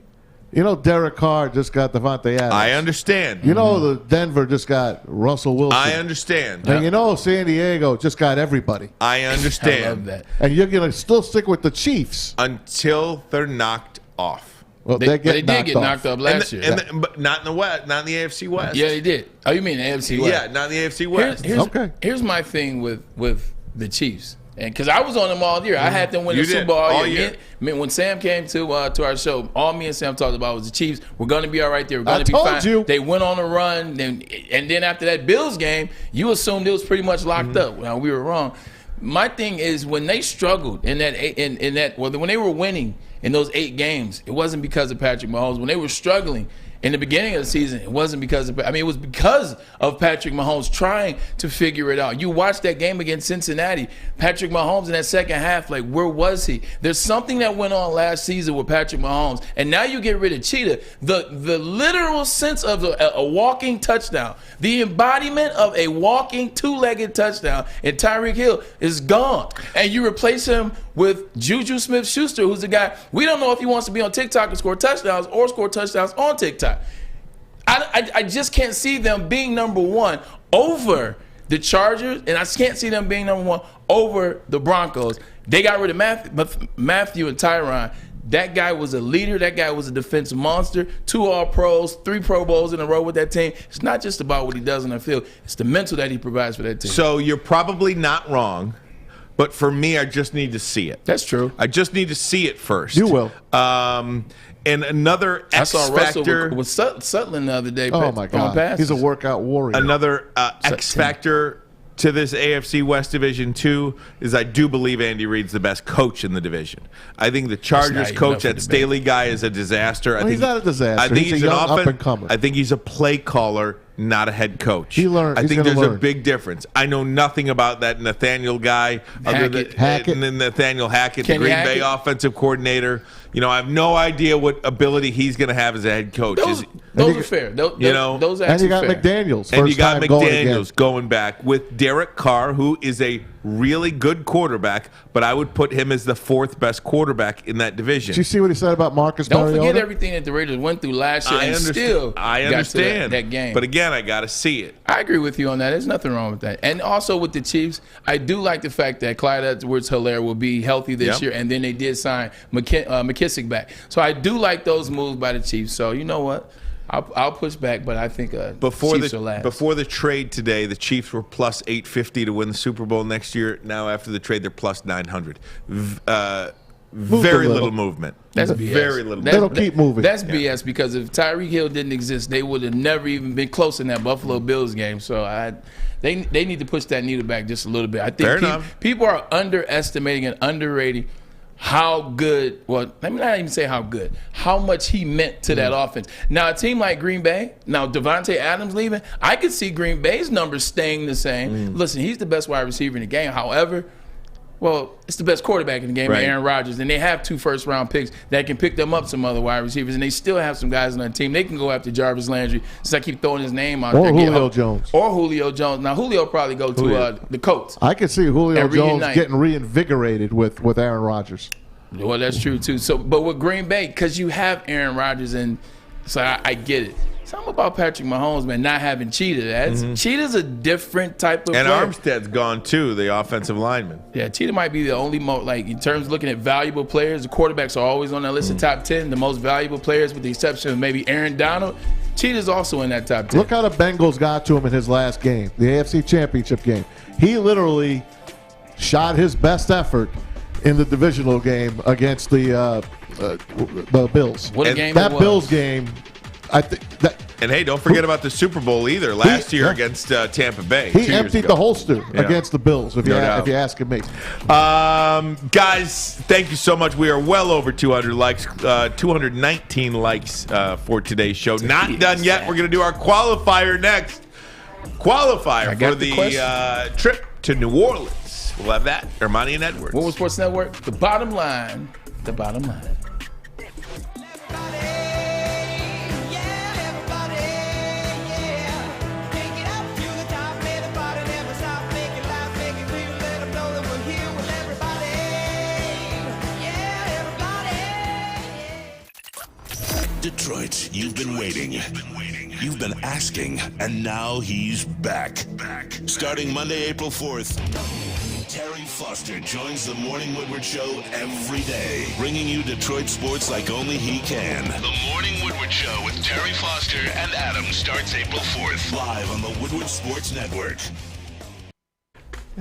You know, Derek Carr just got Devontae Adams. I understand. You know, the Denver just got Russell Wilson. I understand. And you know, San Diego just got everybody. I understand. I love that. And you're going to still stick with the Chiefs. Until they're knocked off. Well, they did get knocked off last year. But not in the West, not in the AFC West. Yeah, they did. Oh, you mean the AFC West? Yeah, not in the AFC West. Here's my thing with the Chiefs. And because I was on them all year, I had them win the Super Bowl all year. When Sam came to our show, all me and Sam talked about was the Chiefs. We're going to be all right there. We're going to be fine. You. They went on a run, and then after that Bills game, you assumed it was pretty much locked up. Well, we were wrong. My thing is when they struggled when they were winning in those 8 games, it wasn't because of Patrick Mahomes. When they were struggling in the beginning of the season, it wasn't because of, it was because of Patrick Mahomes trying to figure it out. You watched that game against Cincinnati. Patrick Mahomes in that second half, where was he? There's something that went on last season with Patrick Mahomes, and now you get rid of Cheetah. The literal sense of a walking touchdown, the embodiment of a walking two-legged touchdown in Tyreek Hill is gone. And you replace him with Juju Smith-Schuster, who's the guy, we don't know if he wants to be on TikTok and score touchdowns or score touchdowns on TikTok. I just can't see them being number one over the Chargers, and I can't see them being number one over the Broncos. They got rid of Matthew and Tyron. That guy was a leader. That guy was a defensive monster. 2 All-Pros, 3 Pro Bowls in a row with that team. It's not just about what he does on the field. It's the mental that he provides for that team. So you're probably not wrong. But for me, I just need to see it. That's true. I just need to see it first. You will. And another X factor. I saw Russell with Sutton the other day. Oh, my God. He's a workout warrior. Another X factor to this AFC West Division 2 is I do believe Andy Reid's the best coach in the division. I think the Chargers coach, that Staley guy, is a disaster. He's not a disaster. I think he's a young up-and-comer. I think he's a play caller, not a head coach. I think there's a big difference. I know nothing about that Nathaniel guy, Hackett. And then Nathaniel Hackett, the Green Bay offensive coordinator. I have no idea what ability he's going to have as a head coach. Those are fair. Those are and you got fair. McDaniels. And you got McDaniels going back with Derek Carr, who is a really good quarterback, but I would put him as the 4th best quarterback in that division. Did you see what he said about Marcus Mariota? Don't forget everything that the Raiders went through last year I understand that game. But again, I got to see it. I agree with you on that. There's nothing wrong with that. And also with the Chiefs, I do like the fact that Clyde Edwards-Helaire will be healthy this year, and then they did sign McKissick back. So I do like those moves by the Chiefs. So you know what? I'll push back, but I think Chiefs are last. Before the trade today, the Chiefs were plus 850 to win the Super Bowl next year. Now after the trade, they're plus 900. Very little movement. That's BS. Very little. They'll keep moving. That's BS because if Tyreek Hill didn't exist, they would have never even been close in that Buffalo Bills game. So they need to push that needle back just a little bit. I think people are underestimating and underrating how good, well, let me not even say how good, how much he meant to that offense. Now, a team like Green Bay, now Devontae Adams leaving, I could see Green Bay's numbers staying the same. Listen, he's the best wide receiver in the game. However, well, it's the best quarterback in the game, Aaron Rodgers, and they have 2 first-round picks that can pick them up some other wide receivers, and they still have some guys on their team. They can go after Jarvis Landry, since I keep throwing his name out there. Or Julio Jones. Or Julio Jones. Now, Julio probably go to the Colts. I could see Julio Jones getting reinvigorated with Aaron Rodgers. Well, that's true, too. So, but with Green Bay, because you have Aaron Rodgers, and so I get it. Something about Patrick Mahomes, man, not having Cheetah. Cheetah's a different type of player. Armstead's gone, too, the offensive lineman. Yeah, Cheetah might be the only, in terms of looking at valuable players, the quarterbacks are always on that list of top 10, the most valuable players with the exception of maybe Aaron Donald. Cheetah's also in that top 10. Look how the Bengals got to him in his last game, the AFC Championship game. He literally shot his best effort in the divisional game against the Bills. What a game that it was. Bills game, I think And, hey, don't forget about the Super Bowl either. Last year against Tampa Bay. He emptied the holster against the Bills, if you're asking me. Guys, thank you so much. We are well over 200 likes, 219 likes for today's show. Not done yet. We're going to do our qualifier next. Qualifier for the trip to New Orleans. We'll have that. Ermanni and Edwards. Woodward Sports Network. The bottom line. The bottom line. Detroit, you've been waiting. You've been asking, and now he's back. Starting Monday, April 4th, Terry Foster joins the Morning Woodward Show every day, bringing you Detroit sports like only he can. The Morning Woodward Show with Terry Foster and Adam starts April 4th, live on the Woodward Sports Network.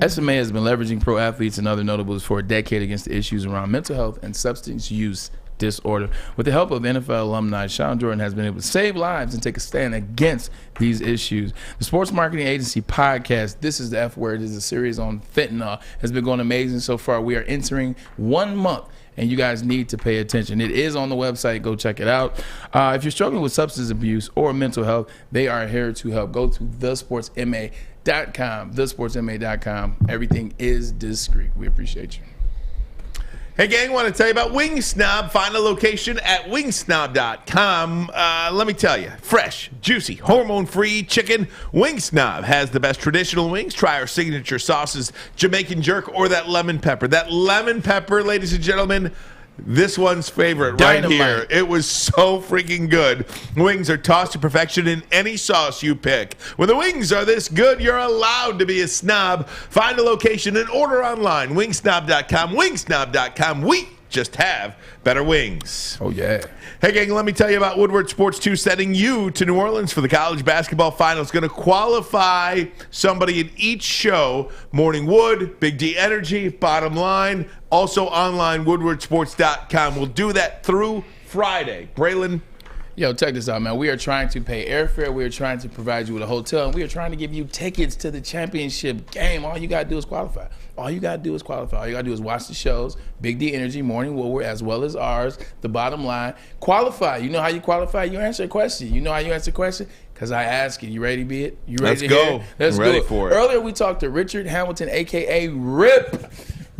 SMA has been leveraging pro athletes and other notables for a decade against the issues around mental health and substance use disorder. With the help of NFL alumni, Sean Jordan has been able to save lives and take a stand against these issues. The Sports Marketing Agency podcast, This is the F Word, is a series on fentanyl. Has been going amazing so far. We are entering 1 month, and you guys need to pay attention. It is on the website. Go check it out. If you're struggling with substance abuse or mental health, they are here to help. Go to thesportsma.com, thesportsma.com. Everything is discreet. We appreciate you. Hey, gang, want to tell you about Wing Snob. Find a location at wingsnob.com. Let me tell you, fresh, juicy, hormone-free chicken. Wing Snob has the best traditional wings. Try our signature sauces, Jamaican jerk, or that lemon pepper. That lemon pepper, ladies and gentlemen, this one's favorite right here. It was so freaking good. Wings are tossed to perfection in any sauce you pick. When the wings are this good, you're allowed to be a snob. Find a location and order online. Wingsnob.com. Wingsnob.com. We just have better wings. Oh, yeah. Hey, gang, let me tell you about Woodward Sports 2 sending you to New Orleans for the college basketball finals. Going to qualify somebody in each show. Morning Wood, Big D Energy, Bottom Line, also online, woodwardsports.com. We'll do that through Friday. Braylon. Yo, check this out, man. We are trying to pay airfare. We are trying to provide you with a hotel. And we are trying to give you tickets to the championship game. All you got to do is qualify. All you got to do is qualify. All you got to do is watch the shows, Big D Energy, Morning Woodward, as well as ours, The Bottom Line. Qualify. You know how you qualify? You answer a question. You know how you answer a question? Because I ask you. You ready, be it? You ready Let's to go. hear it? Let's I'm ready do it. for it. Earlier, we talked to Richard Hamilton, a.k.a. Rip.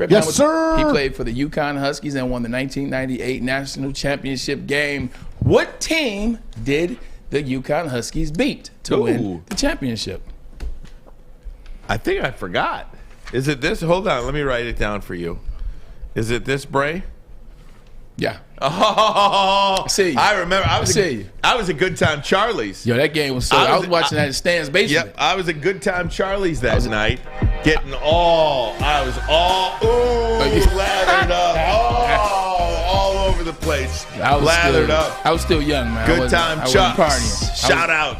Yes, sir. He played for the UConn Huskies and won the 1998 National Championship game. What team did the UConn Huskies beat to win the championship? I think I forgot. Is it this? Hold on. Let me write it down for you. Is it this, Bray? Yeah. Oh, see you. I remember. I was you. I was at Good Time Charlie's. Yo, that game was so. I was watching that at Stan's basement. Yep, I was at Good Time Charlie's that night, getting all. I was all lathered up, all over the place. Lathered up. I was still young, man. Good Time Chucks. Partying. Shout out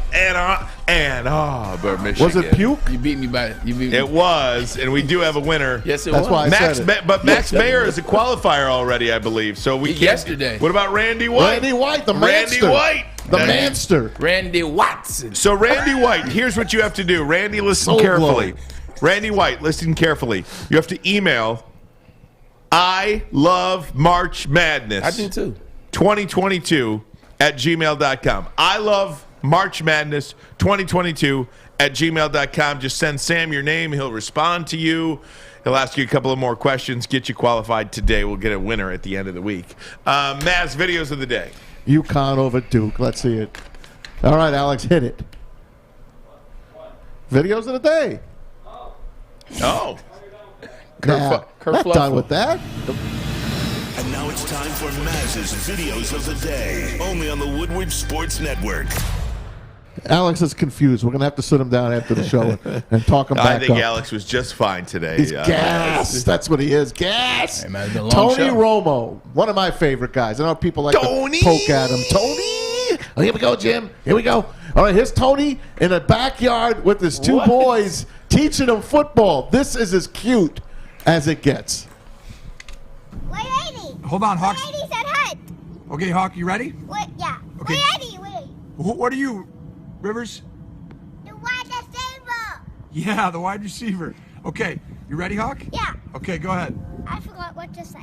Ann Arbor, Michigan. Was it puke? You beat me by. You beat me. It was, and we do have a winner. Yes, it That's was. why I said it. But Max Mayer is a qualifier already, I believe. So we can't. Yesterday. What about Randy White? Randy White, the Randy manster. White. The manster. Randy Watson. So Randy White, here's what you have to do. Randy, listen carefully. Randy White, listen carefully. You have to email I love March Madness. I do too. 2022 at gmail.com. I love March Madness 2022 at gmail.com. Just send Sam your name. He'll respond to you. He'll ask you a couple of more questions, get you qualified today. We'll get a winner at the end of the week. Maz, videos of the day. UConn over Duke. Let's see it. All right, Alex, hit it. Videos of the day. Oh. Not done with that. And now it's time for Maz's videos of the day, only on the Woodward Sports Network. Alex is confused. We're going to have to sit him down after the show and talk him back I think up. Alex was just fine today. He's gas. That's what he is. Gas. Hey, man, it's been a long Tony show. Romo, one of my favorite guys. I know people like Tony! to poke at him. Tony. Oh, here we go, Jim. Here we go. All right, here's Tony in the backyard with his two boys teaching him football. This is as cute as it gets. Wait, Eddie. Hold on, Hawks. Eddie said hi. Okay, Hawk, you ready? Wait, yeah. Okay. Wait, Eddie, wait. What are you Rivers? The wide receiver. Yeah, the wide receiver. Okay, you ready, Hawk? Yeah. Okay, go ahead. I forgot what to say.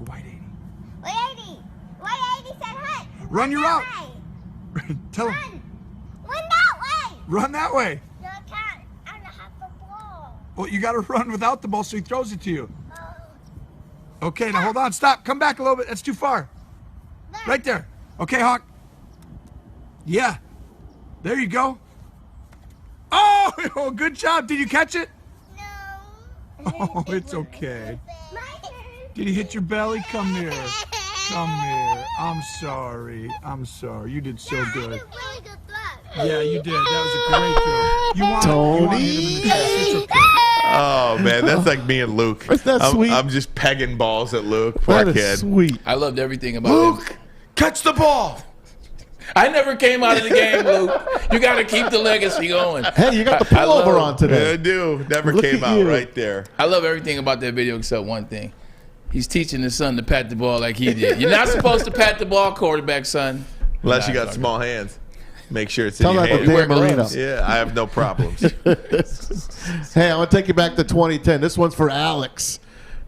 Wide 80. Wide 80. Wide 80 said hut. Run your route. Tell him. Run that way. Run that way. No, I can't. I don't have the ball. Well, you got to run without the ball so he throws it to you. Okay, now hold on. Stop. Come back a little bit. That's too far. Right there. Okay, Hawk. Yeah. There you go. Oh, good job. Did you catch it? No. Oh, it's okay. Did he hit your belly? Come here. Come here. I'm sorry. I'm sorry. You did so good. Yeah, you did. That was a great throw. You want to hit him in the chest. It's okay. Oh, man, that's like me and Luke. Isn't that sweet? I'm just pegging balls at Luke. Poor That kid. is sweet. I loved everything about Luke, him. catch the ball. I never came out of the game, Luke. You got to keep the legacy going. Hey, you got the pullover on today. I do. Never Look came at out you. right there. I love everything about that video except one thing. He's teaching his son to pat the ball like he did. You're not supposed to pat the ball, quarterback, son. Unless you got small hands. Make sure it's Tell in your that to hands. Dan Marino. Yeah, I have no problems. Hey, I'm going to take you back to 2010. This one's for Alex.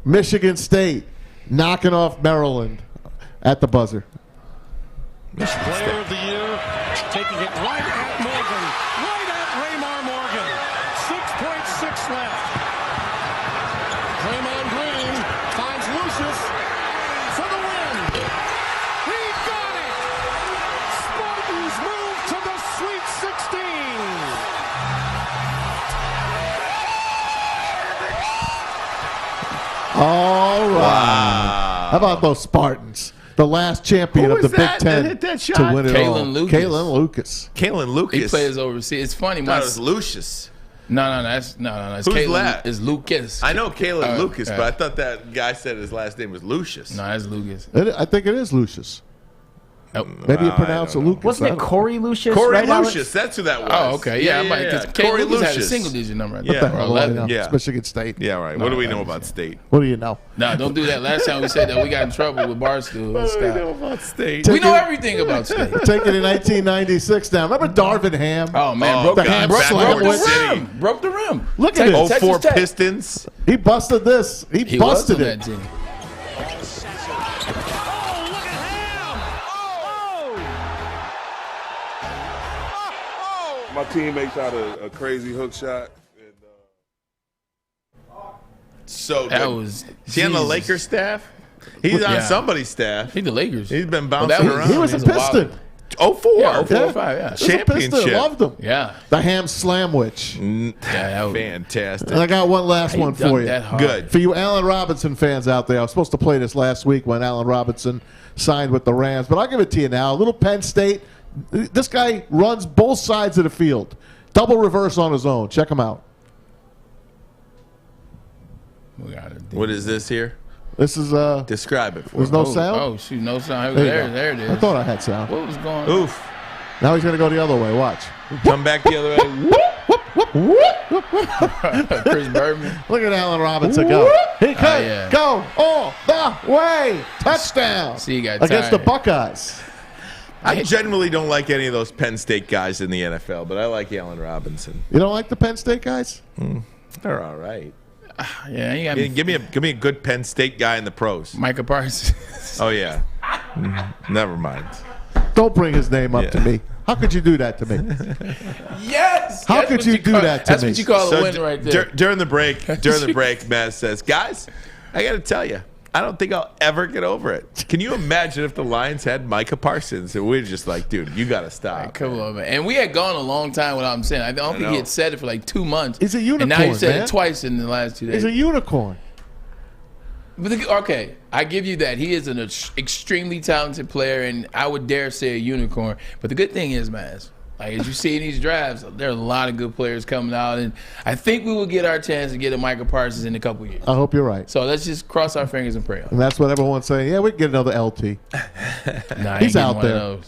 Michigan State knocking off Maryland at the buzzer. Player of the year, taking it right at Morgan, right at Raymar Morgan. 6.6 left. Draymond Green finds Lucius for the win. He got it. Spartans move to the Sweet 16. All right. Wow. How about those Spartans? The last champion Who of the was that Big Ten that hit that to shot? win it all. Kalen Lucas. Kalen Lucas. Kalen Lucas. He plays overseas. It's funny. I thought it was Lucius. No. It's Who's Kalen. that? It's Lucas. I know Kalen Lucas, yeah. but I thought that guy said his last name was Lucius. No, that's Lucas. I think it is Lucius. Oh. Maybe you pronounce it Lucas. Wasn't I it don't know. Corey Lucius? Corey right, Lucius, Alex? that's who that was. Oh, okay. Yeah, because Corey Lucas had a Lucius. single-digit number. I Yeah. think, What the or hell do I 11. know? Yeah. It's Michigan State. Yeah, right. What do we know about State? What do you know? No, don't do that. Last time we said that, we got in trouble with Barstool. What do we know Stop. about State? We know everything about State. Take it in 1996 now. Remember Darvin Ham? Oh, man. Oh, broke God, broke backwards the city. rim. Broke the rim. Look at this. 04 Tech. Pistons. He busted this. He was busted on it. that team. My teammate shot a crazy hook shot. So good. That was. Is he on the Jesus. Lakers staff? He's on Yeah. somebody's staff. He's the Lakers. He's been Well, bouncing that was- around. He was a He's a Piston. wild- 04. Yeah, 04, 05, yeah. He was a Piston. Championship. Loved him. Yeah. The Ham Slamwich. Yeah, that was Fantastic. And I got one last He one dunked for you. that hard. Good. For you Allen Robinson fans out there, I was supposed to play this last week when Allen Robinson signed with the Rams, but I'll give it to you now. A little Penn State. This guy runs both sides of the field. Double reverse on his own. Check him out. We got it. Oh, What is this here? This is Describe it for There's me. no sound? Oh, shoot, no sound. There you There, go. there it is. I thought I had sound. What was going on? Oof. Now he's going to go the other way. Watch. Come back the other way. Chris Berman. Look at Allen Robinson go. He could yeah. go all the way. Touchdown. See, he got against the tired. Buckeyes. I generally don't like any of those Penn State guys in the NFL, but I like Allen Robinson. You don't like the Penn State guys? They're all right. Yeah, you got Give me a good Penn State guy in the pros. Micah Parsons. Oh yeah. Never mind. Don't bring his name up to me. How could you do that to me? Yes. How That's could what you do call- that to That's me? what you call a So win right there. During the break, Maz says, "Guys, I got to tell you, I don't think I'll ever get over it. Can you imagine if the Lions had Micah Parsons and we're just like, dude, you got to stop." Come on, man. And we had gone a long time without him saying. I don't think know. he had said it for like 2 months. He's a unicorn, And now he said man. it twice in the last 2 days. He's a unicorn. But okay, I give you that. He is an extremely talented player, and I would dare say a unicorn. But the good thing is, man, like as you see in these drafts, there are a lot of good players coming out, and I think we will get our chance to get a Micah Parsons in a couple years. I hope you're right. So let's just cross our fingers and pray. And that's what everyone's saying. Yeah, we can get another LT. Nah, He's out there. You ain't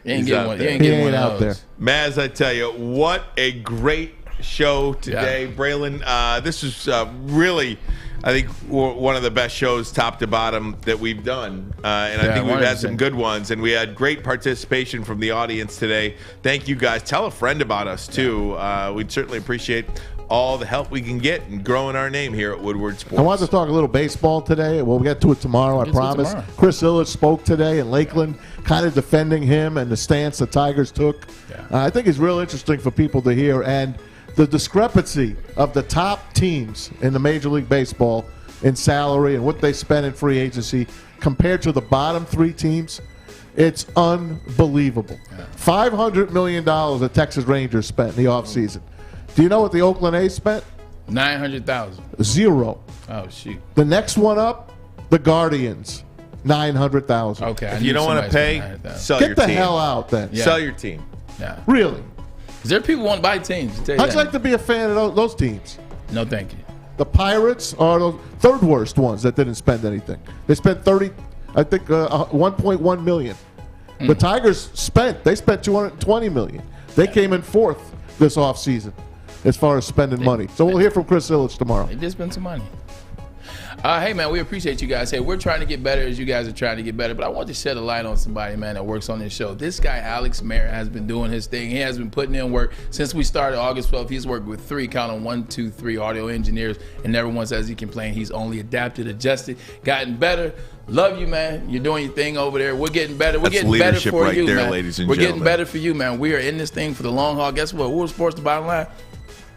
He's getting out one. there. You ain't He getting ain't one out of there. those. Maz, I tell you, what a great show today, Braylon. This was really I think one of the best shows, top to bottom, that we've done. And I think we've had some good ones. And we had great participation from the audience today. Thank you, guys. Tell a friend about us, too. We'd certainly appreciate all the help we can get in growing our name here at Woodward Sports. I wanted to talk a little baseball today. We'll get to it tomorrow, I promise. Chris Illich spoke today in Lakeland, kind of defending him and the stance the Tigers took. Yeah. I think it's real interesting for people to hear. And the discrepancy of the top teams in the Major League Baseball in salary and what they spend in free agency compared to the bottom 3 teams, it's unbelievable. Yeah. $500 million the Texas Rangers spent in the offseason. Do you know what the Oakland A's spent? $900,000. 0. Oh, shoot. The next one up, the Guardians, $900,000. Okay. If you don't want to pay, sell your team. Get the hell out then. Yeah. Sell your team. Yeah. Really? Is there people who want to buy teams? How'd you like to be a fan of those teams? No, thank you. The Pirates are the third worst ones that didn't spend anything. They spent $1.1 million. The Tigers spent $220 million. They came in 4th this offseason as far as spending money. So we'll hear from Chris Illich tomorrow. They did spend some money. Hey, man, we appreciate you guys. Hey, we're trying to get better as you guys are trying to get better, but I want to shed a light on somebody, man, that works on this show. This guy, Alex Merritt, has been doing his thing. He has been putting in work since we started August 12th. He's worked with 3 audio engineers, and never once has he complained. He's only adapted, adjusted, gotten better. Love you, man. You're doing your thing over there. We're getting better. We're getting better for right you, there, man. Ladies and We're gentlemen. getting better for you, man. We are in this thing for the long haul. Guess what? Woodward Sports, the bottom line.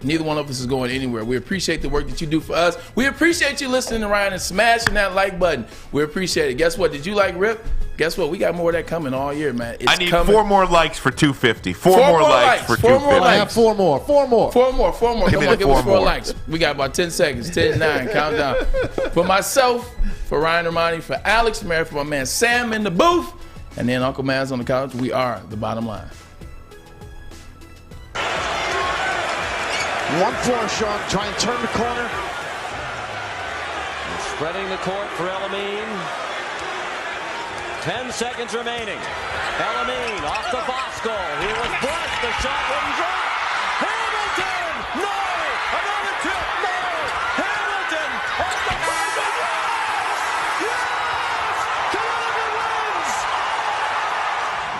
Neither one of us is going anywhere. We appreciate the work that you do for us. We appreciate you listening to Ryan and smashing that like button. We appreciate it. Guess what? Did you like Rip? Guess what? We got more of that coming all year, man. I need 4 more likes for 250. 4 more likes for 250. 4 more likes. I have 4 more. 4 more. 4 more. Come on, give us 4 more likes. We got about 10 seconds. 10, 9, countdown. For myself, for Ryan Ermanni, for Alex Merritt, for my man Sam in the booth, and then Uncle Maz on the couch, we are the bottom line. 1-4, Sean. Try and turn the corner. And spreading the court for Elamine. 10 seconds remaining. Elamine off to Bosco. He was blessed. The shot wouldn't